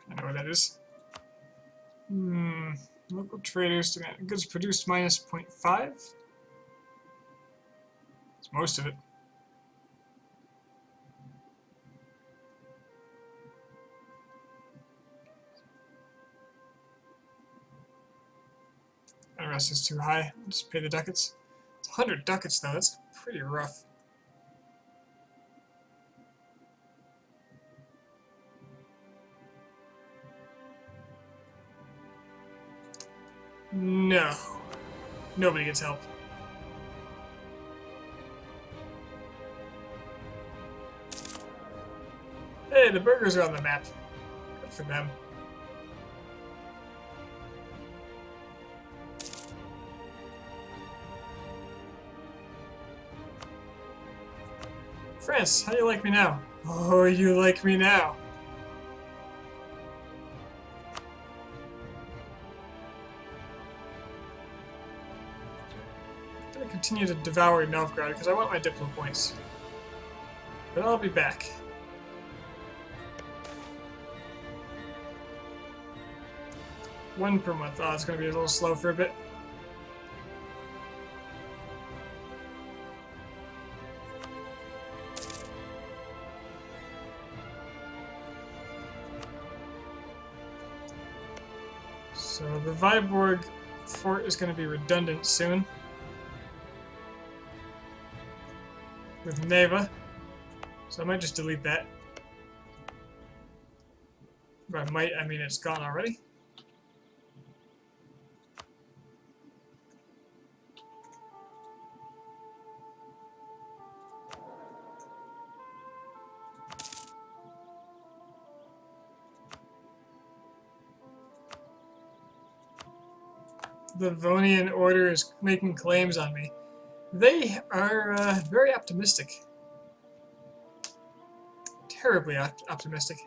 I know what that is. Local traders demand goods produced minus 0.5. It's most of it. Unrest is too high. I'll just pay the ducats. It's 100 ducats though. That's pretty rough. No. Nobody gets help. Hey, the burgers are on the map. Good for them. France, how do you like me now? Oh, you like me now. going to continue to devour Novgorod because I want my Diplo points. But I'll be back. One per month. Oh, it's going to be a little slow for a bit. So the Viborg fort is going to be redundant soon. With Neva. So I might just delete that. By might, I mean it's gone already. The Vonian Order is making claims on me. They are very optimistic. Terribly optimistic.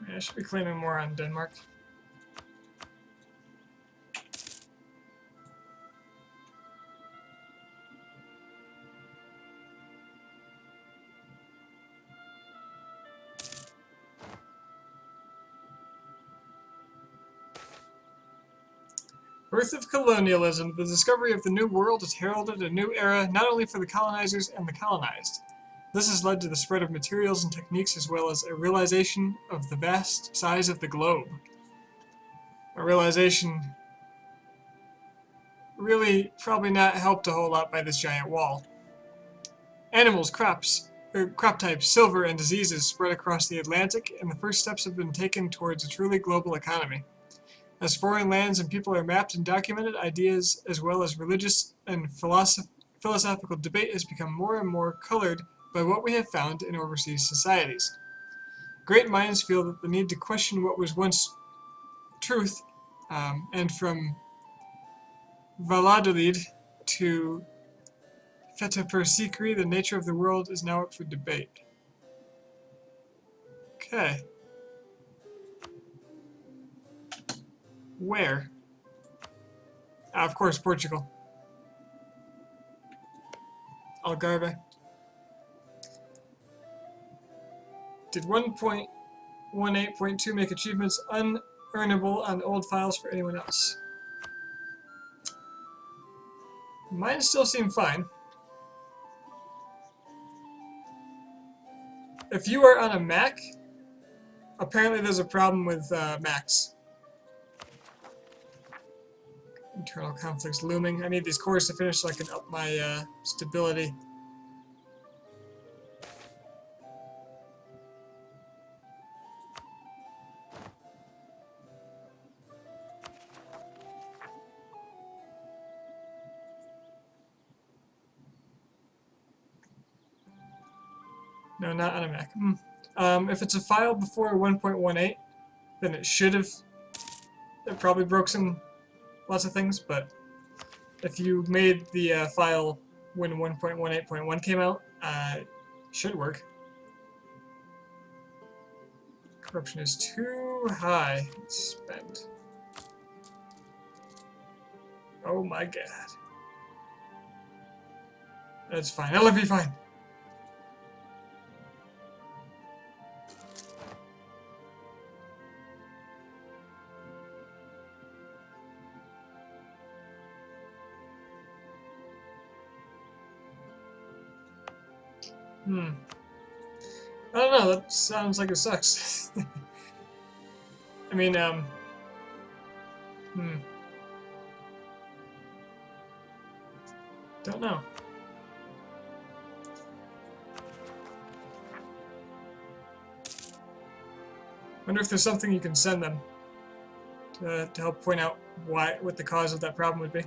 I should be claiming more on Denmark. Birth of colonialism. The discovery of the New World has heralded a new era not only for the colonizers and the colonized. This has led to the spread of materials and techniques as well as a realization of the vast size of the globe. A realization really probably not helped a whole lot by this giant wall. Animals, crop types, silver, and diseases spread across the Atlantic, and the first steps have been taken towards a truly global economy. As foreign lands and people are mapped and documented, ideas as well as religious and philosophical debate has become more and more colored by what we have found in overseas societies. Great minds feel that the need to question what was once truth, and from Valladolid to Fetapersikri, the nature of the world is now up for debate. Okay. Where? Of course, Portugal. Algarve. Did 1.18.2 make achievements unearnable on old files for anyone else? Mine still seem fine. If you are on a Mac, apparently there's a problem with Macs. Internal conflicts looming. I need these cores to finish so I can up my stability. No, not on a Mac. If it's a file before 1.18, then it should have. It probably broke lots of things, but if you made the file when 1.18.1 came out, it should work. Corruption is too high. Let's spend. Oh my god. That's fine. That'll be fine. I don't know, that sounds like it sucks. I mean, don't know. Wonder if there's something you can send them to help point out what the cause of that problem would be.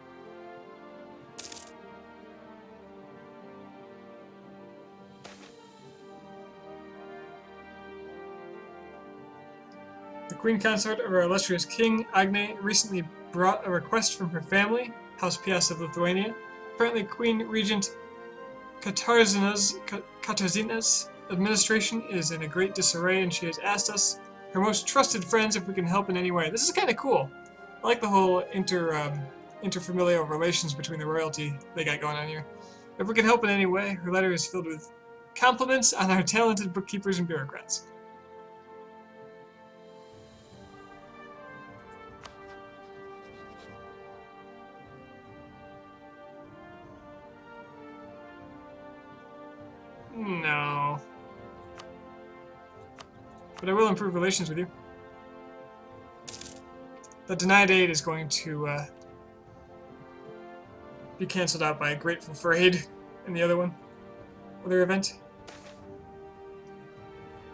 The Queen Consort of our illustrious King, Agne, recently brought a request from her family, House Piast of Lithuania. Apparently Queen Regent Katarzyna's administration is in a great disarray, and she has asked us, her most trusted friends, if we can help in any way. This is kind of cool. I like the whole interfamilial relations between the royalty they got going on here. If we can help in any way, her letter is filled with compliments on our talented bookkeepers and bureaucrats. No. But I will improve relations with you. The denied aid is going to be cancelled out by a grateful for aid in the other event.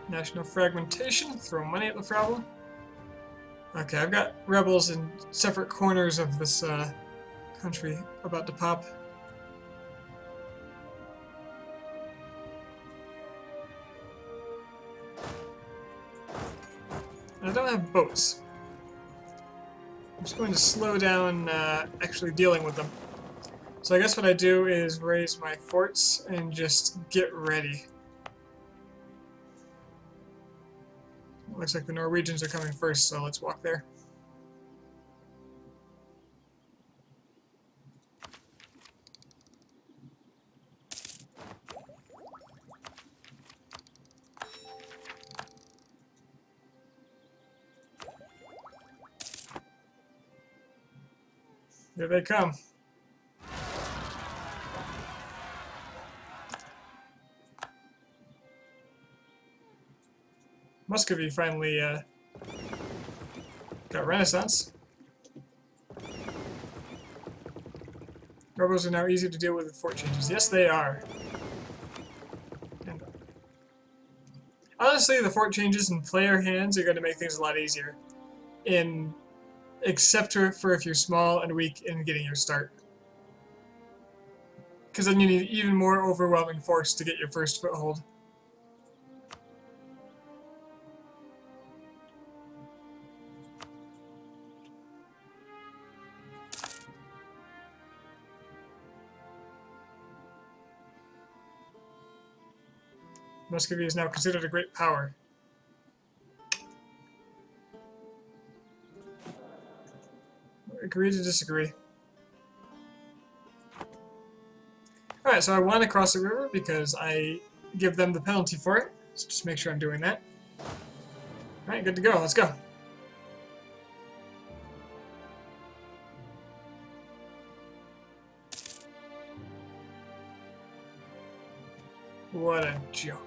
National fragmentation, throw money at the problem. Okay, I've got rebels in separate corners of this country about to pop. And I don't have boats. I'm just going to slow down actually dealing with them. So I guess what I do is raise my forts and just get ready. Looks like the Norwegians are coming first, so let's walk there. Here they come. Muscovy finally got Renaissance. Rebels are now easy to deal with fort changes. Yes, they are. And honestly, the fort changes in player hands are going to make things a lot easier. Except for if you're small and weak in getting your start. Because then you need even more overwhelming force to get your first foothold. Muscovy is now considered a great power. Agree to disagree. Alright, so I want to cross the river because I give them the penalty for it. So just make sure I'm doing that. Alright, good to go. Let's go. What a joke.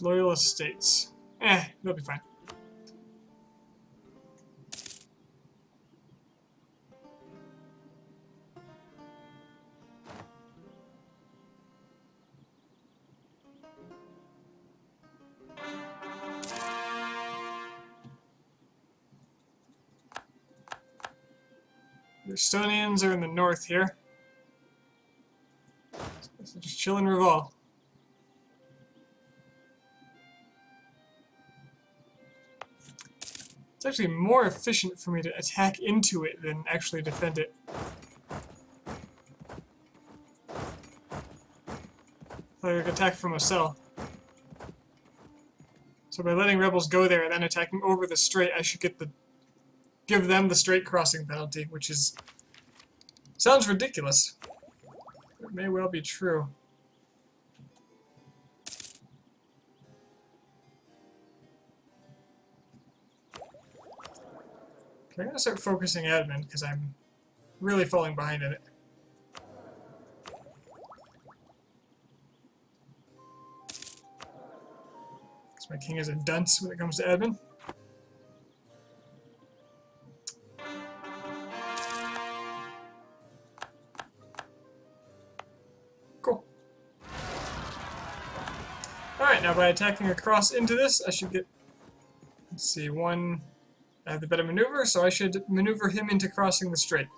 Loyal estates. They'll be fine. The Estonians are in the north here. So just chill and revolve. It's actually more efficient for me to attack into it than actually defend it. Like attack from a cell. So by letting rebels go there and then attacking over the strait, I should give them the strait crossing penalty, which sounds ridiculous. It may well be true. I'm going to start focusing admin because I'm really falling behind in it. So my king is a dunce when it comes to admin. Cool. Alright, now by attacking across into this, I should get, let's see, one, I have the better maneuver, so I should maneuver him into crossing the strait.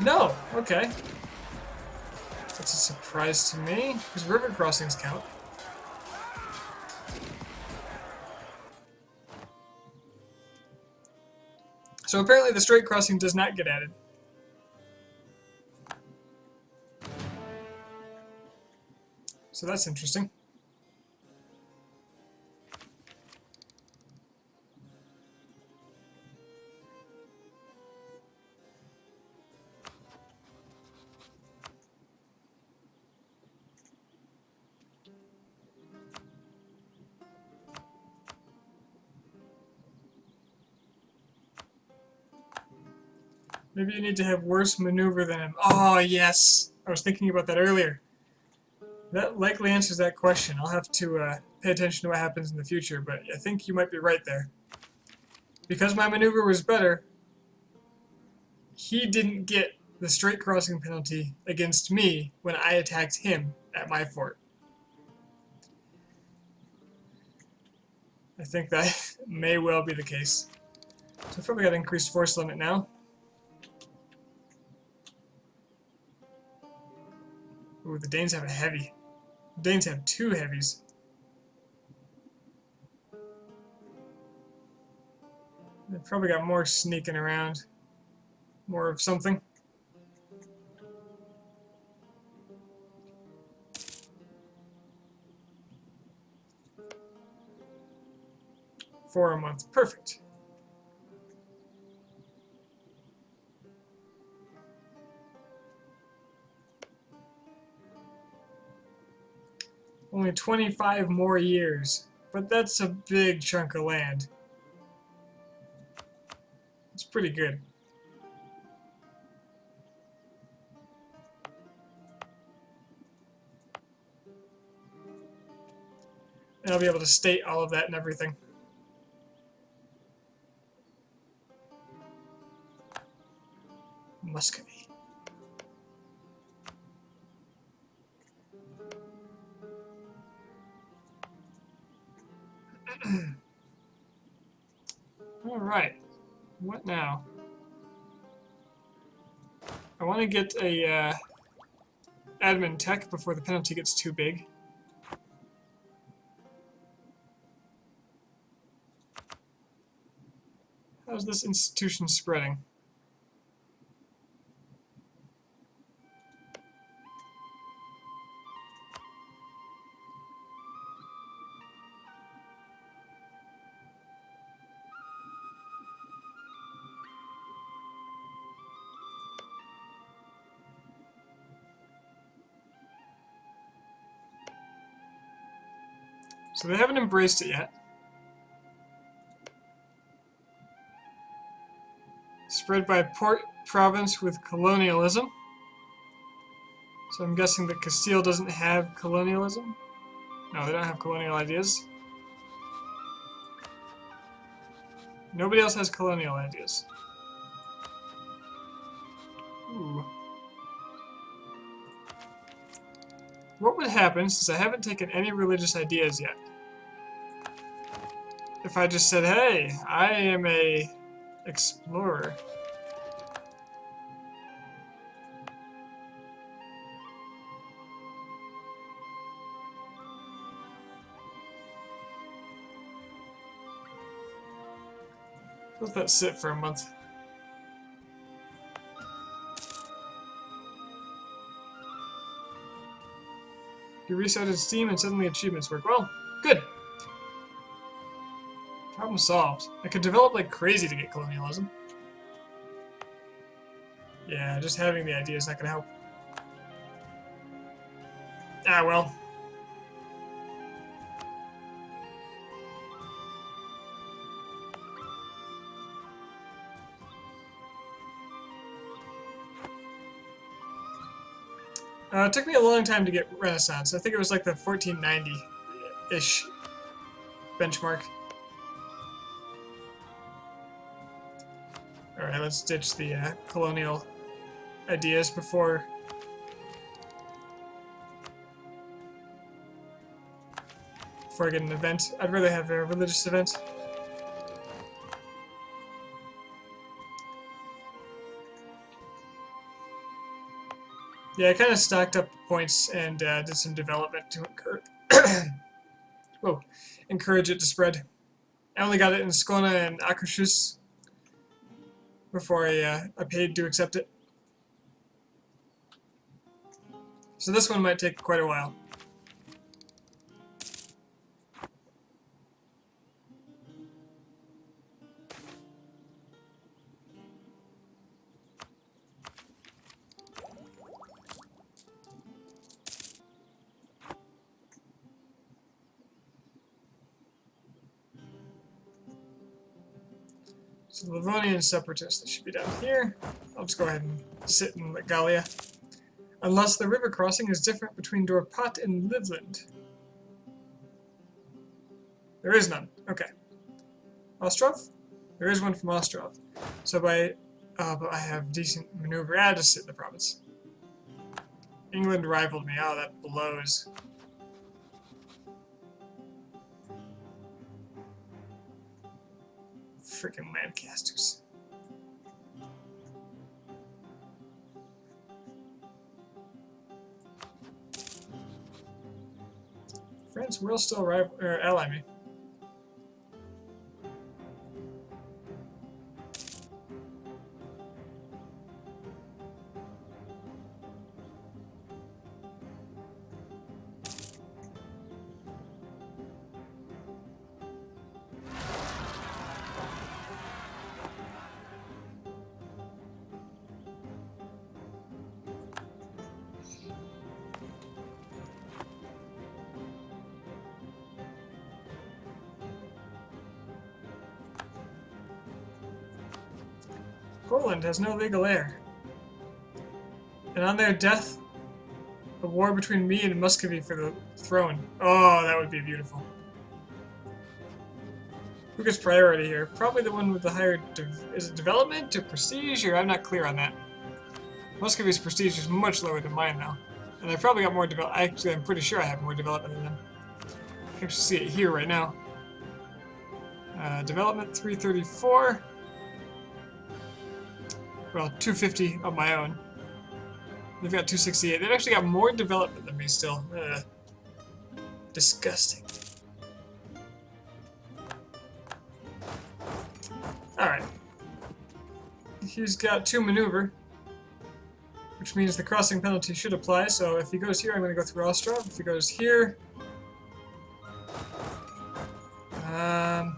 No! Okay. That's a surprise to me, because river crossings count. So apparently the strait crossing does not get added. So that's interesting. Maybe you need to have worse maneuver than him. Oh, yes! I was thinking about that earlier. That likely answers that question. I'll have to pay attention to what happens in the future, but I think you might be right there. Because my maneuver was better, he didn't get the strait crossing penalty against me when I attacked him at my fort. I think that may well be the case. So I've probably got increased force limit now. Ooh, the Danes have a heavy. The Danes have 2 heavies. They've probably got more sneaking around. More of something. For a month. Perfect. Only 25 more years. But that's a big chunk of land. It's pretty good. And I'll be able to state all of that and everything. Muscovy. Alright. What now? I want to get a admin tech before the penalty gets too big. How's this institution spreading? So they haven't embraced it yet. Spread by port province with colonialism. So I'm guessing that Castile doesn't have colonialism? No, they don't have colonial ideas. Nobody else has colonial ideas. Ooh. What would happen, since I haven't taken any religious ideas yet, if I just said, hey, I am a explorer. Let that sit for a month. You restarted Steam and suddenly achievements work. Well, good. Problem solved. I could develop like crazy to get colonialism. Yeah, just having the idea is not going to help. Ah, well. It took me a long time to get Renaissance. I think it was like the 1490 ish benchmark. Alright, let's ditch the colonial ideas before I get an event. I'd rather have a religious event. Yeah, I kind of stacked up points and did some development to encourage it to spread. I only got it in Skona and Akershus before I paid to accept it. So this one might take quite a while. So the Livonian Separatists, they should be down here. I'll just go ahead and sit in Gallia. Unless the river crossing is different between Dorpat and Livland. There is none. Okay. Ostrov? There is one from Ostrov. So but I have decent maneuver. Ah, just sit in the province. England rivaled me. Oh, that blows. Freaking Lancasters. France will still ally me. Poland has no legal heir. And on their death, a war between me and Muscovy for the throne. Oh, that would be beautiful. Who gets priority here? Probably the one with the higher... is it development or prestige? Or I'm not clear on that. Muscovy's prestige is much lower than mine, though. And I probably got more development. Actually, I'm pretty sure I have more development than them. I can actually see it here right now. Development 334. Well, 250 of my own. They've got 268. They've actually got more development than me still. Disgusting. Alright. He's got 2 maneuver, which means the crossing penalty should apply, so if he goes here, I'm going to go through Ostrov. If he goes here... I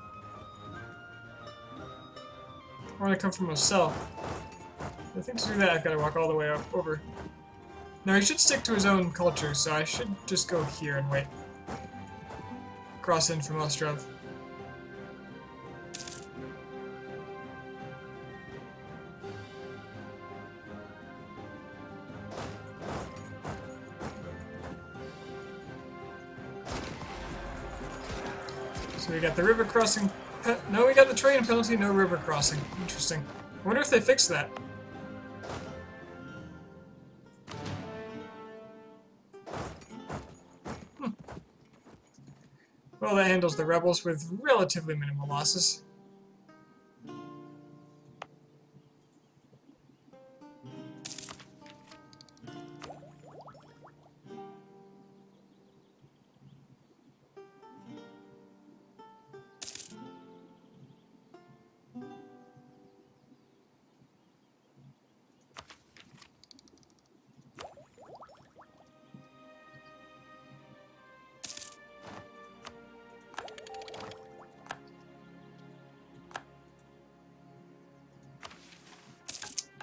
want to come from myself. I think to do that, I've got to walk all the way up over. No, he should stick to his own culture, so I should just go here and wait. Cross in from Ostrov. So we got the river crossing. No, we got the train penalty, no river crossing. Interesting. I wonder if they fixed that. Well, that handles the rebels with relatively minimal losses.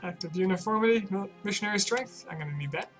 Active uniformity, missionary strength. I'm going to need that.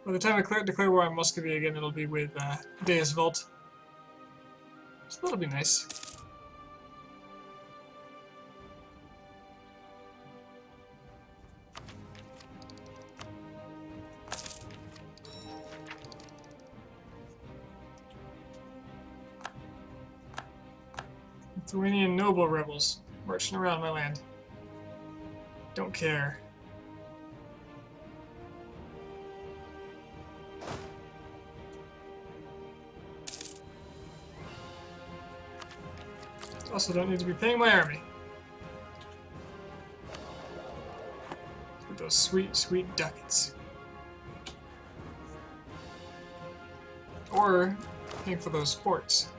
By the time I declare war on Muscovy again, it'll be with Deus Vult. So that'll be nice. Lithuanian noble rebels marching around my land. Don't care. Also don't need to be paying my army. With those sweet, sweet ducats. Or paying for those forts.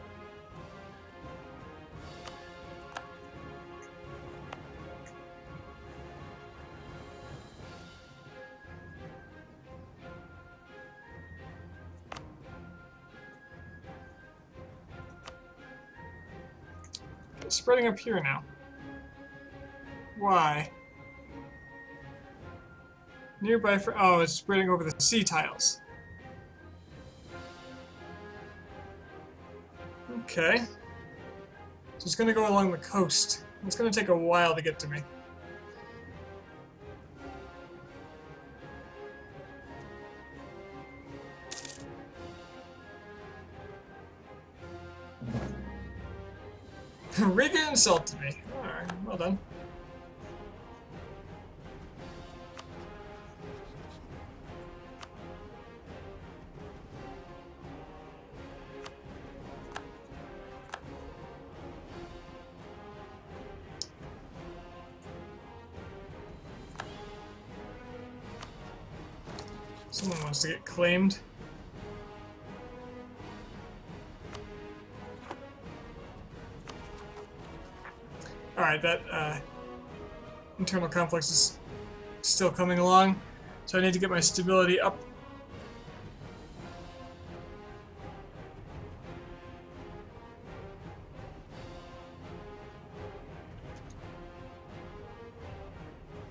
It's spreading up here now. Why? Nearby for oh, it's spreading over the sea tiles. Okay. So it's gonna go along the coast. It's gonna take a while to get to me. Riga insulted me. Alright, well done. Someone wants to get claimed. Alright, that internal conflict is still coming along, so I need to get my stability up.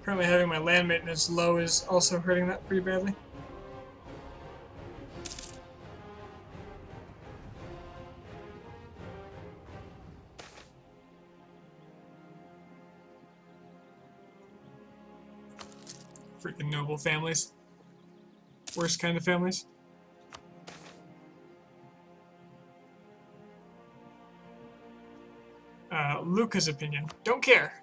Currently having my land maintenance low is also hurting that pretty badly. Freaking noble families. Worst kind of families. Luca's opinion. Don't care.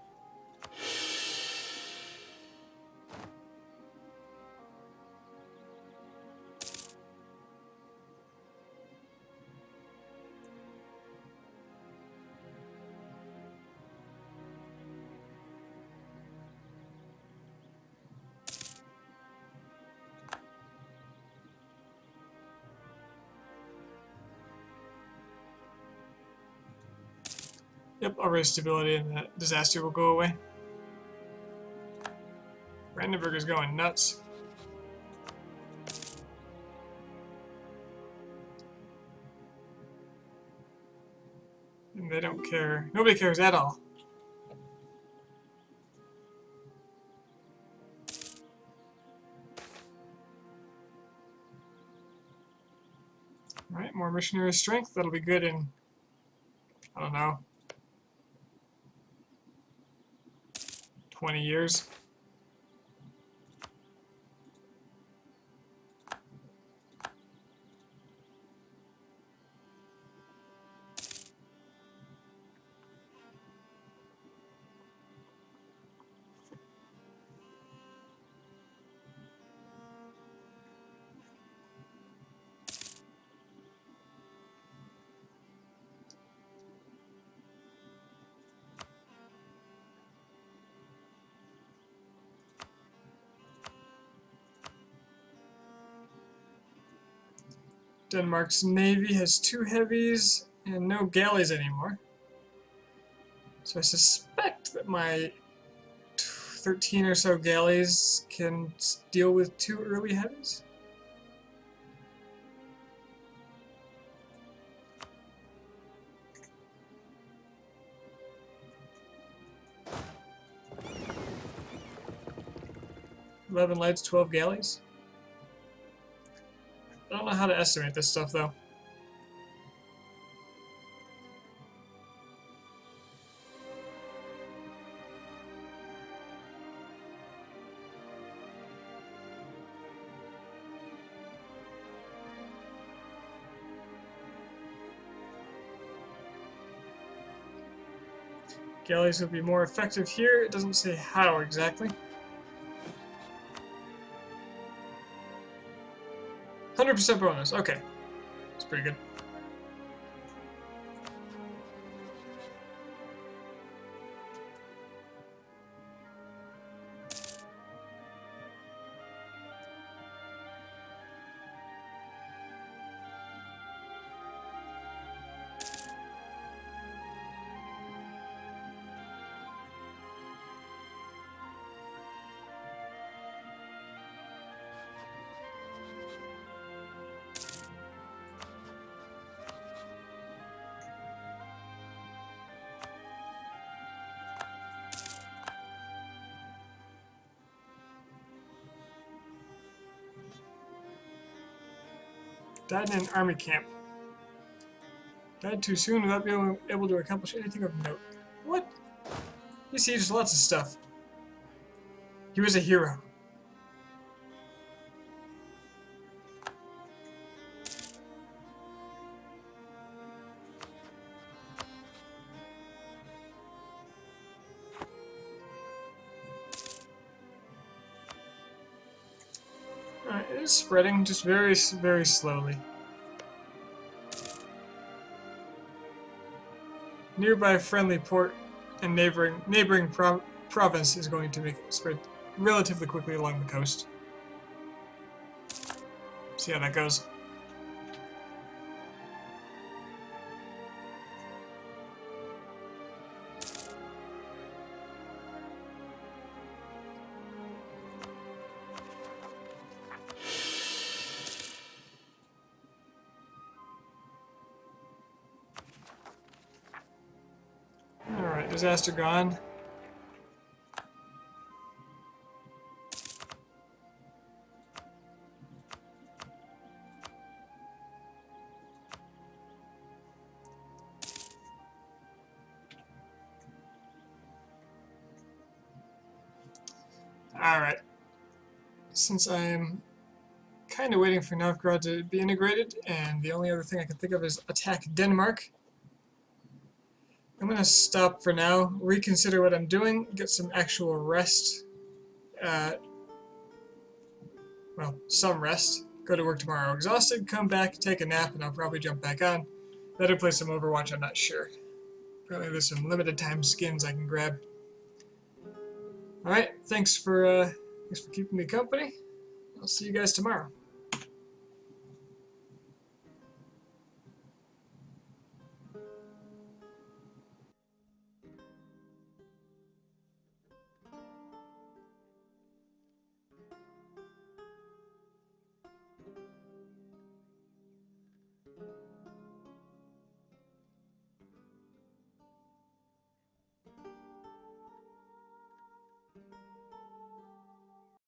Yep, I'll raise stability and that disaster will go away. Brandenburg is going nuts. And they don't care. Nobody cares at all. Alright, more missionary strength. That'll be good in, I don't know, 20 years. Denmark's navy has 2 heavies and no galleys anymore. So I suspect that my 13 or so galleys can deal with 2 early heavies. "11 lights, 12 galleys." how to estimate this stuff, though. Galleys will be more effective here. It doesn't say how exactly. 100% bonus. Okay. That's pretty good. Died in an army camp. Died too soon without being able to accomplish anything of note. What? He sieged lots of stuff. He was a hero. It is spreading, just very, very slowly. Nearby friendly port and neighboring province is going to make it spread relatively quickly along the coast. See how that goes. Alright, disaster gone. Alright. Since I'm kind of waiting for Novgorod to be integrated, and the only other thing I can think of is attack Denmark, I'm going to stop for now, reconsider what I'm doing, get some actual rest. Well, some rest. Go to work tomorrow exhausted, come back, take a nap, and I'll probably jump back on. Better play some Overwatch, I'm not sure. Apparently there's some limited time skins I can grab. Alright, thanks for keeping me company. I'll see you guys tomorrow.